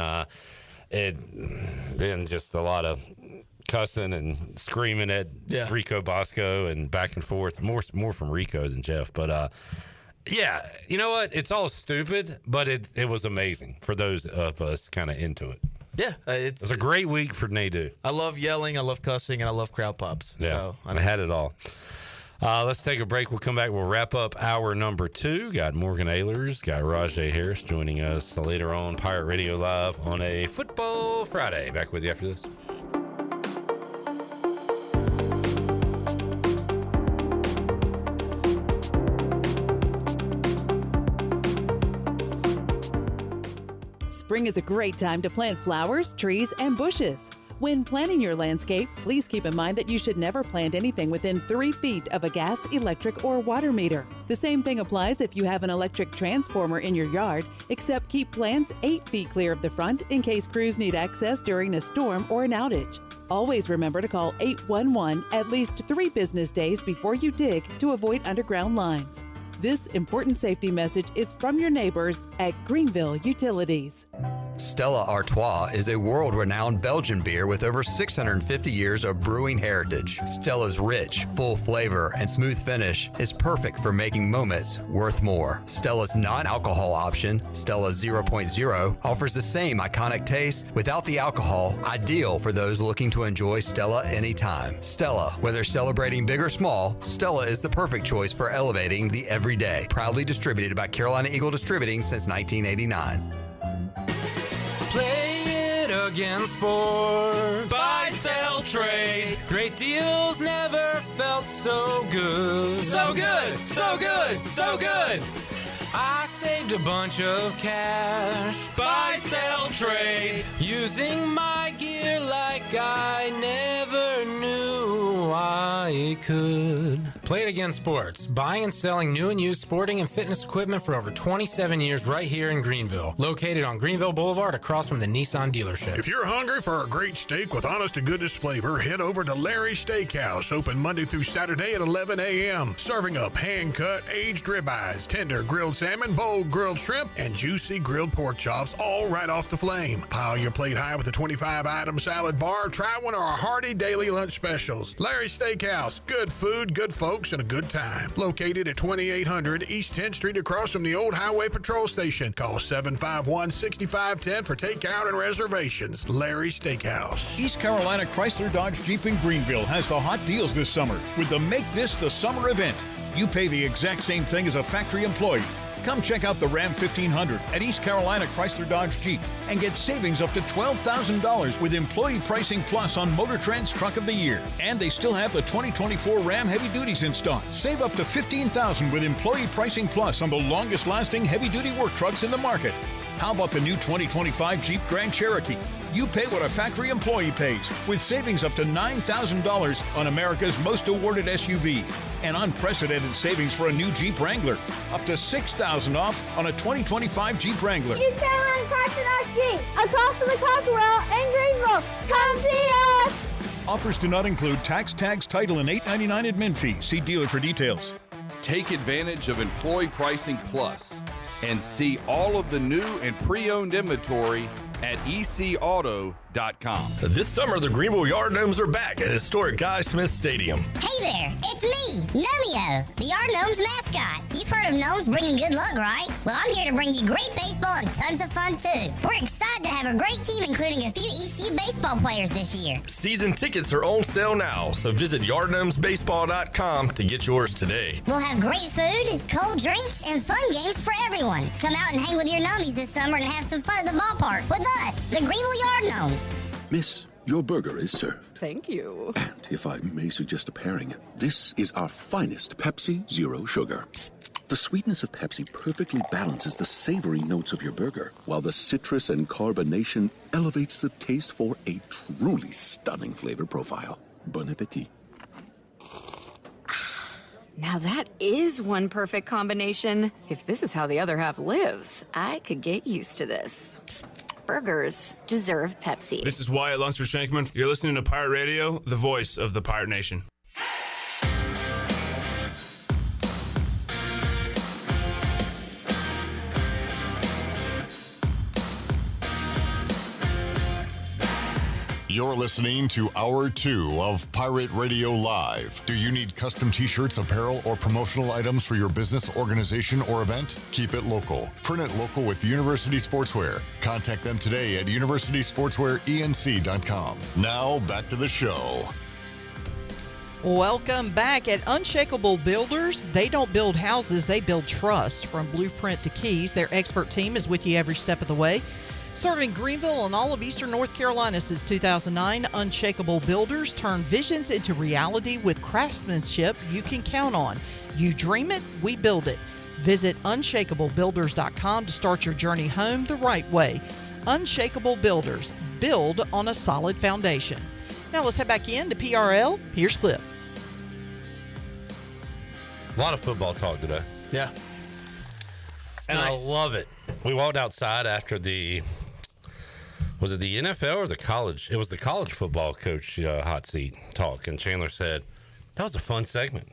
then just a lot of cussing and screaming at Rico Bosco and back and forth. More from Rico than Jeff. But yeah, you know what? It's all stupid, but it was amazing for those of us kind of into it. Yeah, it was a great week for Nadeau. I love yelling, I love cussing, and I love crowd pops. Yeah, So, I had it all. Let's take a break. We'll come back. We'll wrap up hour number 2. Got Morgan Ahlers, got Rahjai Harris joining us later on Pirate Radio Live on a Football Friday. Back with you after this. Spring is a great time to plant flowers, trees, and bushes. When planning your landscape, please keep in mind that you should never plant anything within 3 feet of a gas, electric, or water meter. The same thing applies if you have an electric transformer in your yard, except keep plants 8 feet clear of the front in case crews need access during a storm or an outage. Always remember to call 811 at least 3 business days before you dig to avoid underground lines. This important safety message is from your neighbors at Greenville Utilities. Stella Artois is a world-renowned Belgian beer with over 650 years of brewing heritage. Stella's rich, full flavor and smooth finish is perfect for making moments worth more. Stella's non-alcohol option, Stella 0.0, offers the same iconic taste without the alcohol, ideal for those looking to enjoy Stella anytime. Stella, whether celebrating big or small, Stella is the perfect choice for elevating the everyday. Proudly distributed by Carolina Eagle Distributing since 1989. Play it again, sports. Buy, sell, trade. Great deals never felt so good. So good, so good, so good. I saved a bunch of cash. Buy, sell, trade. Using my gear like I never knew I could. Play It Again Sports, buying and selling new and used sporting and fitness equipment for over 27 years right here in Greenville. Located on Greenville Boulevard across from the Nissan dealership. If you're hungry for a great steak with honest-to-goodness flavor, head over to Larry's Steakhouse, open Monday through Saturday at 11 a.m. Serving up hand-cut, aged ribeyes, tender grilled salmon, bold grilled shrimp, and juicy grilled pork chops, all right off the flame. Pile your plate high with a 25-item salad bar. Try one of our hearty daily lunch specials. Larry's Steakhouse, good food, good folks, and a good time. Located at 2800 East 10th Street across from the old Highway Patrol Station. Call 751-6510 for takeout and reservations. Larry's Steakhouse. East Carolina Chrysler Dodge Jeep in Greenville has the hot deals this summer with the Make This the Summer event. You pay the exact same thing as a factory employee. Come check out the Ram 1500 at East Carolina Chrysler Dodge Jeep and get savings up to $12,000 with Employee Pricing Plus on Motor Trend's Truck of the Year. And they still have the 2024 Ram Heavy Duties in stock. Save up to $15,000 with Employee Pricing Plus on the longest-lasting heavy-duty work trucks in the market. How about the new 2025 Jeep Grand Cherokee? You pay what a factory employee pays, with savings up to $9,000 on America's most awarded SUV. And unprecedented savings for a new Jeep Wrangler. Up to $6,000 off on a 2025 Jeep Wrangler. East Carolina Chrysler Dodge Jeep, across from the Cockerell in Greenville. Come see us! Offers do not include tax, tags, title, and $8.99 admin fee. See dealer for details. Take advantage of Employee Pricing Plus and see all of the new and pre-owned inventory at ecauto.com. This summer, the Greenville Yard Gnomes are back at historic Guy Smith Stadium. Hey there, it's me, Gnomeo, the Yard Gnomes mascot. You've heard of gnomes bringing good luck, right? Well, I'm here to bring you great baseball and tons of fun, too. We're excited to have a great team, including a few ECU baseball players this year. Season tickets are on sale now, so visit yardgnomesbaseball.com to get yours today. We'll have great food, cold drinks, and fun games for everyone. Come out and hang with your gnomies this summer and have some fun at the ballpark with us, the Greenville Yard Gnomes. Miss, your burger is served. Thank you. And if I may suggest a pairing, this is our finest Pepsi Zero Sugar. The sweetness of Pepsi perfectly balances the savory notes of your burger, while the citrus and carbonation elevates the taste for a truly stunning flavor profile. Bon appetit. Now that is one perfect combination. If this is how the other half lives, I could get used to this. Burgers deserve Pepsi. This is Wyatt Lunsford-Shankman. You're listening to Pirate Radio, the voice of the Pirate Nation. You're listening to Hour 2 of Pirate Radio Live. Do you need custom t-shirts, apparel, or promotional items for your business, organization, or event? Keep it local. Print it local with University Sportswear. Contact them today at universitysportswearenc.com. Now, back to the show. Welcome back. At Unshakable Builders, they don't build houses, they build trust. From blueprint to keys, their expert team is with you every step of the way. Serving Greenville and all of Eastern North Carolina since 2009, Unshakable Builders turn visions into reality with craftsmanship you can count on. You dream it, we build it. Visit unshakablebuilders.com to start your journey home the right way. Unshakable Builders, build on a solid foundation. Now let's head back in to PRL. Here's Cliff. A lot of football talk today. Yeah. And nice. I love it. We walked outside after was it the NFL or the college? It was the college football coach hot seat talk. And Chandler said, that was a fun segment.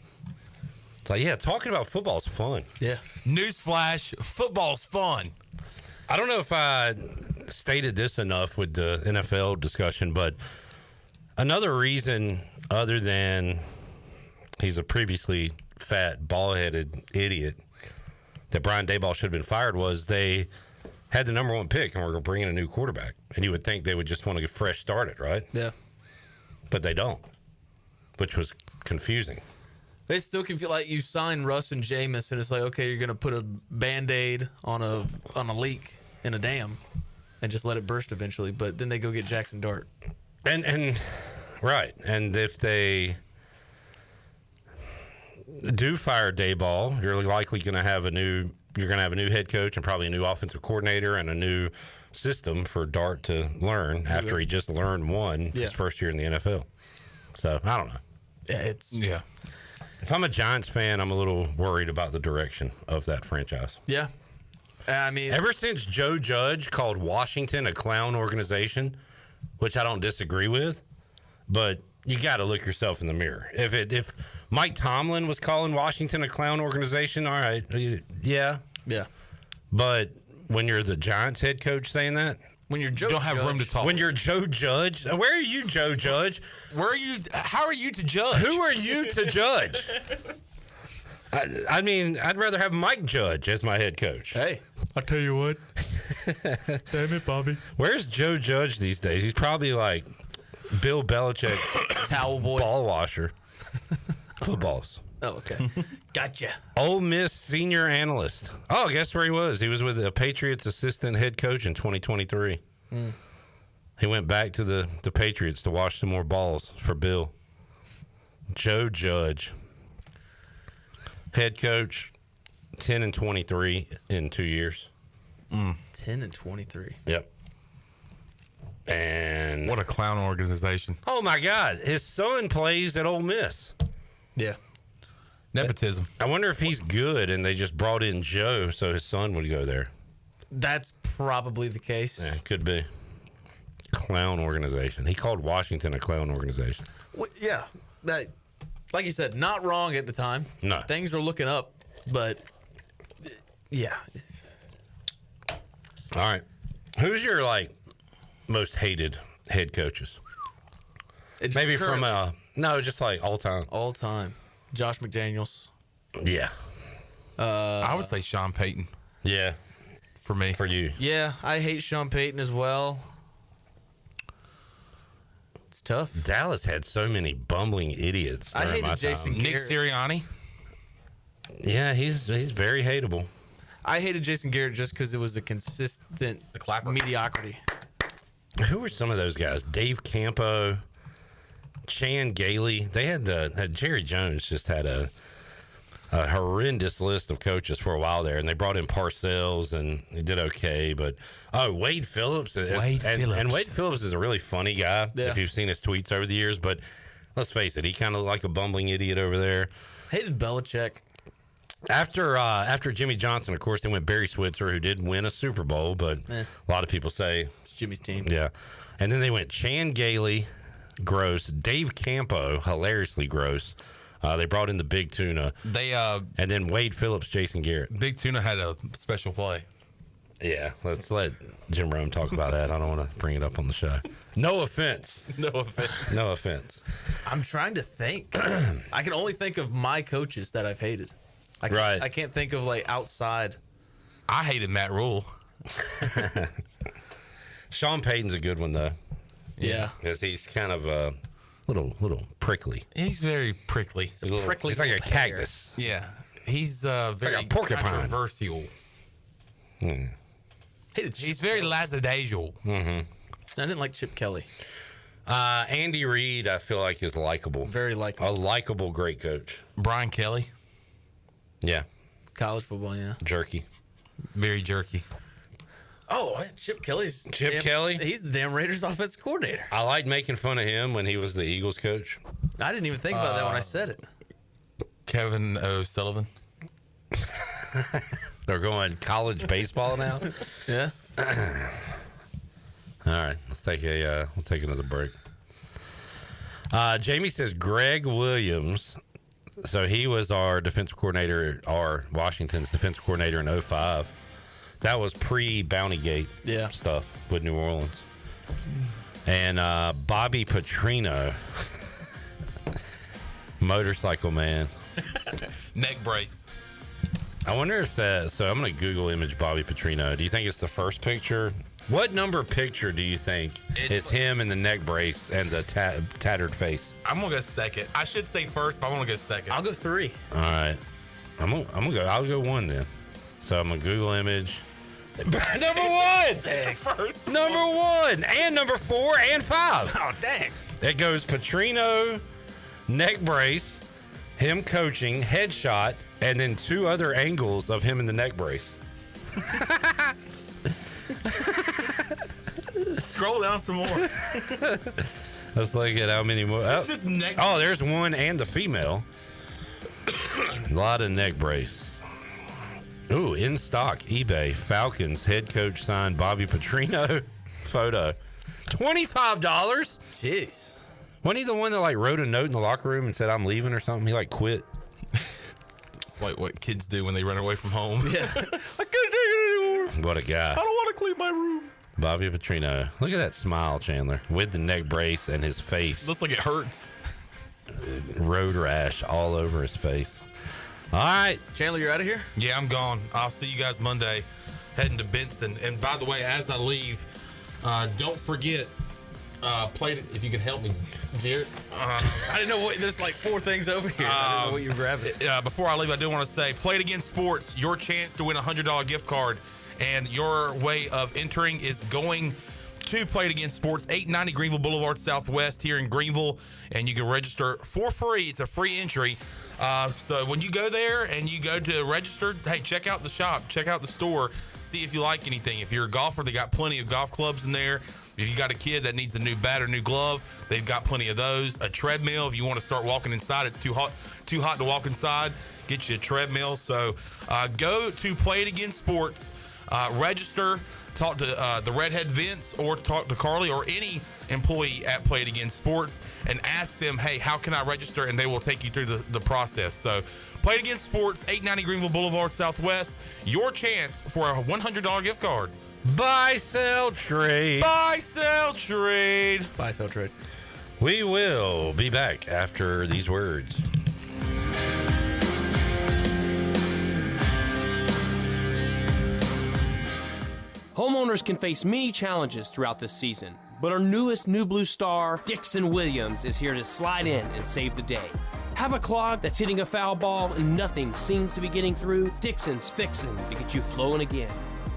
It's like, yeah, talking about football is fun. Yeah. Newsflash, football's fun. I don't know if I stated this enough with the NFL discussion, but another reason other than he's a previously fat, bald-headed idiot that Brian Daboll should have been fired was they had the number one pick and were bringing a new quarterback. And you would think they would just want to get fresh started, right? Yeah. But they don't, which was confusing. They still can feel like you sign Russ and Jameis, and it's like, okay, you're going to put a Band-Aid on a leak in a dam and just let it burst eventually. But then they go get Jackson Dart. And right. And if they do fire Daboll, you're likely going to have a new head coach and probably a new offensive coordinator and a new system for Dart to learn after he just learned his first year in the NFL. So I don't know. Yeah, If I'm a Giants fan, I'm a little worried about the direction of that franchise. Yeah. I mean, ever since Joe Judge called Washington a clown organization, which I don't disagree with, but you got to look yourself in the mirror. If Mike Tomlin was calling Washington a clown organization, all right, yeah. But when you're the Giants head coach saying that, when you're Joe you don't have Judge, room to talk. When you're Joe Judge, where are you, Joe Judge? Where are you? How are you to judge? Who are you to judge? I mean, I'd rather have Mike Judge as my head coach. Hey, I'll tell you what. Damn it, Bobby. Where's Joe Judge these days? He's probably like Bill Belichick's towel boy, ball washer. Footballs. Oh, okay. Gotcha. Ole Miss senior analyst. Oh, guess where he was? He was with the Patriots assistant head coach in 2023. He went back to the Patriots to wash some more balls for Bill. Joe Judge. Head coach, 10-23 in 2 years. 10-23. Yep. And what a clown organization. Oh, my God. His son plays at Ole Miss. Yeah. Nepotism. I wonder if he's good and they just brought in Joe so his son would go there. That's probably the case. Yeah, could be. Clown organization. He called Washington a clown organization. Well, yeah. like you said, not wrong at the time. No. Things are looking up, but yeah. All right. Who's your most hated head coaches? Maybe from just like all time. All time. Josh McDaniels. Yeah. I would say Sean Payton. Yeah. For me. For you. Yeah, I hate Sean Payton as well. It's tough. Dallas had so many bumbling idiots. I hated Jason Garrett. Nick Sirianni. Yeah, he's very hateable. I hated Jason Garrett just because it was a consistent mediocrity. Who were some of those guys? Dave Campo, Chan Gailey. They had Jerry Jones just had a horrendous list of coaches for a while there, and they brought in Parcells, and he did okay. But Wade Phillips, and Wade Phillips is a really funny guy if you've seen his tweets over the years. But let's face it, he kind of like a bumbling idiot over there. Hated Belichick. After Jimmy Johnson, of course, they went Barry Switzer, who did win a Super Bowl, but a lot of people say it's Jimmy's team. Yeah, and then they went Chan Gailey, gross. Dave Campo, hilariously gross. They brought in the Big Tuna. And then Wade Phillips, Jason Garrett. Big Tuna had a special play. Yeah, let's let Jim Rome talk about that. I don't want to bring it up on the show. No offense. No offense. No offense. I'm trying to think. I can only think of my coaches that I've hated. I can't think of outside. I hated Matt Rule. Sean Payton's a good one though. Yeah, because he's kind of a little prickly. He's very prickly. He's like a cactus. Yeah, he's very like a porcupine. Controversial. He's very lackadaisical. Mm-hmm. I didn't like Chip Kelly. Andy Reid, I feel like, is likable. Very likable. A likable, great coach. Brian Kelly. Yeah. College football, yeah. Jerky. Very jerky. Oh, Chip Kelly's... Kelly? He's the damn Raiders offensive coordinator. I liked making fun of him when he was the Eagles coach. I didn't even think about that when I said it. Kevin O'Sullivan. They're going college baseball now? Yeah. All right, we'll take another break. Jamie says Greg Williams. So he was our defensive coordinator, Washington's defensive coordinator in 2005. That was pre-Bountygate stuff with New Orleans. And Bobby Petrino, motorcycle man. Neck brace. I wonder if so I'm going to Google image Bobby Petrino. Do you think it's the first picture? What number picture do you think it's him in the neck brace and the tattered face? I'm going to go second. I should say first, but I'm going to go second. I'll go 3. All right. I'll go 1 then. So I'm going to Google image. Number 1! It's first. Number 1 and number 4 and 5. Oh, dang. It goes Petrino, neck brace, him coaching, headshot, and then 2 other angles of him in the neck brace. Scroll down some more. Let's look at how many more. Just neck. Oh, there's one and the female. A lot of neck brace. Ooh, in stock, eBay, Falcons head coach signed Bobby Petrino photo. $25? Jeez. Wasn't he the one that wrote a note in the locker room and said, I'm leaving or something? He quit. It's like what kids do when they run away from home. Yeah. I can't take it anymore. What a guy. I don't want to clean my room. Bobby Petrino. Look at that smile, Chandler, with the neck brace and his face. Looks like it hurts. Road rash all over his face. All right. Chandler, you're out of here? Yeah, I'm gone. I'll see you guys Monday heading to Benson. And by the way, as I leave, don't forget, if you could help me, Jared. I didn't know there's 4 things over here. I didn't know what you grabbed. Before I leave, I do want to say, Play It Again Sports, your chance to win a $100 gift card. And your way of entering is going to Play It Again Sports, 890 Greenville Boulevard Southwest here in Greenville. And you can register for free. It's a free entry. So when you go there and you go to register, hey, check out the shop, check out the store, see if you like anything. If you're a golfer, they got plenty of golf clubs in there. If you got a kid that needs a new bat or new glove, they've got plenty of those. A treadmill, if you want to start walking inside, it's too hot to walk inside, get you a treadmill. So go to Play It Again Sports, register talk to the Redhead Vince or talk to Carly or any employee at Play It Again Sports and ask them, hey, how can I register? And they will take you through the process. So Play It Again Sports, 890 Greenville Boulevard Southwest. Your chance for a $100 gift card. Buy, sell, trade. Buy, sell, trade. Buy, sell, trade. We will be back after these words. Homeowners can face many challenges throughout this season, but our newest New Blue star, Dixon Williams, is here to slide in and save the day. Have a clog that's hitting a foul ball and nothing seems to be getting through? Dixon's fixing to get you flowing again.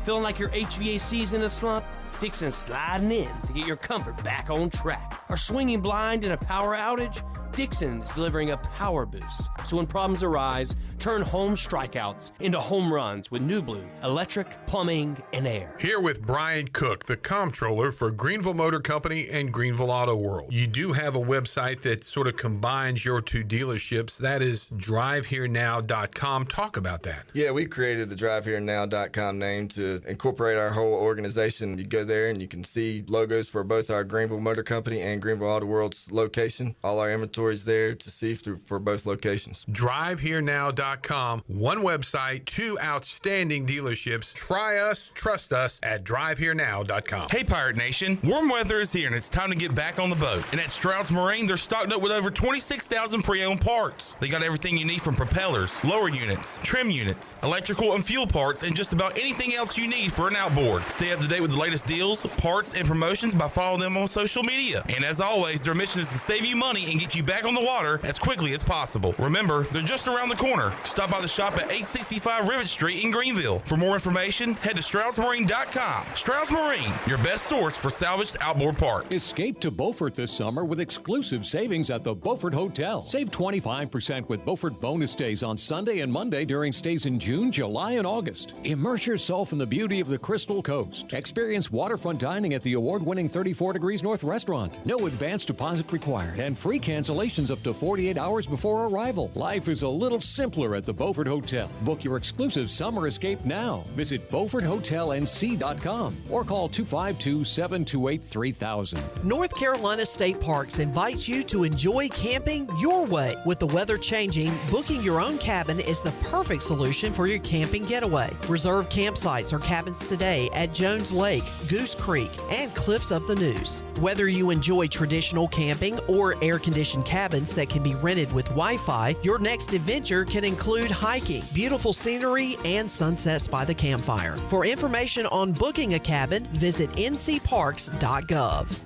Feeling like your HVAC's in a slump? Dixon's sliding in to get your comfort back on track. Are swinging blind in a power outage? Dixon is delivering a power boost. So when problems arise, turn home strikeouts into home runs with New Blue, electric, plumbing, and air. Here with Brian Cook, the comptroller for Greenville Motor Company and Greenville Auto World. You do have a website that sort of combines your two dealerships. That is driveherenow.com. Talk about that. Yeah, we created the driveherenow.com name to incorporate our whole organization. You go there and you can see logos for both our Greenville Motor Company and Greenville Auto World's location. All our inventory is there to see for both locations. DriveHereNow.com, one website, two outstanding dealerships. Try us, trust us at DriveHereNow.com. Hey, Pirate Nation. Warm weather is here, and it's time to get back on the boat. And at Stroud's Marine, they're stocked up with over 26,000 pre-owned parts. They got everything you need from propellers, lower units, trim units, electrical and fuel parts, and just about anything else you need for an outboard. Stay up to date with the latest deals, parts, and promotions by following them on social media. And as always, their mission is to save you money and get you back on the water as quickly as possible. Remember, they're just around the corner. Stop by the shop at 865 Rivet Street in Greenville. For more information, head to StroudsMarine.com. Strouds Marine, your best source for salvaged outboard parts. Escape to Beaufort this summer with exclusive savings at the Beaufort Hotel. Save 25% with Beaufort bonus days on Sunday and Monday during stays in June, July, and August. Immerse yourself in the beauty of the Crystal Coast. Experience waterfront dining at the award-winning 34 Degrees North restaurant. No advance deposit required and free cancellations up to 48 hours before arrival. Life is a little simpler at the Beaufort Hotel. Book your exclusive summer escape now. Visit BeaufortHotelNC.com or call 252-728-3000. North Carolina State Parks invites you to enjoy camping your way. With the weather changing, booking your own cabin is the perfect solution for your camping getaway. Reserve campsites or cabins today at Jones Lake, Goose Creek, and Cliffs of the Neuse. Whether you enjoy traditional camping or air-conditioned cabins that can be rented with Wi-Fi, your next adventure can include hiking, beautiful scenery, and sunsets by the campfire. For information on booking a cabin, visit ncparks.gov.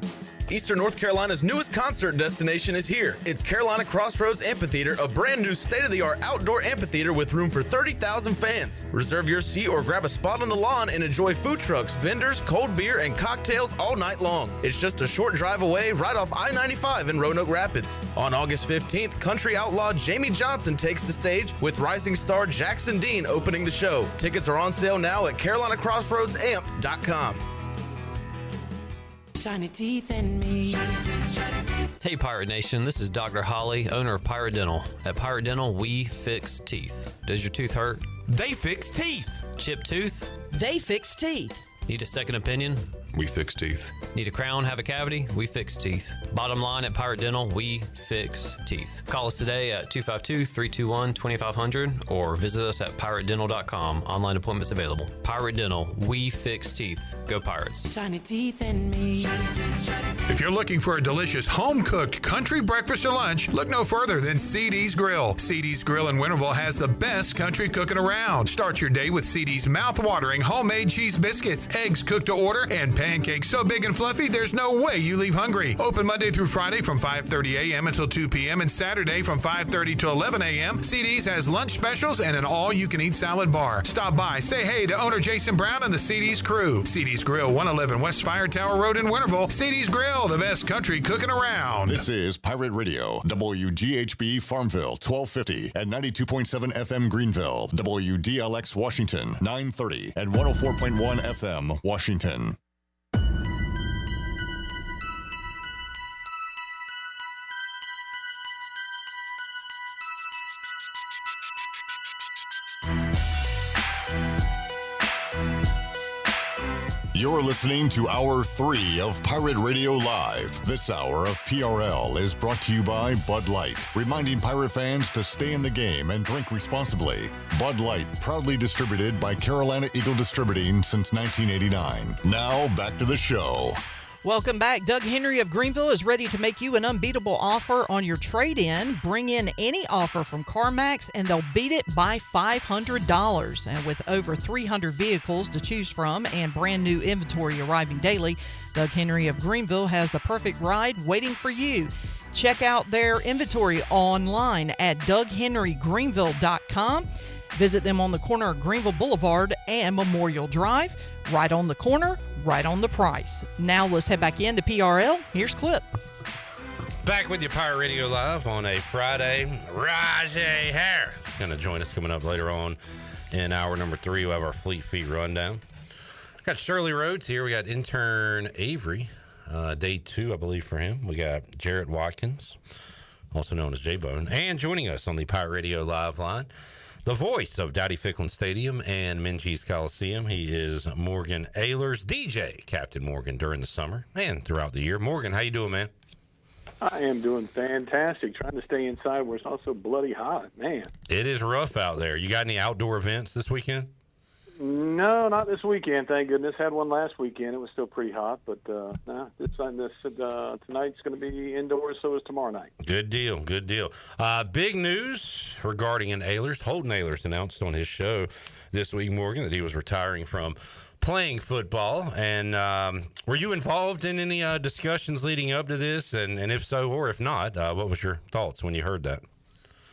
Eastern North Carolina's newest concert destination is here. It's Carolina Crossroads Amphitheater, a brand new state-of-the-art outdoor amphitheater with room for 30,000 fans. Reserve your seat or grab a spot on the lawn and enjoy food trucks, vendors, cold beer, and cocktails all night long. It's just a short drive away right off I-95 in Roanoke Rapids. On August 15th, country outlaw Jamie Johnson takes the stage with rising star Jackson Dean opening the show. Tickets are on sale now at CarolinaCrossroadsAmp.com. Shiny teeth in me. Hey Pirate Nation, this is Dr. Holly, owner of Pirate Dental. At Pirate Dental, we fix teeth. Does your tooth hurt? They fix teeth. Chipped tooth? They fix teeth. Need a second opinion? We fix teeth. Need a crown, have a cavity? We fix teeth. Bottom line at Pirate Dental, we fix teeth. Call us today at 252-321-2500 or visit us at piratedental.com. Online appointments available. Pirate Dental, we fix teeth. Go Pirates. Shiny teeth in me. If you're looking for a delicious home-cooked country breakfast or lunch, look no further than CD's Grill. CD's Grill in Winterville has the best country cooking around. Start your day with CD's mouth-watering homemade cheese biscuits, eggs cooked to order, and pancakes so big and fluffy there's no way you leave hungry. Open Monday through Friday from 5:30 a.m. until 2 p.m. and Saturday from 5:30 to 11 a.m. CD's has lunch specials and an all-you-can-eat salad bar. Stop by, say hey to owner Jason Brown and the CD's crew. CD's Grill, 111 West Fire Tower Road in Winterville. CD's Grill, the best country cooking around. This is Pirate Radio, WGHB Farmville, 1250 and 92.7 FM Greenville, WDLX Washington, 930 and 104.1 FM Washington. You're listening to Hour 3 of Pirate Radio Live. This hour of PRL is brought to you by Bud Light, reminding Pirate fans to stay in the game and drink responsibly. Bud Light, proudly distributed by Carolina Eagle Distributing since 1989. Now, back to the show. Welcome back. Doug Henry of Greenville is ready to make you an unbeatable offer on your trade-in. Bring in any offer from CarMax, and they'll beat it by $500. And with over 300 vehicles to choose from and brand new inventory arriving daily, Doug Henry of Greenville has the perfect ride waiting for you. Check out their inventory online at DougHenryGreenville.com. Visit them on the corner of Greenville Boulevard and Memorial Drive. Right on the corner, right on the price. Now let's head back into PRL. Here's Clip. Back with you, Pirate Radio Live on a Friday. Rahjai going to join us coming up later on in hour number 3. We'll have our Fleet Feet rundown. Got Shirley Rhodes here. We got intern Avery. Day 2, I believe, for him. We got Jarrett Watkins, also known as J-Bone. And joining us on the Pirate Radio Live line, the voice of Dowdy Ficklin Stadium and Minges Coliseum. He is Morgan Ahlers, DJ Captain Morgan during the summer and throughout the year. Morgan, how you doing, man? I am doing fantastic. Trying to stay inside where it's also bloody hot, man. It is rough out there. You got any outdoor events this weekend? No, not this weekend. Thank goodness. Had one last weekend. It was still pretty hot, but tonight's going to be indoors. So is tomorrow night. Good deal. Good deal. Big news regarding an Ahlers. Holden Ahlers announced on his show this week, Morgan, that he was retiring from playing football. And were you involved in any discussions leading up to this? And if so, or if not, what was your thoughts when you heard that?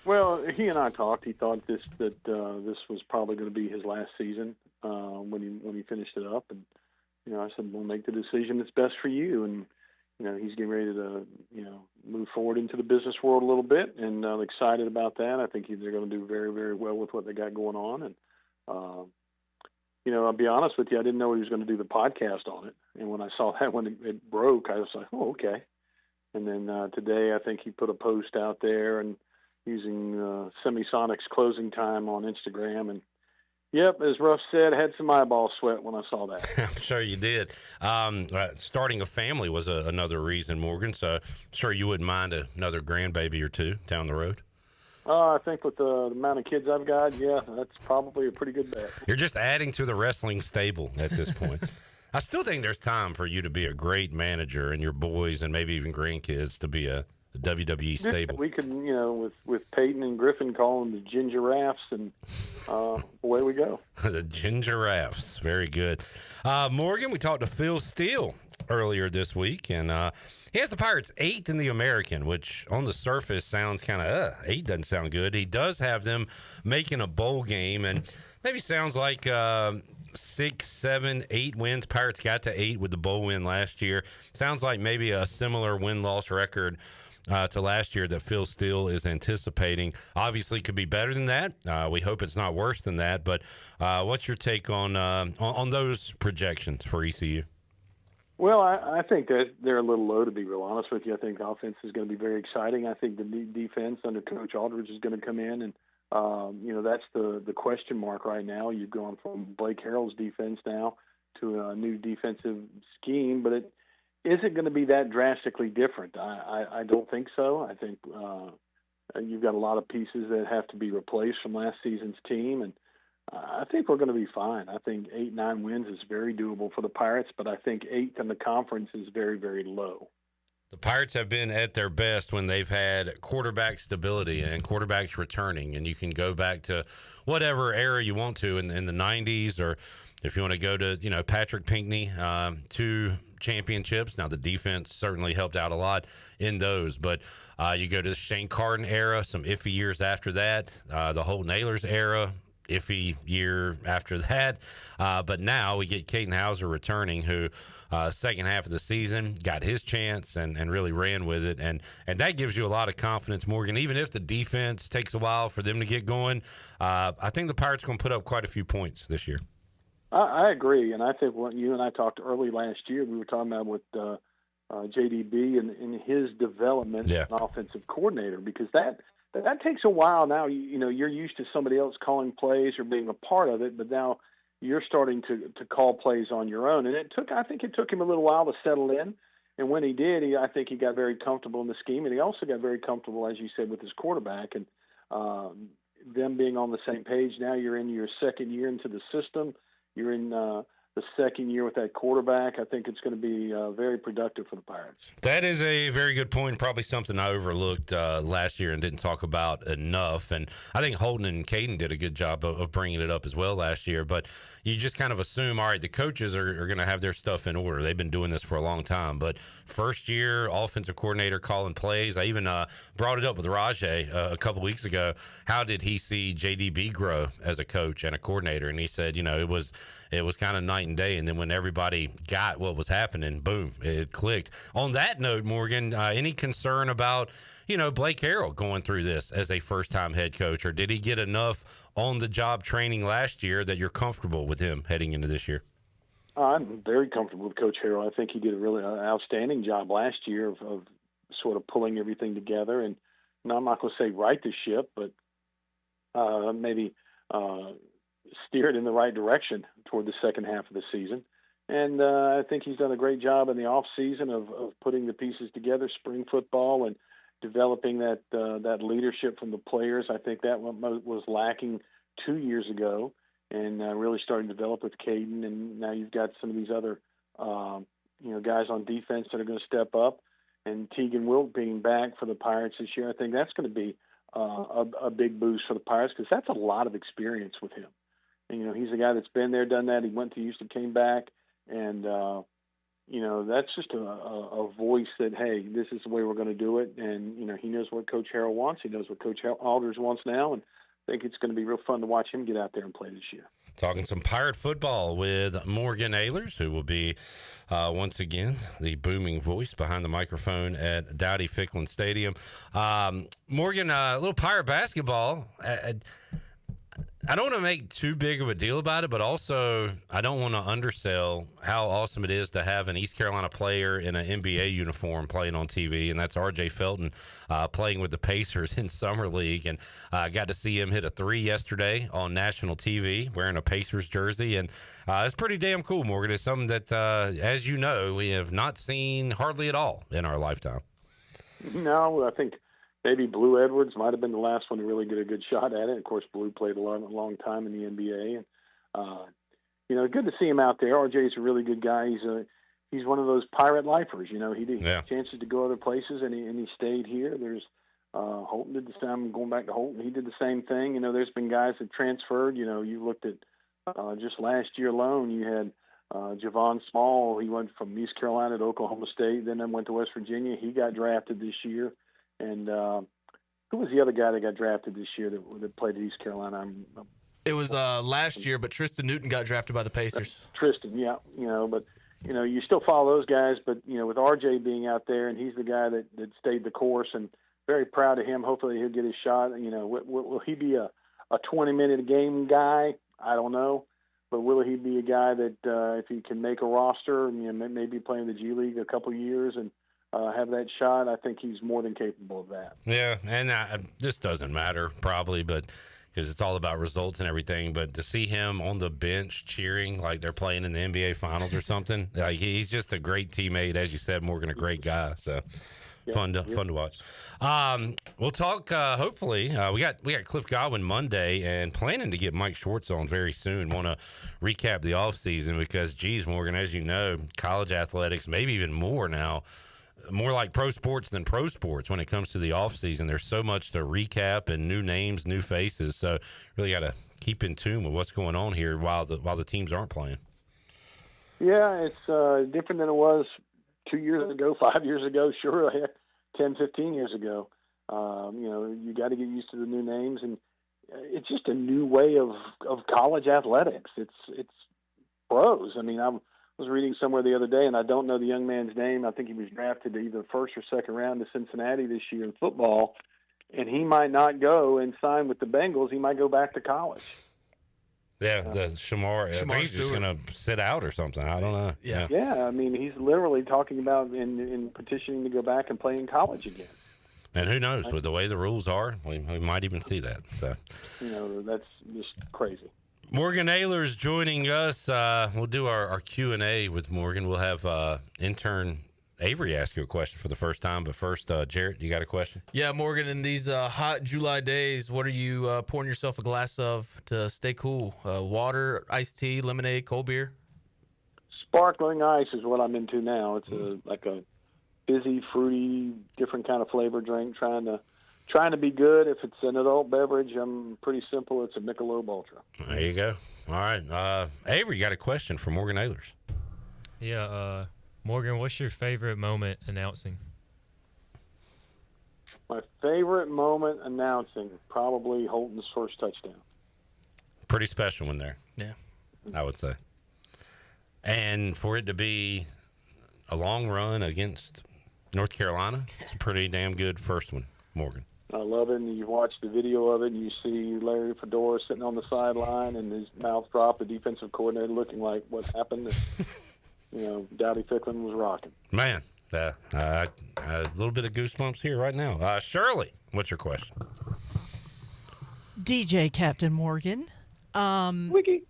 Well, he and I talked. He thought this was probably going to be his last season when he finished it up, and I said, "We'll make the decision that's best for you." And he's getting ready to move forward into the business world a little bit, and I'm excited about that. I think they're going to do very, very well with what they got going on. And I'll be honest with you, I didn't know he was going to do the podcast on it, and when I saw that when it broke, I was like, "Oh, okay." And then today, I think he put a post out there and using Semisonic's closing time on Instagram. And, yep, as Ruff said, I had some eyeball sweat when I saw that. I'm sure you did. Starting a family was another reason, Morgan, so I'm sure you wouldn't mind another grandbaby or two down the road. I think with the amount of kids I've got, yeah, that's probably a pretty good bet. You're just adding to the wrestling stable at this point. I still think there's time for you to be a great manager and your boys and maybe even grandkids to be a WWE stable. We could, with Peyton and Griffin calling them the Ginger Raffs, and away we go. The Ginger Raffs. Very good. Morgan, we talked to Phil Steele earlier this week, and he has the Pirates 8th in the American, which on the surface sounds kind of, 8 doesn't sound good. He does have them making a bowl game, and maybe sounds like 6, 7, 8 wins. Pirates got to 8 with the bowl win last year. Sounds like maybe a similar win-loss record to last year that Phil Steele is anticipating. Obviously could be better than that. We hope it's not worse than that, but what's your take on those projections for ECU? Well, I think that they're a little low, to be real honest with you. I think the offense is going to be very exciting. I think the defense under Coach Aldridge is going to come in, and that's the question mark right now. You've gone from Blake Harrell's defense now to a new defensive scheme, but is it going to be that drastically different? I don't think so. I think you've got a lot of pieces that have to be replaced from last season's team, and I think we're going to be fine. I think 8-9 wins is very doable for the Pirates, but I think 8th in the conference is very, very low. The Pirates have been at their best when they've had quarterback stability and quarterbacks returning, and you can go back to whatever era you want to in the 90s, or if you want to go to, Patrick Pinckney, 2 championships. Now, the defense certainly helped out a lot in those, but you go to the Shane Carden era, some iffy years after that, the Holden Ahlers era, iffy year after that. But now we get Caden Hauser returning, who second half of the season got his chance and really ran with it. And that gives you a lot of confidence, Morgan. Even if the defense takes a while for them to get going, I think the Pirates are going to put up quite a few points this year. I agree, and I think what you and I talked early last year, we were talking about with JDB and his development as an offensive coordinator, because that takes a while now. You're used to somebody else calling plays or being a part of it, but now you're starting to call plays on your own. And I think it took him a little while to settle in. And when he did, I think he got very comfortable in the scheme, and he also got very comfortable, as you said, with his quarterback. And them being on the same page. Now you're in your second year into the system. You're in the second year with that quarterback. I think it's going to be very productive for the Pirates. That is a very good point. Probably something I overlooked last year and didn't talk about enough. And I think Holden and Caden did a good job of bringing it up as well last year. But you just kind of assume, all right, the coaches are going to have their stuff in order. They've been doing this for a long time. But first year, offensive coordinator calling plays. I even brought it up with Rahjai a couple weeks ago. How did he see JDB grow as a coach and a coordinator? And he said, it was kind of night and day. And then when everybody got what was happening, boom, it clicked. On that note, Morgan, any concern about, Blake Harrell going through this as a first-time head coach, or did he get enough on-the-job training last year that you're comfortable with him heading into this year? I'm very comfortable with Coach Harrell. I think he did a really outstanding job last year of sort of pulling everything together. And I'm not going to say right the ship, but maybe steer it in the right direction toward the second half of the season. And I think he's done a great job in the off season of putting the pieces together, spring football, and developing that leadership from the players. I think that was lacking 2 years ago, and really starting to develop with Caden. And now you've got some of these other guys on defense that are going to step up. And Tegan Wilt being back for the Pirates this year, I think that's going to be a big boost for the Pirates, because that's a lot of experience with him. And, he's a guy that's been there, done that. He went to Houston, came back, and that's just a voice that, hey, this is the way we're going to do it. And, he knows what Coach Harrell wants. He knows what Coach Ahlers wants now. And I think it's going to be real fun to watch him get out there and play this year. Talking some Pirate football with Morgan Ahlers, who will be, once again, the booming voice behind the microphone at Dowdy Ficklin Stadium. Morgan, a little Pirate basketball. I don't want to make too big of a deal about it, but also I don't want to undersell how awesome it is to have an East Carolina player in an NBA uniform playing on TV, and that's R.J. Felton playing with the Pacers in Summer League. And I got to see him hit a three yesterday on national TV wearing a Pacers jersey, and it's pretty damn cool, Morgan. It's something that, as you know, we have not seen hardly at all in our lifetime. No, I think maybe Blue Edwards might have been the last one to really get a good shot at it. Of course, Blue played a long time in the NBA. And, good to see him out there. RJ's a really good guy. He's one of those Pirate lifers. He had chances to go other places, and he stayed here. There's Holton did the same. Going back to Holton, he did the same thing. There's been guys that transferred. You looked at just last year alone, you had Javon Small. He went from East Carolina to Oklahoma State, then went to West Virginia. He got drafted this year. And who was the other guy that got drafted this year that played at East Carolina? It was last year, but Tristan Newton got drafted by the Pacers. Tristan, yeah. But, you still follow those guys. But, with RJ being out there, and he's the guy that stayed the course, and very proud of him. Hopefully he'll get his shot. Will he be a 20-minute-a-game guy? I don't know. But will he be a guy that if he can make a roster and maybe play in the G League a couple years and have that shot, I think he's more than capable of that. Yeah, and this doesn't matter probably, but because it's all about results and everything. But to see him on the bench cheering like they're playing in the NBA Finals or something, like he's just a great teammate, as you said, Morgan, a great guy. So fun to watch. We'll talk. Hopefully, we got Cliff Godwin Monday, and planning to get Mike Schwartz on very soon. Want to recap the offseason because, geez, Morgan, as you know, college athletics, maybe even more now. More like pro sports than pro sports when it comes to the offseason. There's so much to recap and new names, new faces. So really got to keep in tune with what's going on here while the teams aren't playing. Yeah, it's different than it was 2 years ago, 5 years ago, sure, 10, 15 years ago. You got to get used to the new names, and it's just a new way of college athletics. It's pros. I was reading somewhere the other day, and I don't know the young man's name. I think he was drafted to either first or second round to Cincinnati this year in football, and he might not go and sign with the Bengals. He might go back to college. Yeah, the Shamar. I think he's just going to sit out or something. I don't know. Yeah. He's literally talking about in petitioning to go back and play in college again. And who knows, with the way the rules are, we might even see that. So, that's just crazy. Morgan Ahlers joining us. We'll do our Q&A with Morgan. We'll have intern Avery ask you a question for the first time. But first, Jarrett, you got a question? Yeah, Morgan, in these hot July days, what are you pouring yourself a glass of to stay cool? Water, iced tea, lemonade, cold beer? Sparkling ice is what I'm into now. It's like a fizzy, fruity, different kind of flavor drink. Trying to be good. If it's an adult beverage, I'm pretty simple. It's a Michelob Ultra. There you go. All right. Avery, you got a question for Morgan Ahlers. Yeah, Morgan, what's your favorite moment announcing? My favorite moment announcing, probably Holton's first touchdown. Pretty special one there. Yeah. I would say. And for it to be a long run against North Carolina, it's a pretty damn good first one, Morgan. I love it, and you watch the video of it, and you see Larry Fedora sitting on the sideline, and his mouth dropped, the defensive coordinator looking like, what happened? Dowdy Ficklin was rocking. Man, a little bit of goosebumps here right now. Shirley, what's your question? DJ Captain Morgan. Wiki.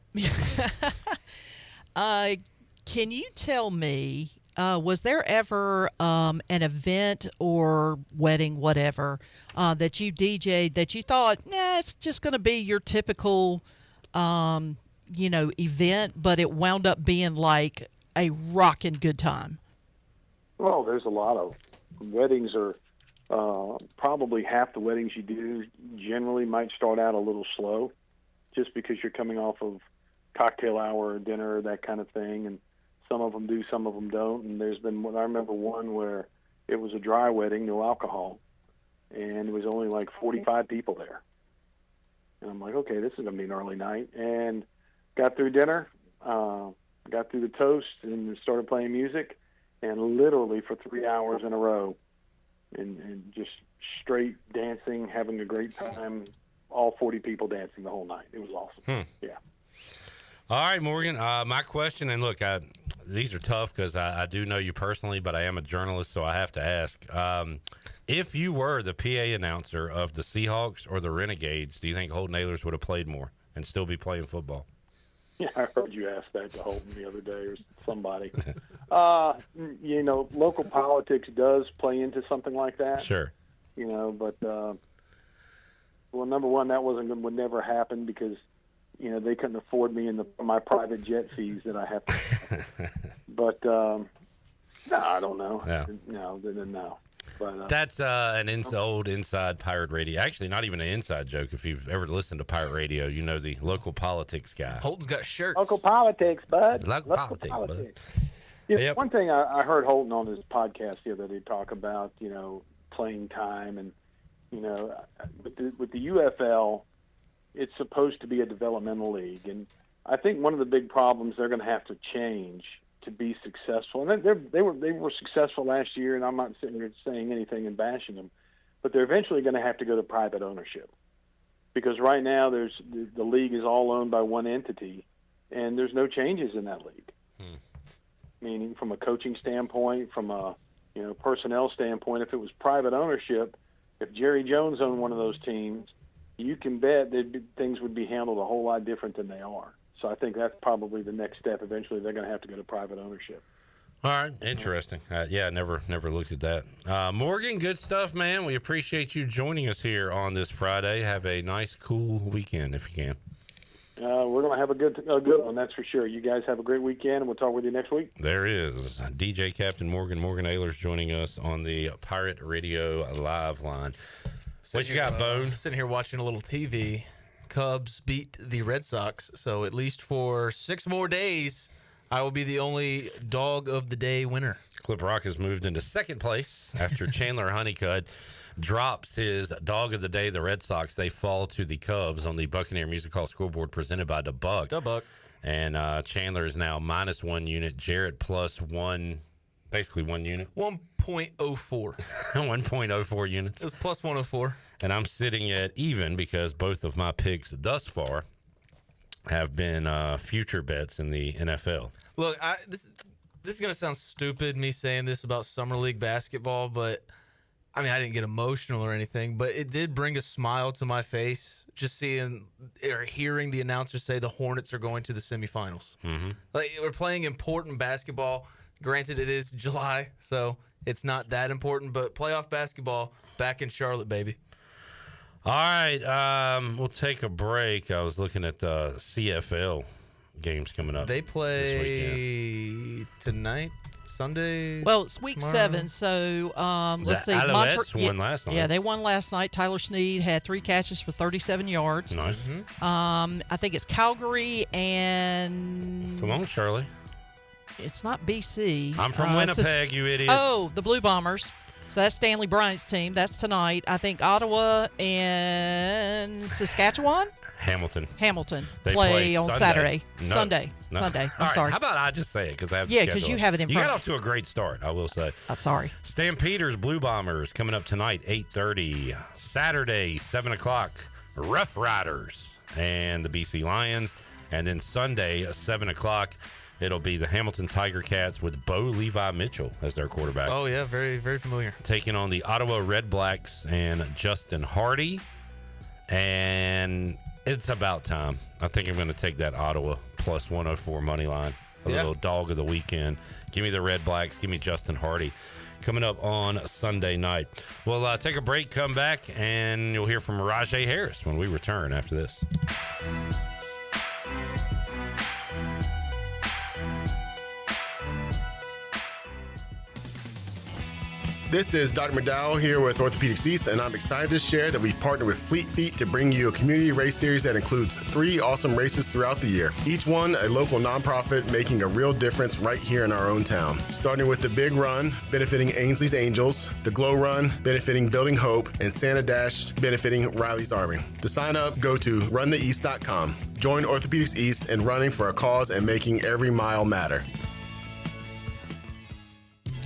Can you tell me, was there ever an event or wedding, whatever, that you DJ'd that you thought, it's just going to be your typical, event, but it wound up being like a rockin' good time? Well, there's a lot of weddings are probably half the weddings you do generally might start out a little slow just because you're coming off of cocktail hour or dinner, that kind of thing. And some of them do, some of them don't. And there's been I remember one where it was a dry wedding, no alcohol, and it was only like 45 people there. And I'm like, okay, this is going to be an early night. And got through dinner, got through the toast, and started playing music. And literally for 3 hours in a row, and just straight dancing, having a great time, all 40 people dancing the whole night. It was awesome. Yeah. All right, Morgan, my question, and look, these are tough because I do know you personally, but I am a journalist, so I have to ask. If you were the PA announcer of the Seahawks or the Renegades, do you think Holton Ahlers would have played more and still be playing football? Yeah, I heard you ask that to Holton the other day or somebody. Local politics does play into something like that. Sure. But well, number one, that would never happen because they couldn't afford me in my private jet fees that I have to. But no, I don't know. Yeah. No. But that's an old inside Pirate Radio. Actually, not even an inside joke. If you've ever listened to Pirate Radio, you know the local politics guy. Holton's got shirts. Local politics, bud. Local politics. Bud. Yeah, Yep. One thing I heard Holton on his podcast the other day talk about, playing time and, with the UFL, it's supposed to be a developmental league. And I think one of the big problems they're going to have to change to be successful. And they were successful last year, and I'm not sitting here saying anything and bashing them, but they're eventually going to have to go to private ownership because right now the league is all owned by one entity, and there's no changes in that league. Meaning from a coaching standpoint, from a personnel standpoint, if it was private ownership, if Jerry Jones owned one of those teams, you can bet things would be handled a whole lot different than they are. So I think that's probably the next step. Eventually, they're going to have to go to private ownership. All right, interesting. Yeah, never looked at that. Morgan, good stuff, man. We appreciate you joining us here on this Friday. Have a nice, cool weekend if you can. We're going to have a good one, that's for sure. You guys have a great weekend, and we'll talk with you next week. There is DJ Captain Morgan Ahlers joining us on the Pirate Radio Live line. What you got, Bone? Sitting here watching a little TV. Cubs beat the Red Sox, so at least for 6 more days, I will be the only dog of the day winner. Clip Rock has moved into second place after Chandler Honeycutt drops his dog of the day, the Red Sox. They fall to the Cubs on the Buccaneer Music Hall scoreboard presented by DeBuck. DeBuck. And Chandler is now -1 unit. Jarrett +1, basically 1 unit. 1.04. 1.04 units. It was plus 104. And I'm sitting at even because both of my picks thus far have been future bets in the NFL. Look, this is going to sound stupid, me saying this about Summer League basketball, but I mean, I didn't get emotional or anything, but it did bring a smile to my face just seeing or hearing the announcer say the Hornets are going to the semifinals. Mm-hmm. Like, we're playing important basketball. Granted, it is July, so it's not that important, but playoff basketball back in Charlotte, baby. All right, we'll take a break. I was looking at the CFL games coming up. They play tonight. Sunday. Well, it's week tomorrow. 7, so let's see. Alouettes won last night. Yeah, they won last night. Tyler Snead had 3 catches for 37 yards. Nice. I think it's Calgary and... Come on, Shirley. It's not BC. I'm from Winnipeg, you idiot. Oh, the Blue Bombers. So that's Stanley Bryant's team. That's tonight. I think Ottawa and Saskatchewan? Hamilton. They play on Saturday. No. Sunday. No. Sunday. All I'm right, sorry. How about I just say it because I have the Yeah, 'cause schedule. you have it in You front got of off to a great start, I will say. Sorry. Stampeders, Blue Bombers coming up tonight, 8:30. Saturday, 7 o'clock, Rough Riders and the BC Lions. And then Sunday, 7 o'clock, it'll be the Hamilton Tiger Cats with Bo Levi Mitchell as their quarterback. Oh, yeah, very, very familiar. Taking on the Ottawa Red Blacks and Justin Hardy. And it's about time. I think I'm going to take that Ottawa plus 104 money line. A little dog of the weekend. Give me the Red Blacks. Give me Justin Hardy. Coming up on Sunday night. We'll take a break, come back, and you'll hear from Rahjai Harris when we return after this. This is Dr. McDowell here with Orthopedics East, and I'm excited to share that we've partnered with Fleet Feet to bring you a community race series that includes 3 awesome races throughout the year. Each one a local nonprofit making a real difference right here in our own town. Starting with the Big Run, benefiting Ainsley's Angels, the Glow Run, benefiting Building Hope, and Santa Dash, benefiting Riley's Army. To sign up, go to runtheeast.com. Join Orthopedics East in running for a cause and making every mile matter.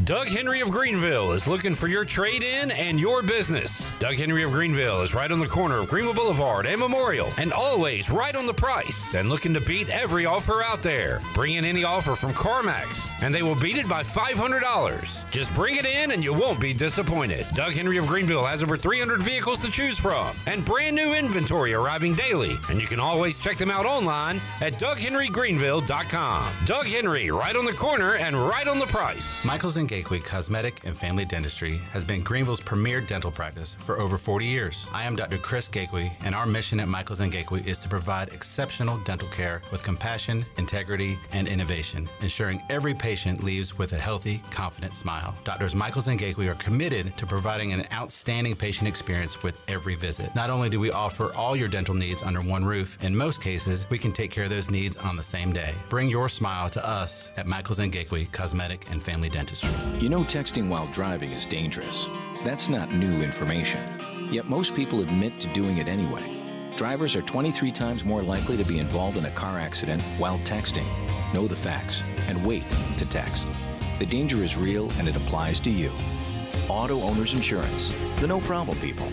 Doug Henry of Greenville is looking for your trade-in and your business. Doug Henry of Greenville is right on the corner of Greenville Boulevard and Memorial, and always right on the price and looking to beat every offer out there. Bring in any offer from CarMax, and they will beat it by $500. Just bring it in and you won't be disappointed. Doug Henry of Greenville has over 300 vehicles to choose from and brand new inventory arriving daily, and you can always check them out online at DougHenryGreenville.com. Doug Henry, right on the corner and right on the price. Michaels & Gateway Cosmetic and Family Dentistry has been Greenville's premier dental practice for over 40 years. I am Dr. Chris Gateway, and our mission at Michaels & Gateway is to provide exceptional dental care with compassion, integrity, and innovation, ensuring every patient leaves with a healthy, confident smile. Doctors Michaels & Gateway are committed to providing an outstanding patient experience with every visit. Not only do we offer all your dental needs under one roof, in most cases, we can take care of those needs on the same day. Bring your smile to us at Michaels & Gateway Cosmetic and Family Dentistry. You know, texting while driving is dangerous. That's not new information. Yet most people admit to doing it anyway. Drivers are 23 times more likely to be involved in a car accident while texting. Know the facts and wait to text. The danger is real and it applies to you. Auto Owners Insurance, the no problem people.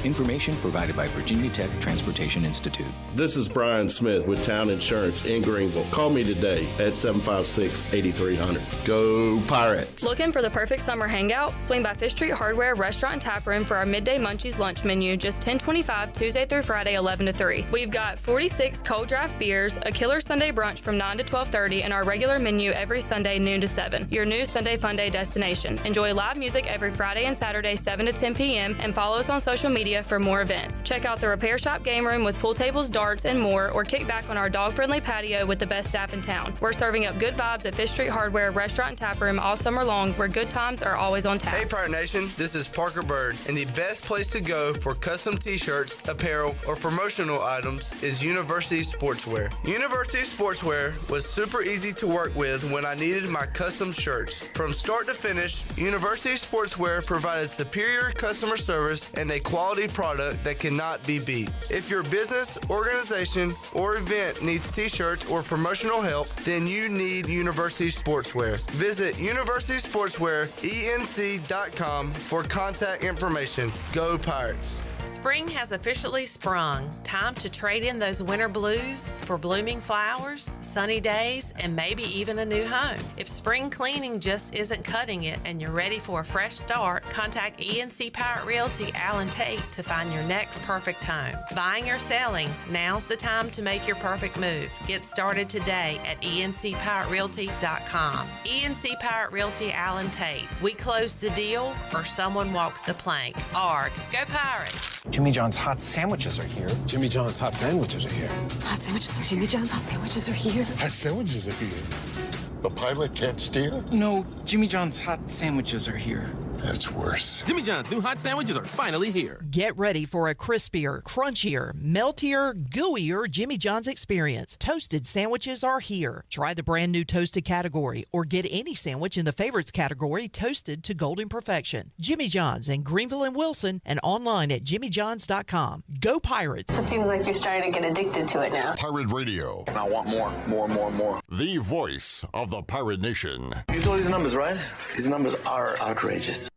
Information provided by Virginia Tech Transportation Institute. This is Brian Smith with Town Insurance in Greenville. Call me today at 756-8300. Go Pirates! Looking for the perfect summer hangout? Swing by Fish Street Hardware Restaurant and Tap Room for our Midday Munchies lunch menu, just $10.25 Tuesday through Friday, 11 to 3. We've got 46 cold draft beers, a killer Sunday brunch from 9 to 12:30, and our regular menu every Sunday, noon to 7. Your new Sunday Fun Day destination. Enjoy live music every Friday and Saturday, 7 to 10 p.m., and follow us on social media for more events. Check out the Repair Shop game room with pool tables, darts, and more, or kick back on our dog-friendly patio with the best staff in town. We're serving up good vibes at Fish Street Hardware Restaurant and Tap Room all summer long, where good times are always on tap. Hey Pirate Nation, this is Parker Byrd, and the best place to go for custom t-shirts, apparel, or promotional items is University Sportswear. University Sportswear was super easy to work with when I needed my custom shirts. From start to finish, University Sportswear provided superior customer service and a quality product that cannot be beat. If your business, organization, or event needs t-shirts or promotional help, then you need University Sportswear. Visit universitysportswearenc.com for contact information. Go Pirates! Spring has officially sprung. Time to trade in those winter blues for blooming flowers, sunny days, and maybe even a new home. If spring cleaning just isn't cutting it and you're ready for a fresh start, contact ENC Pirate Realty Allen Tate to find your next perfect home. Buying or selling, now's the time to make your perfect move. Get started today at encpiraterealty.com. ENC Pirate Realty Allen Tate. We close the deal or someone walks the plank. ARG. Go Pirates! Jimmy John's hot sandwiches are here. Jimmy John's hot sandwiches are here. Hot sandwiches are Jimmy John's hot sandwiches are here. Hot sandwiches are here. The pilot can't steer? No, Jimmy John's hot sandwiches are here. That's worse. Jimmy John's new hot sandwiches are finally here. Get ready for a crispier, crunchier, meltier, gooier Jimmy John's experience. Toasted sandwiches are here. Try the brand new toasted category or get any sandwich in the favorites category toasted to golden perfection. Jimmy John's in Greenville and Wilson and online at jimmyjohns.com. Go Pirates! It seems like you're starting to get addicted to it now. Pirate Radio. And I want more. The voice of the Pirate Nation. You saw these numbers, right? These numbers are outrageous.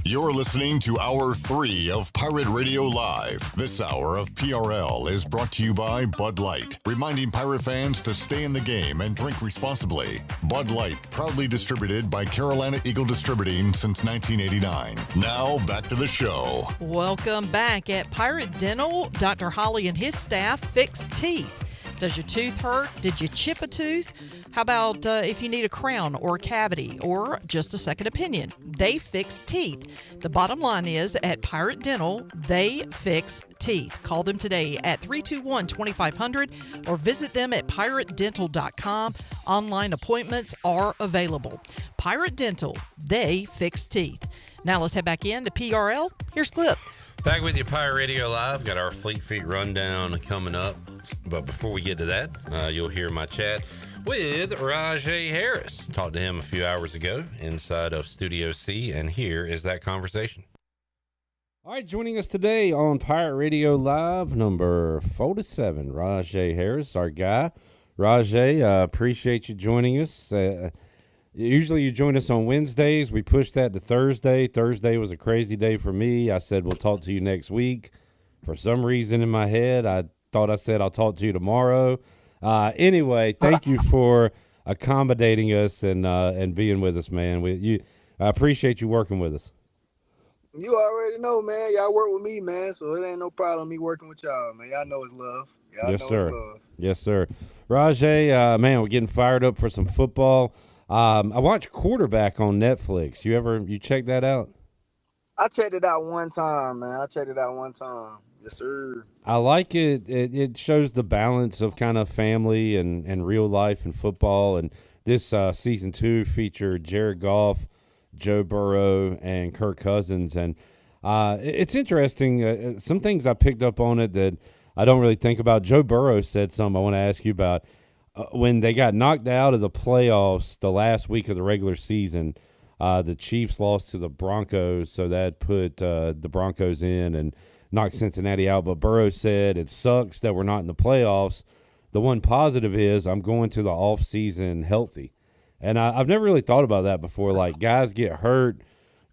You're listening to Hour 3 of Pirate Radio Live. This hour of PRL is brought to you by Bud Light, reminding Pirate fans to stay in the game and drink responsibly. Bud Light, proudly distributed by Carolina Eagle Distributing since 1989. Now, back to the show. Welcome back. At Pirate Dental, Dr. Holly and his staff fix teeth. Does your tooth hurt? Did you chip a tooth? How about if you need a crown or a cavity or just a second opinion? They fix teeth. The bottom line is at Pirate Dental, they fix teeth. Call them today at 321-2500 or visit them at piratedental.com. Online appointments are available. Pirate Dental, they fix teeth. Now let's head back in to PRL. Here's Clip. Back with you, Pirate Radio Live. Got our Fleet Feet rundown coming up. But before we get to that, you'll hear my chat with Rahjai Harris. Talked to him a few hours ago inside of Studio C, and here is that conversation. All right, joining us today on Pirate Radio Live, number 47, Rahjai Harris, our guy. Rahjai, appreciate you joining us. Usually you join us on Wednesdays. We pushed that to Thursday. Thursday was a crazy day for me. I said, we'll talk to you next week. For some reason in my head, I thought I said I'll talk to you tomorrow. Anyway, thank you for accommodating us and being with us, man. I appreciate you working with us. You already know, man. Y'all work with me, man, so it ain't no problem me working with y'all, man. Y'all know it's love. Yes, sir. Yes, sir. Rahjai, man, we're getting fired up for some football. I watched Quarterback on Netflix. You check that out? I checked it out one time, man. Yes, sir. I like it. It shows the balance of kind of family and real life and football. And this season 2 featured Jared Goff, Joe Burrow, and Kirk Cousins. And it's interesting. Some things I picked up on it that I don't really think about. Joe Burrow said something I want to ask you about. When they got knocked out of the playoffs the last week of the regular season, the Chiefs lost to the Broncos, so that put the Broncos in and knocked Cincinnati out. But Burrow said it sucks that we're not in the playoffs. The one positive is I'm going to the offseason healthy. And I've never really thought about that before. Like, guys get hurt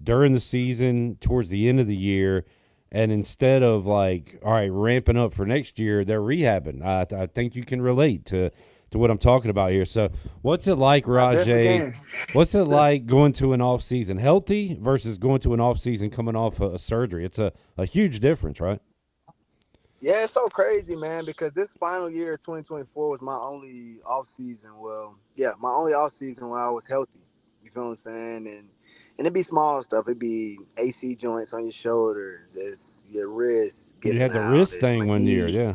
during the season, towards the end of the year, and instead of, like, all right, ramping up for next year, they're rehabbing. I think you can relate to what I'm talking about here. So what's it like, Rahjai? What's it like going to an offseason healthy versus going to an offseason coming off a surgery? It's a huge difference, right? Yeah, it's so crazy, man, because this final year of 2024 was my only offseason. Well, yeah, my only offseason when I was healthy. You feel what I'm saying? And it'd be small stuff. It'd be AC joints on your shoulders. It's your wrists. You had the wrist thing one year, yeah.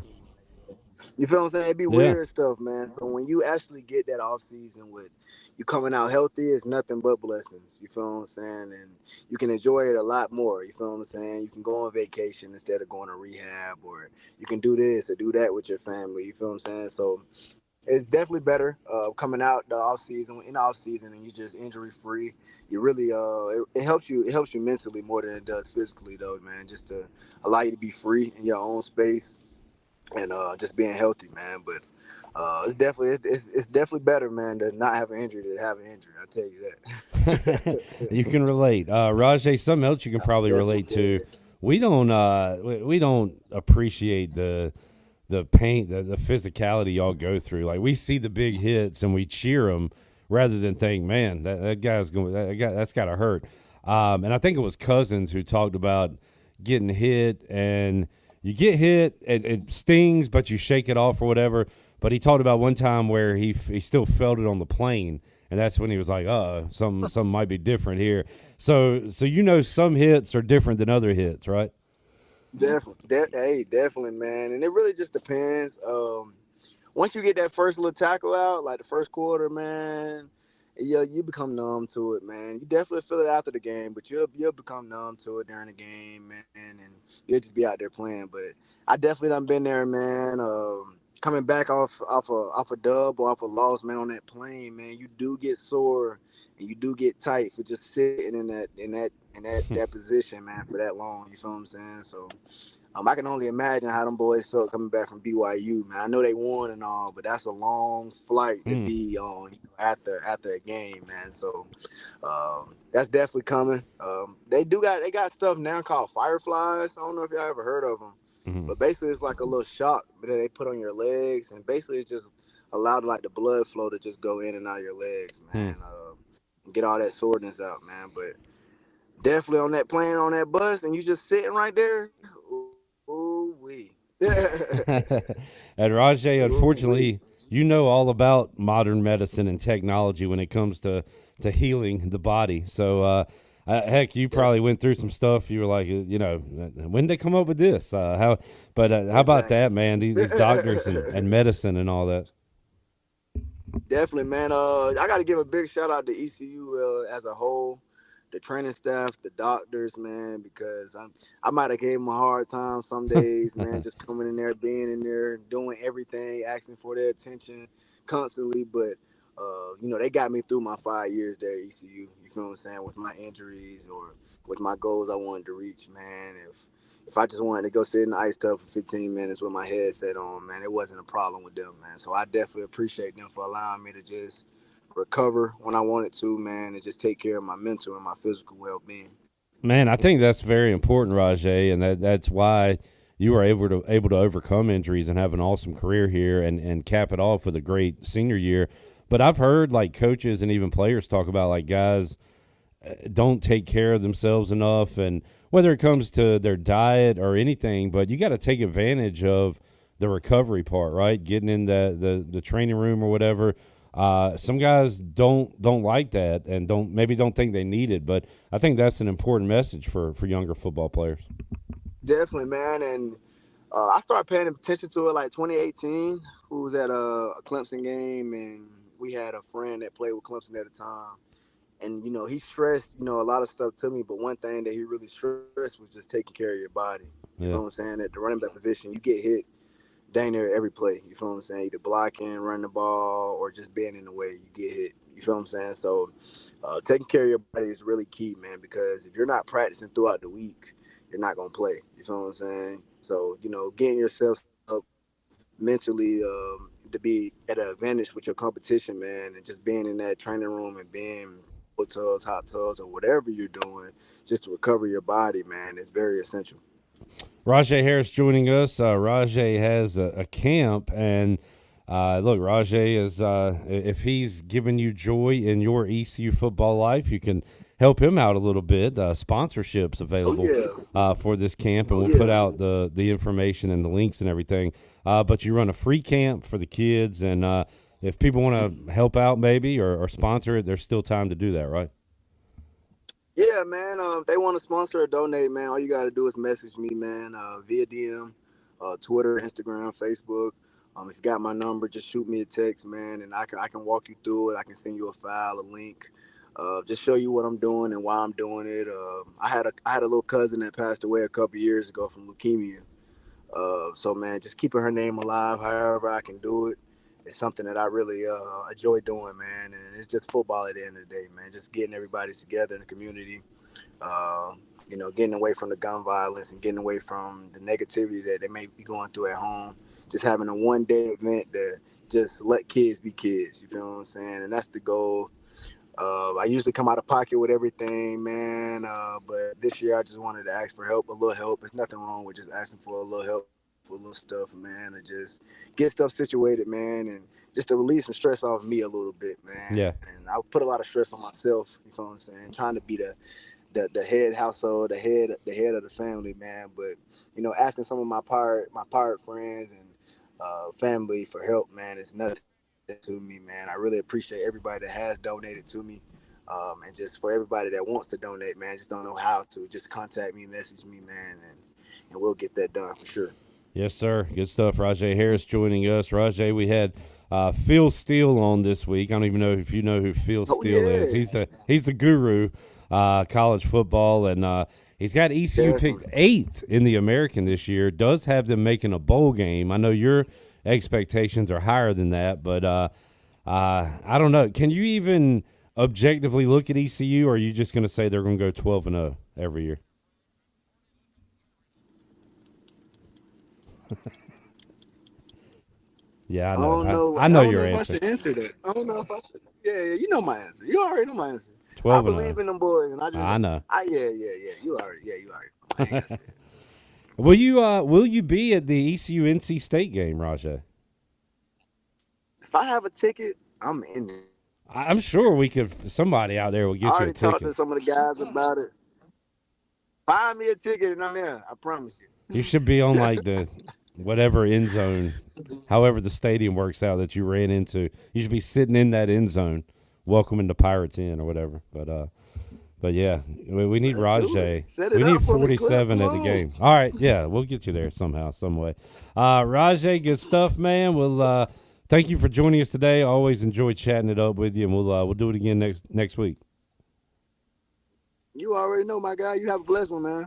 You feel what I'm saying? It'd be weird stuff, man. So when you actually get that off season with you coming out healthy, it's nothing but blessings. You feel what I'm saying? And you can enjoy it a lot more. You feel what I'm saying? You can go on vacation instead of going to rehab, or you can do this or do that with your family. You feel what I'm saying? So it's definitely better coming out the off season, in the off season, and you just injury free. You really it helps you mentally more than it does physically, though, man. Just to allow you to be free in your own space. and just being healthy, man. But it's definitely better, man, to not have an injury than to have an injury. I tell you that. You can relate. Rahjai, something else you can probably relate to. We don't appreciate the pain, the physicality y'all go through. Like, we see the big hits and we cheer them rather than think, man, that guy's going, that's got to hurt. And I think it was Cousins who talked about getting hit, and you get hit, it stings, but you shake it off or whatever. But he talked about one time where he still felt it on the plane, and that's when he was like, something might be different here. So some hits are different than other hits, right? Definitely, man. And it really just depends. Once you get that first little tackle out, like the first quarter, man, you become numb to it, man. You definitely feel it after the game, but you'll become numb to it during the game, man, and you'll just be out there playing. But I definitely done been there, man. Coming back off a dub or off a loss, man, on that plane, man, you do get sore and you do get tight for just sitting in that position, man, for that long. You feel what I'm saying? So I can only imagine how them boys felt coming back from BYU, man. I know they won and all, but that's a long flight to be on after a game, man. So that's definitely coming. They got stuff now called Fireflies. I don't know if y'all ever heard of them. But basically, it's like a little shock that they put on your legs, and basically, it's just allowed like the blood flow to just go in and out of your legs, man. And get all that soreness out, man. But definitely on that plane, on that bus, and you just sitting right there. Ooh wee. And Rahjai, unfortunately, you know all about modern medicine and technology when it comes to healing the body. So. Heck, you probably went through some stuff. You were like, when did they come up with this? How about that, man? These doctors and medicine and all that. Definitely, man. I got to give a big shout out to ECU as a whole, the training staff, the doctors, man, because I might have gave them a hard time some days, man, just coming in there, being in there, doing everything, asking for their attention constantly, but. They got me through my 5 years there at ECU. You feel what I'm saying? With my injuries or with my goals I wanted to reach, man. If I just wanted to go sit in the ice tub for 15 minutes with my headset on, man, it wasn't a problem with them, man. So I definitely appreciate them for allowing me to just recover when I wanted to, man, and just take care of my mental and my physical well-being. Man, I think that's very important, Rahjai, and that's why you were able to overcome injuries and have an awesome career here and cap it off with a great senior year. But I've heard like coaches and even players talk about like guys don't take care of themselves enough, and whether it comes to their diet or anything, but you got to take advantage of the recovery part, right? Getting in the training room or whatever. Some guys don't like that and don't think they need it, but I think that's an important message for younger football players. Definitely, man, and I started paying attention to it like 2018. Who was at a Clemson game, and we had a friend that played with Clemson at the time. And, he stressed, a lot of stuff to me. But one thing that he really stressed was just taking care of your body. You know what I'm saying? At the running back position, you get hit dang near every play. You feel what I'm saying? Either blocking, running the ball, or just being in the way, you get hit. You feel what I'm saying? So taking care of your body is really key, man, because if you're not practicing throughout the week, you're not going to play. You feel what I'm saying? So, getting yourself up mentally to be at an advantage with your competition, man, and just being in that training room and being cold tubs, hot tubs, or whatever you're doing just to recover your body, man, is very essential. Rahjai Harris joining us. Rahjai has a camp, and look, Rahjai is if he's giving you joy in your ECU football life, you can help him out a little bit. Sponsorships available for this camp, and we'll put out the information and the links and everything. But you run a free camp for the kids, and if people want to help out maybe or sponsor it, there's still time to do that, right? Yeah, man. If they want to sponsor or donate, man, all you got to do is message me, man, via DM, Twitter, Instagram, Facebook. If you got my number, just shoot me a text, man, and I can walk you through it. I can send you a file, a link, just show you what I'm doing and why I'm doing it. I had a little cousin that passed away a couple years ago from leukemia. So, man, just keeping her name alive however I can do it. It's something that I really enjoy doing, man. And it's just football at the end of the day, man. Just getting everybody together in the community, getting away from the gun violence and getting away from the negativity that they may be going through at home. just having a one-day event to just let kids be kids. You feel what I'm saying? And that's the goal. I usually come out of pocket with everything, man. But this year I just wanted to ask for help, a little help. There's nothing wrong with just asking for a little help, for a little stuff, man, to just get stuff situated, man, and just to relieve some stress off me a little bit, man. Yeah. And I put a lot of stress on myself, you feel what I'm saying? Trying to be the head household, the head of the family, man. But, you know, asking some of my pirate friends and family for help, man, is nothing to me, man. I really appreciate everybody that has donated to me, and just for everybody that wants to donate, man, just don't know how to, just contact me, message me, man, and we'll get that done for sure. Yes, sir. Good stuff. Rahjai Harris joining us. Rahjai, we had Phil Steele on this week. I don't even know if you know who Phil Steele is. He's the guru, college football, and he's got ECU picked 8th in the American this year. Does have them making a bowl game. I know your expectations are higher than that, but I don't know. Can you even objectively look at ECU, or are you just going to say they're going to go 12-0 every year? Yeah, I know. I know your answer. I should answer that. I don't know if I should. Yeah, you know my answer. You already know my answer. 12-0. I believe in them boys, and I know. Yeah. You already. Will you be at the ECU NC State game, Rahjai? If I have a ticket, I'm in there. I'm sure somebody out there will get you a ticket. I already talked to some of the guys about it. Find me a ticket and I'm in. I promise you. You should be on like the whatever end zone, however the stadium works out that you ran into. You should be sitting in that end zone, welcoming the Pirates in or whatever. But yeah, we need Rahjai. We need 47 at the game. All right, yeah, we'll get you there somehow, some way. Rahjai, good stuff, man. We'll thank you for joining us today. Always enjoy chatting it up with you, and we'll do it again next week. You already know, my guy. You have a blessed one, man.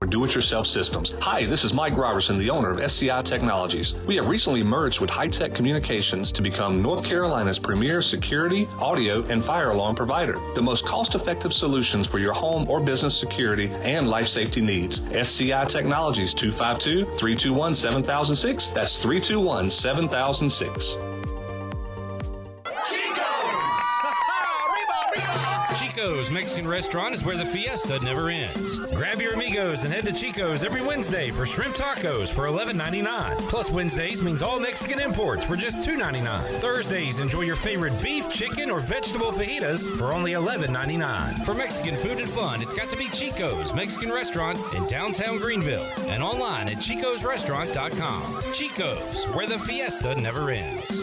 Do-it-yourself systems. Hi, this is Mike Robertson, the owner of SCI Technologies. We have recently merged with High-Tech Communications to become North Carolina's premier security, audio, and fire alarm provider. The most cost-effective solutions for your home or business security and life safety needs. SCI Technologies, 252-321-7006. That's 321-7006. Chico's Mexican Restaurant is where the fiesta never ends. Grab your amigos and head to Chico's every Wednesday for shrimp tacos for $11.99. Plus Wednesdays means all Mexican imports for just $2.99. Thursdays, enjoy your favorite beef, chicken, or vegetable fajitas for only $11.99. For Mexican food and fun, it's got to be Chico's Mexican Restaurant in downtown Greenville and online at chicosrestaurant.com. Chico's, where the fiesta never ends.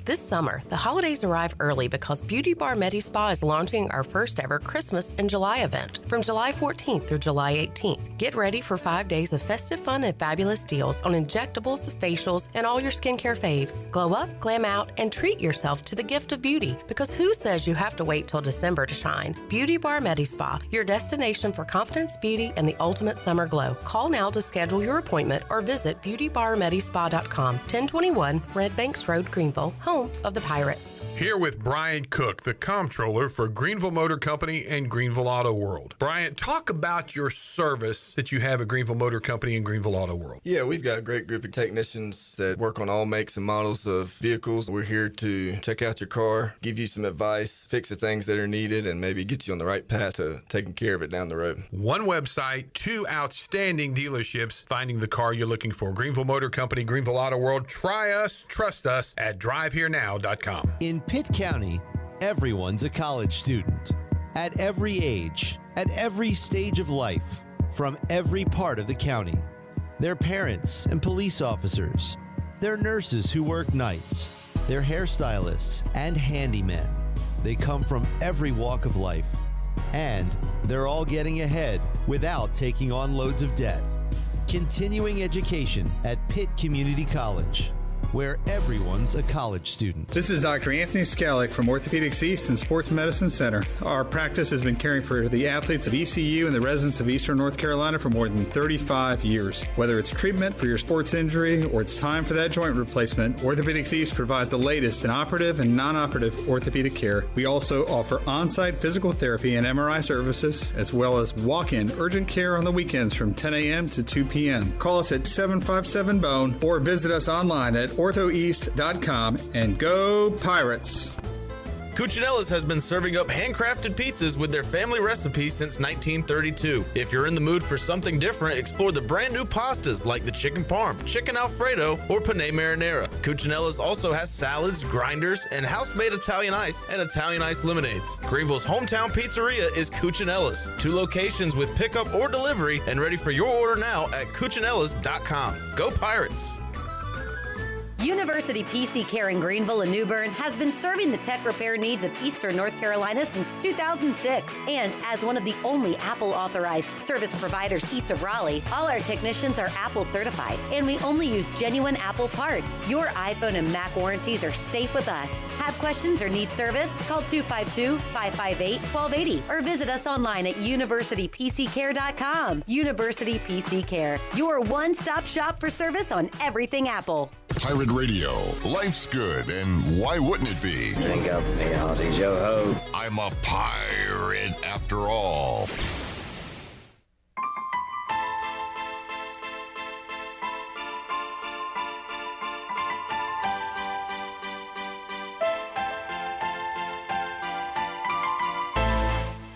This summer, the holidays arrive early because Beauty Bar Medi Spa is launching our first ever Christmas in July event from July 14th through July 18th. Get ready for 5 days of festive fun and fabulous deals on injectables, facials, and all your skincare faves. Glow up, glam out, and treat yourself to the gift of beauty, because who says you have to wait till December to shine? Beauty Bar Medi Spa, your destination for confidence, beauty, and the ultimate summer glow. Call now to schedule your appointment or visit beautybarmedispa.com, 1021 Red Banks Road, Greenville, home home of the Pirates. Here with Bryant Cook, the comptroller for Greenville Motor Company and Greenville Auto World. Bryant, talk about your service that you have at Greenville Motor Company and Greenville Auto World. Yeah, we've got a great group of technicians that work on all makes and models of vehicles. We're here to check out your car, give you some advice, fix the things that are needed, and maybe get you on the right path to taking care of it down the road. One website, 2 outstanding dealerships, finding the car you're looking for. Greenville Motor Company, Greenville Auto World. Try us, trust us at driveherenow.com. In Pitt County, everyone's a college student. At every age, at every stage of life, from every part of the county. They're parents and police officers. They're nurses who work nights. They're hairstylists and handymen. They come from every walk of life. And they're all getting ahead without taking on loads of debt. Continuing education at Pitt Community College, where everyone's a college student. This is Dr. Anthony Skalick from Orthopedics East and Sports Medicine Center. Our practice has been caring for the athletes of ECU and the residents of Eastern North Carolina for more than 35 years. Whether it's treatment for your sports injury or it's time for that joint replacement, Orthopedics East provides the latest in operative and non-operative orthopedic care. We also offer on-site physical therapy and MRI services, as well as walk-in urgent care on the weekends from 10 a.m. to 2 p.m. Call us at 757-BONE or visit us online at orthoeast.com, and go Pirates! Cuccinella's has been serving up handcrafted pizzas with their family recipe since 1932. If you're in the mood for something different, explore the brand new pastas like the chicken parm, chicken alfredo, or penne marinara. Cuccinella's also has salads, grinders, and house-made Italian ice and Italian ice lemonades. Greenville's hometown pizzeria is Cuccinella's. 2 locations with pickup or delivery, and ready for your order now at cuccinellas.com. Go Pirates! University PC Care in Greenville and New Bern has been serving the tech repair needs of Eastern North Carolina since 2006. And as one of the only Apple-authorized service providers east of Raleigh, all our technicians are Apple certified, and we only use genuine Apple parts. Your iPhone and Mac warranties are safe with us. Have questions or need service? Call 252-558-1280 or visit us online at universitypccare.com. University PC Care, your one-stop shop for service on everything Apple. Pirate Radio. Life's good, and why wouldn't it be? Drink up, me hearties, yo ho. I'm a pirate after all.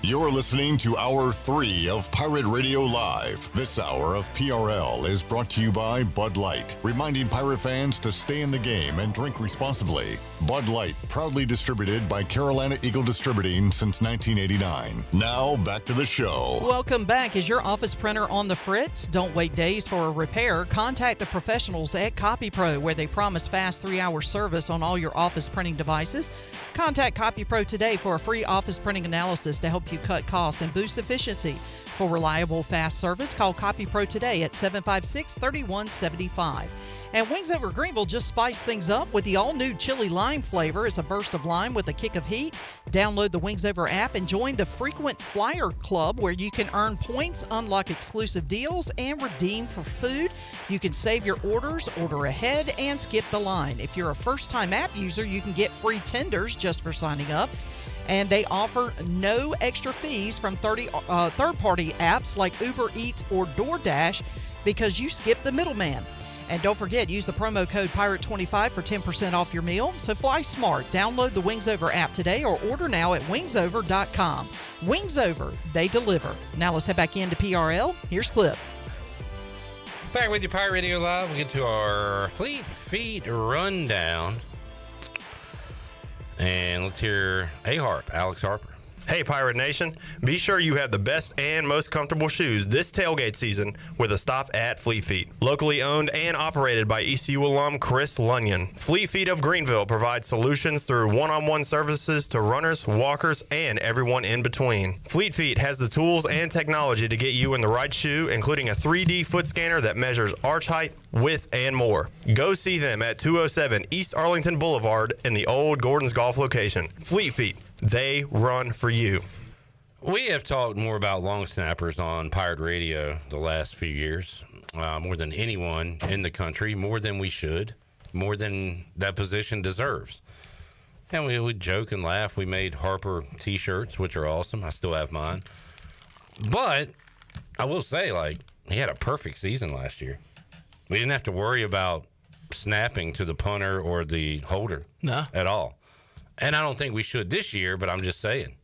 You're listening to Hour 3 of Pirate Radio Live. This hour of PRL is brought to you by Bud Light, reminding Pirate fans to stay in the game and drink responsibly. Bud Light, proudly distributed by Carolina Eagle Distributing since 1989. Now, back to the show. Welcome back. Is your office printer on the fritz? Don't wait days for a repair. Contact the professionals at CopyPro, where they promise fast 3-hour service on all your office printing devices. Contact CopyPro today for a free office printing analysis to help you cut costs and boost efficiency. For reliable, fast service, call CopyPro today at 756-3175. And Wings Over Greenville just spiced things up with the all-new chili lime flavor. It's a burst of lime with a kick of heat. Download the Wings Over app and join the Frequent Flyer Club, where you can earn points, unlock exclusive deals, and redeem for food. You can save your orders, order ahead, and skip the line. If you're a first-time app user, you can get free tenders just for signing up. And they offer no extra fees from third-party apps like Uber Eats or DoorDash because you skip the middleman. And don't forget, use the promo code PIRATE25 for 10% off your meal. So fly smart. Download the Wings Over app today or order now at wingsover.com. Wings Over, they deliver. Now let's head back into PRL. Here's Clip. Back with you, Pirate Radio Live. We get to our Fleet Feet rundown. And let's hear Alex Harper. Hey, Pirate Nation. Be sure you have the best and most comfortable shoes this tailgate season with a stop at Fleet Feet. Locally owned and operated by ECU alum Chris Lunyon. Fleet Feet of Greenville provides solutions through one-on-one services to runners, walkers, and everyone in between. Fleet Feet has the tools and technology to get you in the right shoe, including a 3D foot scanner that measures arch height, width, and more. Go see them at 207 East Arlington Boulevard in the old Gordon's Golf location. Fleet Feet. They run for you. We have talked more about long snappers on Pirate Radio the last few years, more than anyone in the country, more than we should, more than that position deserves. And we joke and laugh. We made Harper T-shirts, which are awesome. I still have mine. But I will say, like, he had a perfect season last year. We didn't have to worry about snapping to the punter or the holder at all. And I don't think we should this year, but I'm just saying.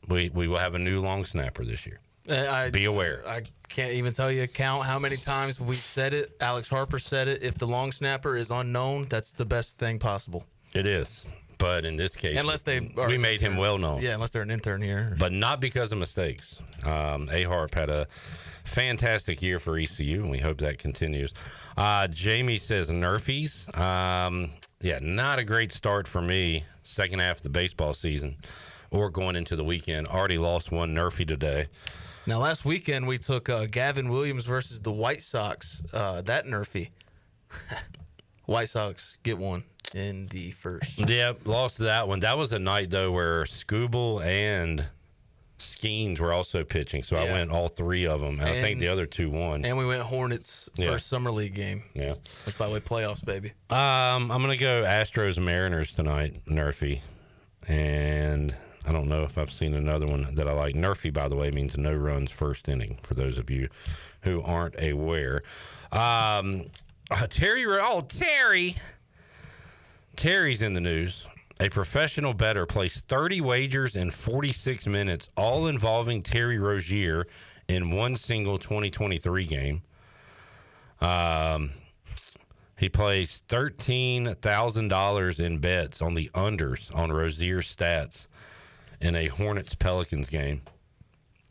We will have a new long snapper this year. Be aware. I can't even tell you count how many times we've said it. Alex Harper said it. If the long snapper is unknown, that's the best thing possible. It is. But in this case, we made him well known. Yeah, unless they're an intern here. But not because of mistakes. A-Harp had a fantastic year for ECU, and we hope that continues. Jamie says Nerfies. Not a great start for me. Second half of the baseball season or going into the weekend. Already lost one Nerfie today. Now, last weekend we took Gavin Williams versus the White Sox. That Nerfie. White Sox get one in the first. Yep, lost that one. That was a night, though, where Scooble and Skeens were also pitching, so I went all three of them, and I think the other two won. And we went Hornets first Summer League game. Yeah. Which, by the way, playoffs, baby. I'm going to go Astros and Mariners tonight, Nerfie. And I don't know if I've seen another one that I like. Nerfie, by the way, means no runs first inning, for those of you who aren't aware. Terry's in the news. A professional bettor placed 30 wagers in 46 minutes, all involving Terry Rozier in one single 2023 game. He placed $13,000 in bets on the unders on Rozier's stats in a Hornets-Pelicans game.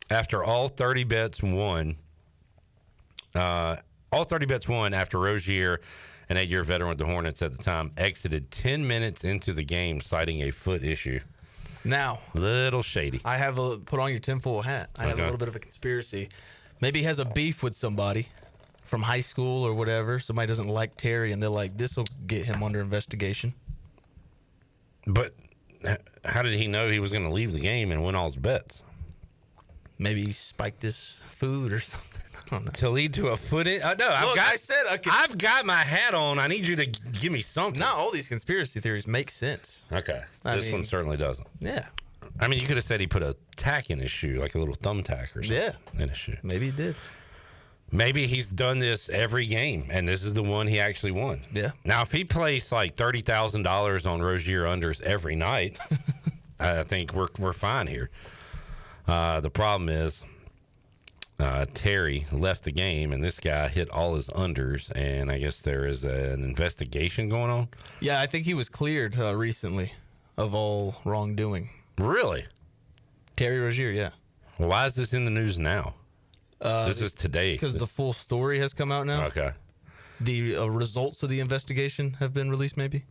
After all 30 bets won after Rozier, an 8-year veteran with the Hornets at the time, exited 10 minutes into the game, citing a foot issue. Now, little shady. I have put on your tinfoil hat. I have a little bit of a conspiracy. Maybe he has a beef with somebody from high school or whatever. Somebody doesn't like Terry, and they're like, this will get him under investigation. But how did he know he was going to leave the game and win all his bets? Maybe he spiked his food or something. I don't know. To lead to a foot in? No, I've got my hat on. I need you to give me something. Not all these conspiracy theories make sense. Okay. This one certainly doesn't. Yeah. I mean, you could have said he put a tack in his shoe, like a little thumbtack or something in his shoe. Maybe he did. Maybe he's done this every game, and this is the one he actually won. Yeah. Now, if he placed like $30,000 on Rozier unders every night, I think we're fine here. The problem is Terry left the game, and this guy hit all his unders, and I guess there is an investigation going on. Yeah, I think he was cleared recently of all wrongdoing. Really? Terry Rozier, yeah. Well, why is this in the news now? This is today. Because the full story has come out now. Okay. The results of the investigation have been released, maybe?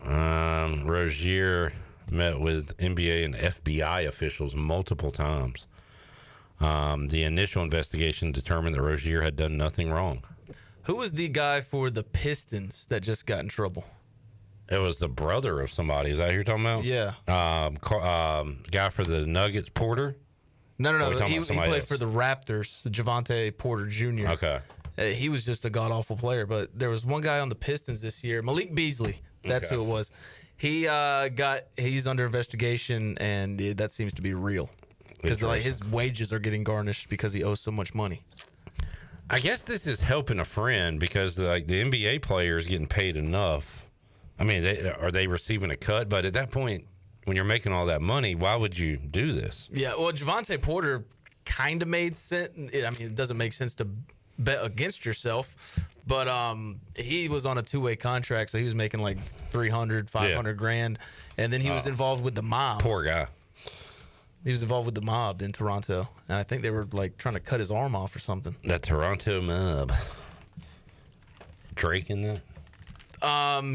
Rozier met with NBA and FBI officials multiple times. The initial investigation determined that Rozier had done nothing wrong. Who was the guy for the Pistons that just got in trouble? It was the brother of somebody. Is that who you're talking about? Yeah. Guy for the Nuggets, Porter? No. He played for the Raptors, Javante Porter Jr. Okay. He was just a god-awful player, but there was one guy on the Pistons this year, Malik Beasley. That's who it was. He's under investigation, and that seems to be real. Because his wages are getting garnished because he owes so much money. I guess this is helping a friend because the NBA player is getting paid enough. I mean, are they receiving a cut? But at that point, when you're making all that money, why would you do this? Yeah, well, Javante Porter kind of made sense. I mean, it doesn't make sense to bet against yourself, but he was on a two-way contract, so he was making like $300,000, $500,000, and then he was involved with the mob. Poor guy. He was involved with the mob in Toronto, and I think they were like trying to cut his arm off or something. That Toronto mob. Drake in that?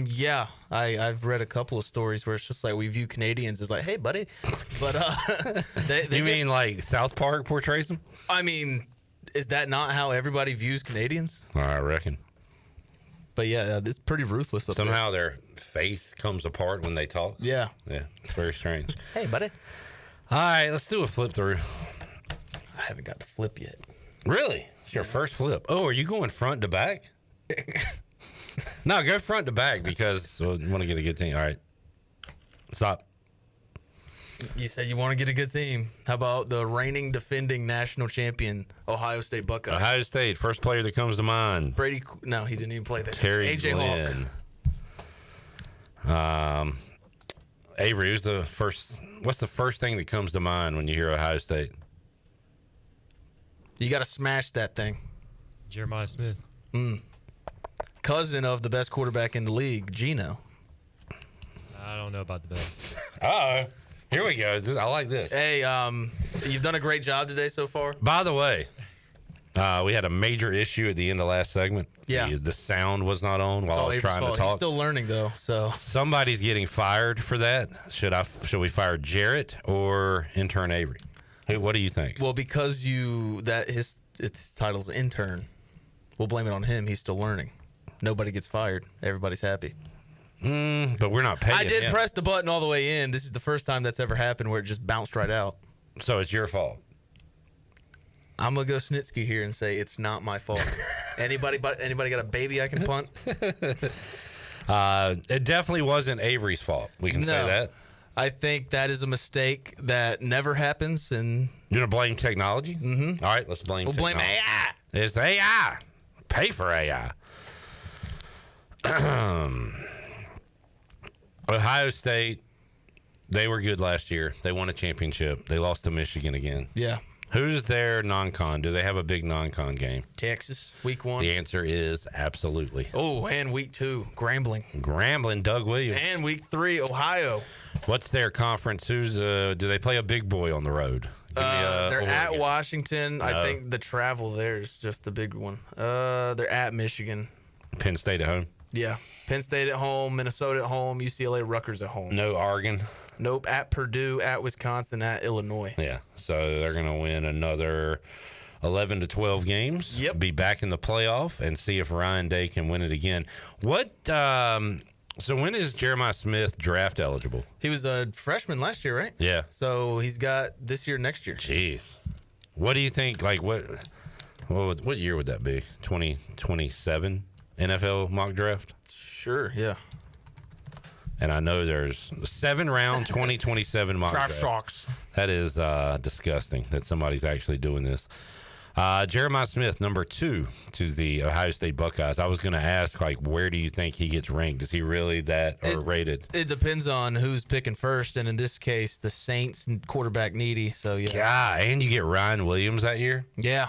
Yeah, I've read a couple of stories where it's just like we view Canadians as like, hey, buddy, but you mean like South Park portrays them? I mean, is that not how everybody views Canadians? I reckon. But yeah, it's pretty ruthless. Somehow their face comes apart when they talk. Yeah, it's very strange. Hey, buddy. All right, let's do a flip through. I haven't got to flip yet. Really? It's your first flip. Oh, are you going front to back? No, go front to back because we want to get a good thing. All right. Stop. You said you want to get a good team. How about the reigning, defending national champion, Ohio State Buckeyes? Ohio State, first player that comes to mind. Brady, no, he didn't even play that. Terry AJ Glenn. Avery, what's the first thing that comes to mind when you hear Ohio State? You got to smash that thing. Jeremiah Smith. Cousin of the best quarterback in the league, Geno. I don't know about the best. Uh-oh. Here we go. I like this. Hey, you've done a great job today so far. By the way, we had a major issue at the end of last segment. Yeah. The sound was not on while I was trying to talk. He's still learning, though. So somebody's getting fired for that. Should we fire Jarrett or intern Avery? What do you think? Well, because his title's intern, we'll blame it on him. He's still learning. Nobody gets fired. Everybody's happy. But we're not paying. I did press the button all the way in. This is the first time that's ever happened where it just bounced right out. So it's your fault. I'm gonna go Snitsky here and say it's not my fault. Anybody got a baby I can punt? It definitely wasn't Avery's fault. We can say that. I think that is a mistake that never happens. And you're gonna blame technology? Mm-hmm. All right, let's blame. We'll blame AI. It's AI. Pay for AI. Ohio State, they were good last year. They won a championship. They lost to Michigan again. Yeah. Who's their non-con? Do they have a big non-con game? Texas, week 1. The answer is absolutely. Oh, and week 2, Grambling, Doug Williams. And week 3, Ohio. What's their conference? Do they play a big boy on the road? They're Oregon. at Washington. No. I think the travel there is just a big one. They're at Michigan. Penn State at home? Yeah. Penn State at home, Minnesota at home, UCLA, Rutgers at home. No Oregon? Nope. At Purdue, at Wisconsin, at Illinois. Yeah. So they're going to win another 11 to 12 games. Yep. Be back in the playoff and see if Ryan Day can win it again. So when is Jeremiah Smith draft eligible? He was a freshman last year, right? Yeah. So he's got this year, next year. Jeez. What do you think? Like what year would that be? 2027 NFL mock draft? Sure, yeah. And I know there's 7-round 2027 mock draft. Shocks. That is disgusting that somebody's actually doing this. Jeremiah Smith, number 2 to the Ohio State Buckeyes. I was going to ask, where do you think he gets ranked? Is he really rated? It depends on who's picking first, and in this case, the Saints quarterback needy. So yeah. God, and you get Ryan Williams that year. Yeah.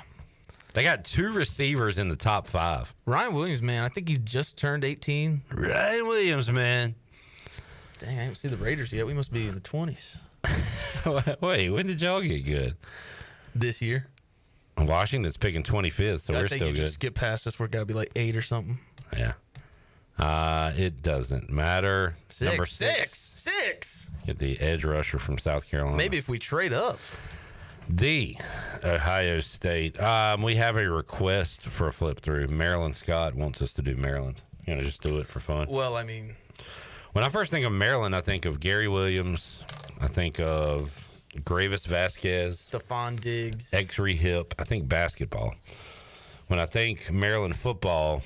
They got 2 receivers in the top 5. Ryan Williams, man, I think he just turned 18. Ryan Williams, man. Dang, I haven't seen the Raiders yet. We must be in the 20s. Wait, when did y'all get good? This year. Washington's picking 25th, so we're still good. Just skip past us. We're got to be 8 or something. Yeah. It doesn't matter. Number 6. Get the edge rusher from South Carolina. Maybe if we trade up. The Ohio State. We have a request for a flip through. Maryland Scott wants us to do Maryland. You know, just do it for fun. Well, I mean, when I first think of Maryland, I think of Gary Williams. I think of Gravis Vasquez. Stephon Diggs. X-Ray Hip. I think basketball. When I think Maryland football,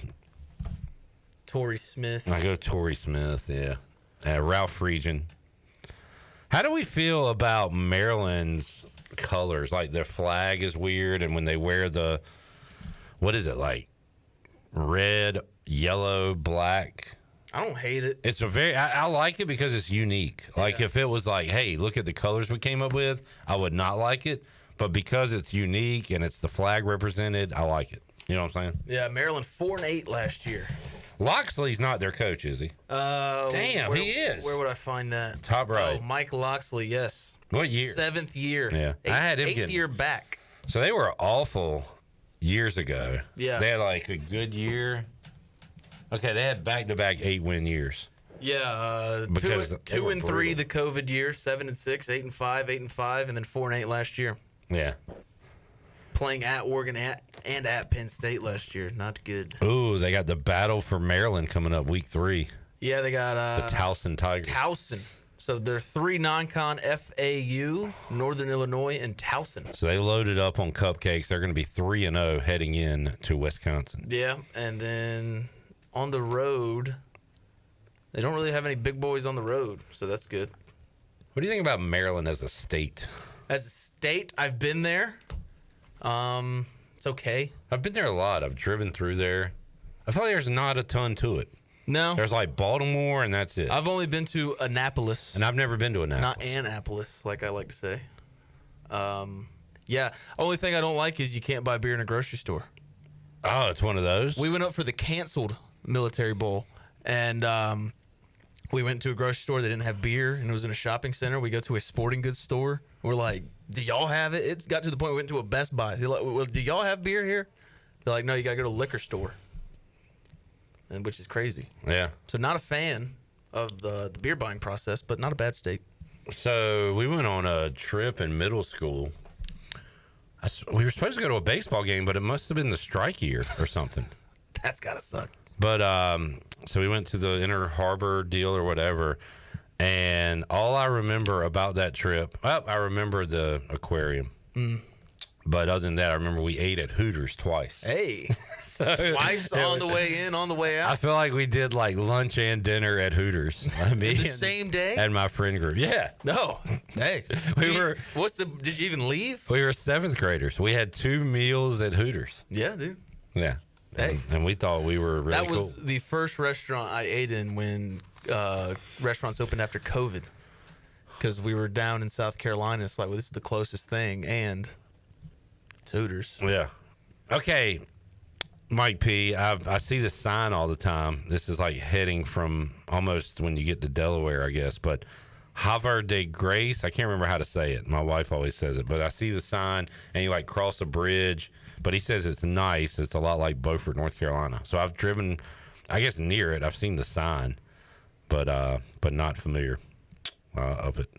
Torrey Smith. I go Torrey Smith, yeah. Ralph Friedgen. How do we feel about Maryland's colors? Like their flag is weird, and when they wear the, what is it, like red, yellow, black? I don't hate it. It's I like it because it's unique. Like if it was like, hey, look at the colors we came up with, I would not like it. But because it's unique and it's the flag represented, I like it. You know what I'm saying? Yeah, Maryland 4-8 last year. Loxley's not their coach, is he? Damn, he is. Where would I find that? Top right. Oh, Mike Loxley, yes. What year? 7th year. Yeah. I had him 8th year back. So they were awful years ago. Yeah. They had like a good year. Okay, they had back-to-back 8-win years. Yeah, Because 2 and 3 the COVID year, 7 and 6, 8 and 5, 8 and 5, and then 4 and 8 last year. Yeah. Playing at Oregon and at Penn State last year. Not good. Ooh, they got the battle for Maryland coming up week 3. Yeah, they got the Towson Tigers. Towson. So they're 3 non-con FAU, Northern Illinois, and Towson. So they loaded up on cupcakes. They're going to be 3-0 heading in to Wisconsin. Yeah, and then on the road, they don't really have any big boys on the road, so that's good. What do you think about Maryland as a state? As a state, I've been there. It's okay. I've been there a lot. I've driven through there. I feel like there's not a ton to it. No. There's like Baltimore, and that's it. I've only been to Annapolis. And I've never been to Annapolis. Not Annapolis, like I like to say. Yeah. Only thing I don't like is you can't buy beer in a grocery store. Oh, it's one of those? We went up for the canceled Military Bowl, and we went to a grocery store that didn't have beer, and it was in a shopping center. We go to a sporting goods store. We're like, do y'all have it? It got to the point we went to a Best Buy. They're like, well, do y'all have beer here? They're like, no, you got to go to a liquor store, and which is crazy. Yeah. So not a fan of the beer buying process, but not a bad state. So we went on a trip in middle school. We were supposed to go to a baseball game, but it must have been the strike year or something. That's got to suck. But so we went to the Inner Harbor deal or whatever, and all I remember about that trip, I remember the aquarium. But other than that, I remember we ate at Hooters twice. Hey, twice on the way in, on the way out. I feel like we did like lunch and dinner at Hooters. The same day? And my friend group. Yeah. No. Hey. Did you even leave? We were 7th graders. We had 2 meals at Hooters. Yeah, dude. Yeah. Hey. And we thought we were really cool. That was the first restaurant I ate in when restaurants opened after COVID. Because we were down in South Carolina. It's like, well, this is the closest thing. And Hooters. Yeah. Okay. Mike P., I see this sign all the time. This is like heading from almost when you get to Delaware, I guess. But Havre de Grace, I can't remember how to say it. My wife always says it. But I see the sign, and you like cross a bridge. But he says it's nice. It's a lot like Beaufort, North Carolina. So I've driven, I guess, near it. I've seen the sign, but not familiar of it.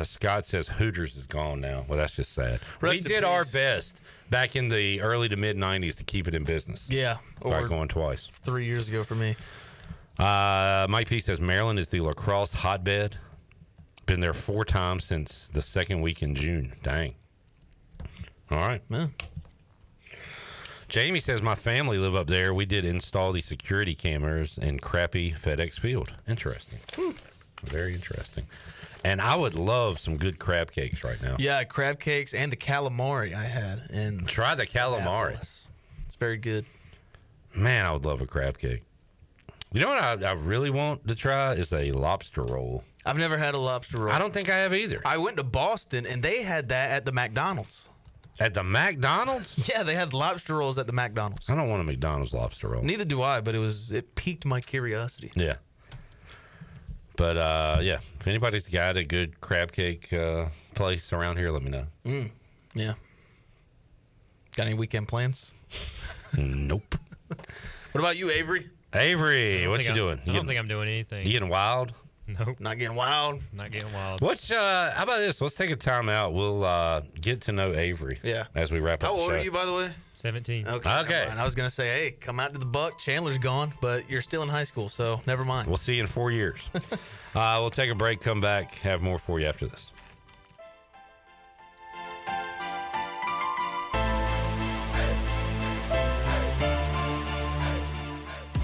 Scott says Hooters is gone now. Well, that's just sad. We did our best back in the early to mid 90s to keep it in business. Yeah. By going twice. 3 years ago for me. Mike P says Maryland is the lacrosse hotbed. Been there 4 times since the second week in June. Dang. All right. Yeah. Jamie says my family live up there. We did install the security cameras in crappy FedEx Field. Interesting. Very interesting. And I would love some good crab cakes right now. Yeah, crab cakes and the calamari I had. And try the calamari. It's very good. Man, I would love a crab cake. You know what I really want to try is a lobster roll. I've never had a lobster roll. I don't think I have either. I went to Boston, and they had that at the McDonald's. At the McDonald's? Yeah, they had lobster rolls at the McDonald's. I don't want a McDonald's lobster roll. Neither do I, but it piqued my curiosity. Yeah. But, yeah, if anybody's got a good crab cake place around here, let me know. Yeah. Got any weekend plans? Nope. What about you, Avery? Avery, what you doing? I don't think I'm doing anything. You getting wild? Nope. Not getting wild? Not getting wild. How about this? Let's take a time out. We'll get to know Avery as we wrap up How the old show. are you, by the way? 17. Okay. I was going to say, hey, come out to the Buck. Chandler's gone, but you're still in high school, so never mind. We'll see you in 4 years. We'll take a break, come back, have more for you after this.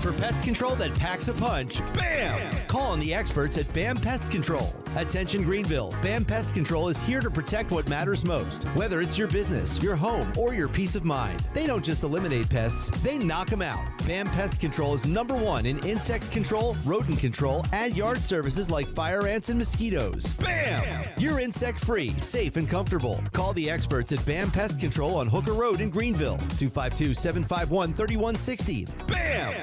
For pest control that packs a punch, BAM! Call on the experts at BAM Pest Control. Attention Greenville, BAM Pest Control is here to protect what matters most, whether it's your business, your home, or your peace of mind. They don't just eliminate pests, they knock them out. BAM Pest Control is #1 in insect control, rodent control, and yard services like fire ants and mosquitoes. BAM! You're insect-free, safe, and comfortable. Call the experts at BAM Pest Control on Hooker Road in Greenville, 252-751-3160. BAM!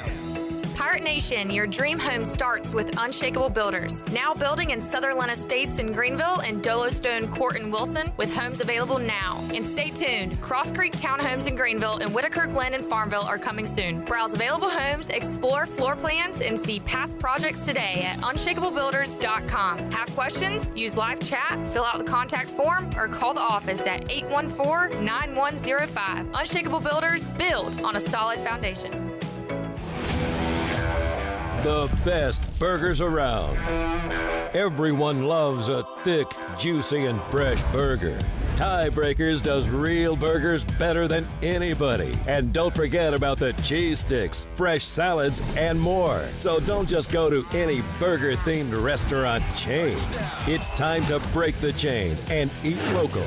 Pirate Nation, your dream home starts with Unshakable Builders. Now building in Sutherland Estates in Greenville and Dolostone Court in Wilson with homes available now. And stay tuned, Cross Creek Townhomes in Greenville and Whitaker Glen and Farmville are coming soon. Browse available homes, explore floor plans, and see past projects today at unshakablebuilders.com. Have questions? Use live chat, fill out the contact form, or call the office at 814-9105. Unshakable Builders, build on a solid foundation. The best burgers around. Everyone loves a thick, juicy, and fresh burger. Tiebreakers does real burgers better than anybody. And don't forget about the cheese sticks, fresh salads, and more. So don't just go to any burger-themed restaurant chain. It's time to break the chain and eat local.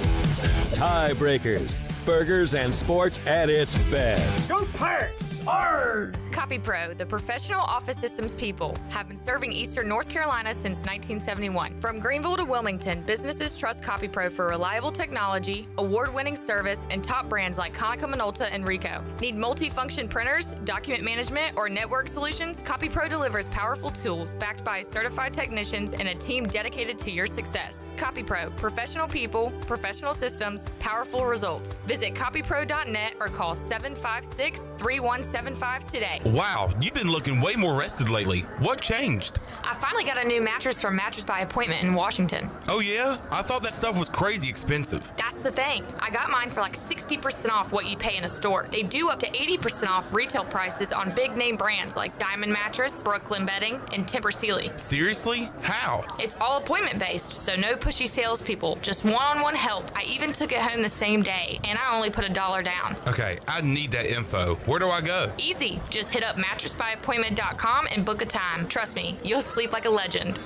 Tiebreakers, burgers and sports at its best. Go Pirates! Arr! CopyPro, the professional office systems people, have been serving Eastern North Carolina since 1971. From Greenville to Wilmington, businesses trust CopyPro for reliable technology, award-winning service, and top brands like Konica Minolta and Ricoh. Need multifunction printers, document management, or network solutions? CopyPro delivers powerful tools backed by certified technicians and a team dedicated to your success. CopyPro, professional people, professional systems, powerful results. Visit copypro.net or call 756-3175 today. Wow, you've been looking way more rested lately. What changed? I finally got a new mattress from Mattress by Appointment in Washington. Oh yeah? I thought that stuff was crazy expensive. That's the thing. I got mine for like 60% off what you pay in a store. They do up to 80% off retail prices on big name brands like Diamond Mattress, Brooklyn Bedding, and Tempur Sealy. Seriously? How? It's all appointment based, so no pushy salespeople, just one-on-one help. I even took it home the same day, and I only put $1 down. Okay, I need that info. Where do I go? Easy. Just hit up mattressbyappointment.com and book a time. Trust me, you'll sleep like a legend.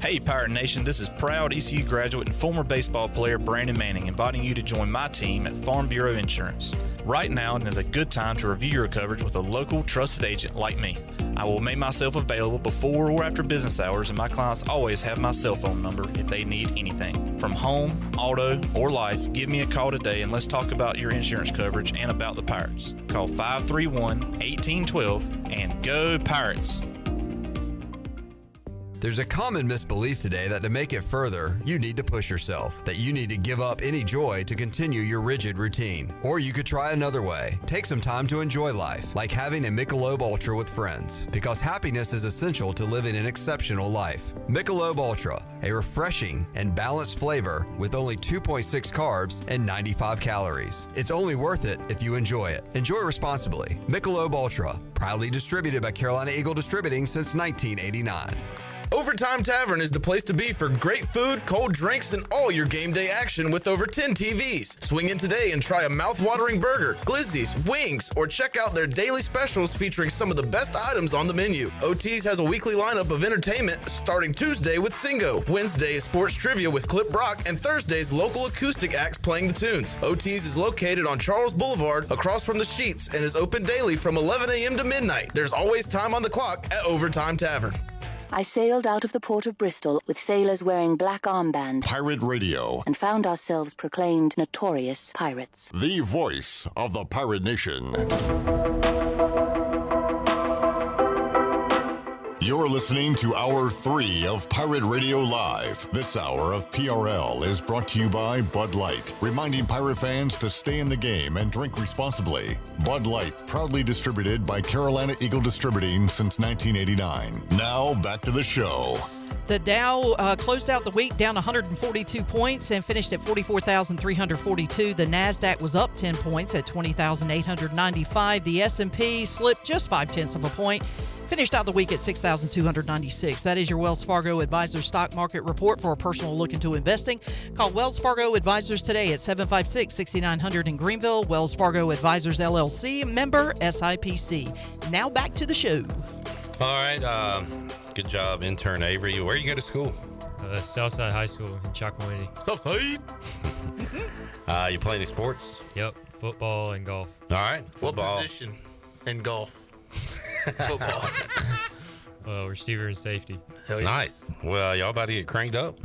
Hey Pirate Nation, this is proud ECU graduate and former baseball player Brandon Manning inviting you to join my team at Farm Bureau Insurance. Right now is a good time to review your coverage with a local trusted agent like me. I will make myself available before or after business hours, and my clients always have my cell phone number if they need anything. From home, auto, or life, give me a call today and let's talk about your insurance coverage and about the Pirates. Call 531-1812 and go Pirates! There's a common misbelief today that to make it further, you need to push yourself, that you need to give up any joy to continue your rigid routine. Or you could try another way. Take some time to enjoy life, like having a Michelob Ultra with friends, because happiness is essential to living an exceptional life. Michelob Ultra, a refreshing and balanced flavor with only 2.6 carbs and 95 calories. It's only worth it if you enjoy it. Enjoy responsibly. Michelob Ultra, proudly distributed by Carolina Eagle Distributing since 1989. Overtime Tavern is the place to be for great food, cold drinks, and all your game day action with over 10 TVs. Swing in today and try a mouth-watering burger, glizzies, wings, or check out their daily specials featuring some of the best items on the menu. OT's has a weekly lineup of entertainment starting Tuesday with Singo, Wednesday is sports trivia with Clip Brock, and Thursday's local acoustic acts playing the tunes. OT's is located on Charles Boulevard across from the Sheets and is open daily from 11 a.m. to midnight. There's always time on the clock at Overtime Tavern. I sailed out of the port of Bristol with sailors wearing black armbands. Pirate Radio. And found ourselves proclaimed notorious pirates. The voice of the Pirate Nation. You're listening to Hour 3 of Pirate Radio Live. This hour of PRL is brought to you by Bud Light, reminding pirate fans to stay in the game and drink responsibly. Bud Light, proudly distributed by Carolina Eagle Distributing since 1989. Now, back to the show. The Dow closed out the week down 142 points and finished at 44,342. The NASDAQ was up 10 points at 20,895. The S&P slipped just 0.5 of a point. Finished out the week at 6,296. That is your Wells Fargo Advisors stock market report. For a personal look into investing, call Wells Fargo Advisors today at 756-6900 in Greenville. Wells Fargo Advisors, LLC, member SIPC. Now back to the show. All right. Good job, intern Avery. Where you go to school? Southside High School in Chocowinity. Southside. You play any sports? Yep, football and golf. All right. What Football. position in golf? Football. Receiver and safety. Hell yeah. Nice. Well, y'all about to get cranked up?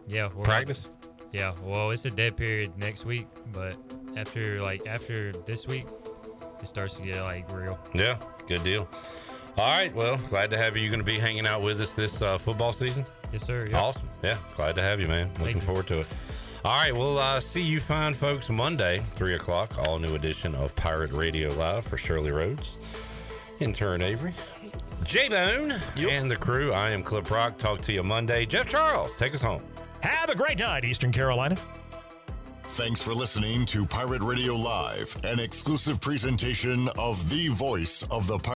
Yeah. Practice? Yeah. Well, it's a dead period next week, but after this week, it starts to get real. Yeah. Good deal. All right. Well, glad to have you. You're going to be hanging out with us this football season? Yes, sir. Yep. Awesome. Yeah. Glad to have you, man. Looking forward to it. All right. We'll see you fine folks Monday, 3 o'clock. All new edition of Pirate Radio Live for Shirley Rhodes. Intern Avery, J-Bone, and the crew. I am Clip Rock. Talk to you Monday. Jeff Charles, take us home. Have a great night, Eastern Carolina. Thanks for listening to Pirate Radio Live, an exclusive presentation of the voice of the Pirate.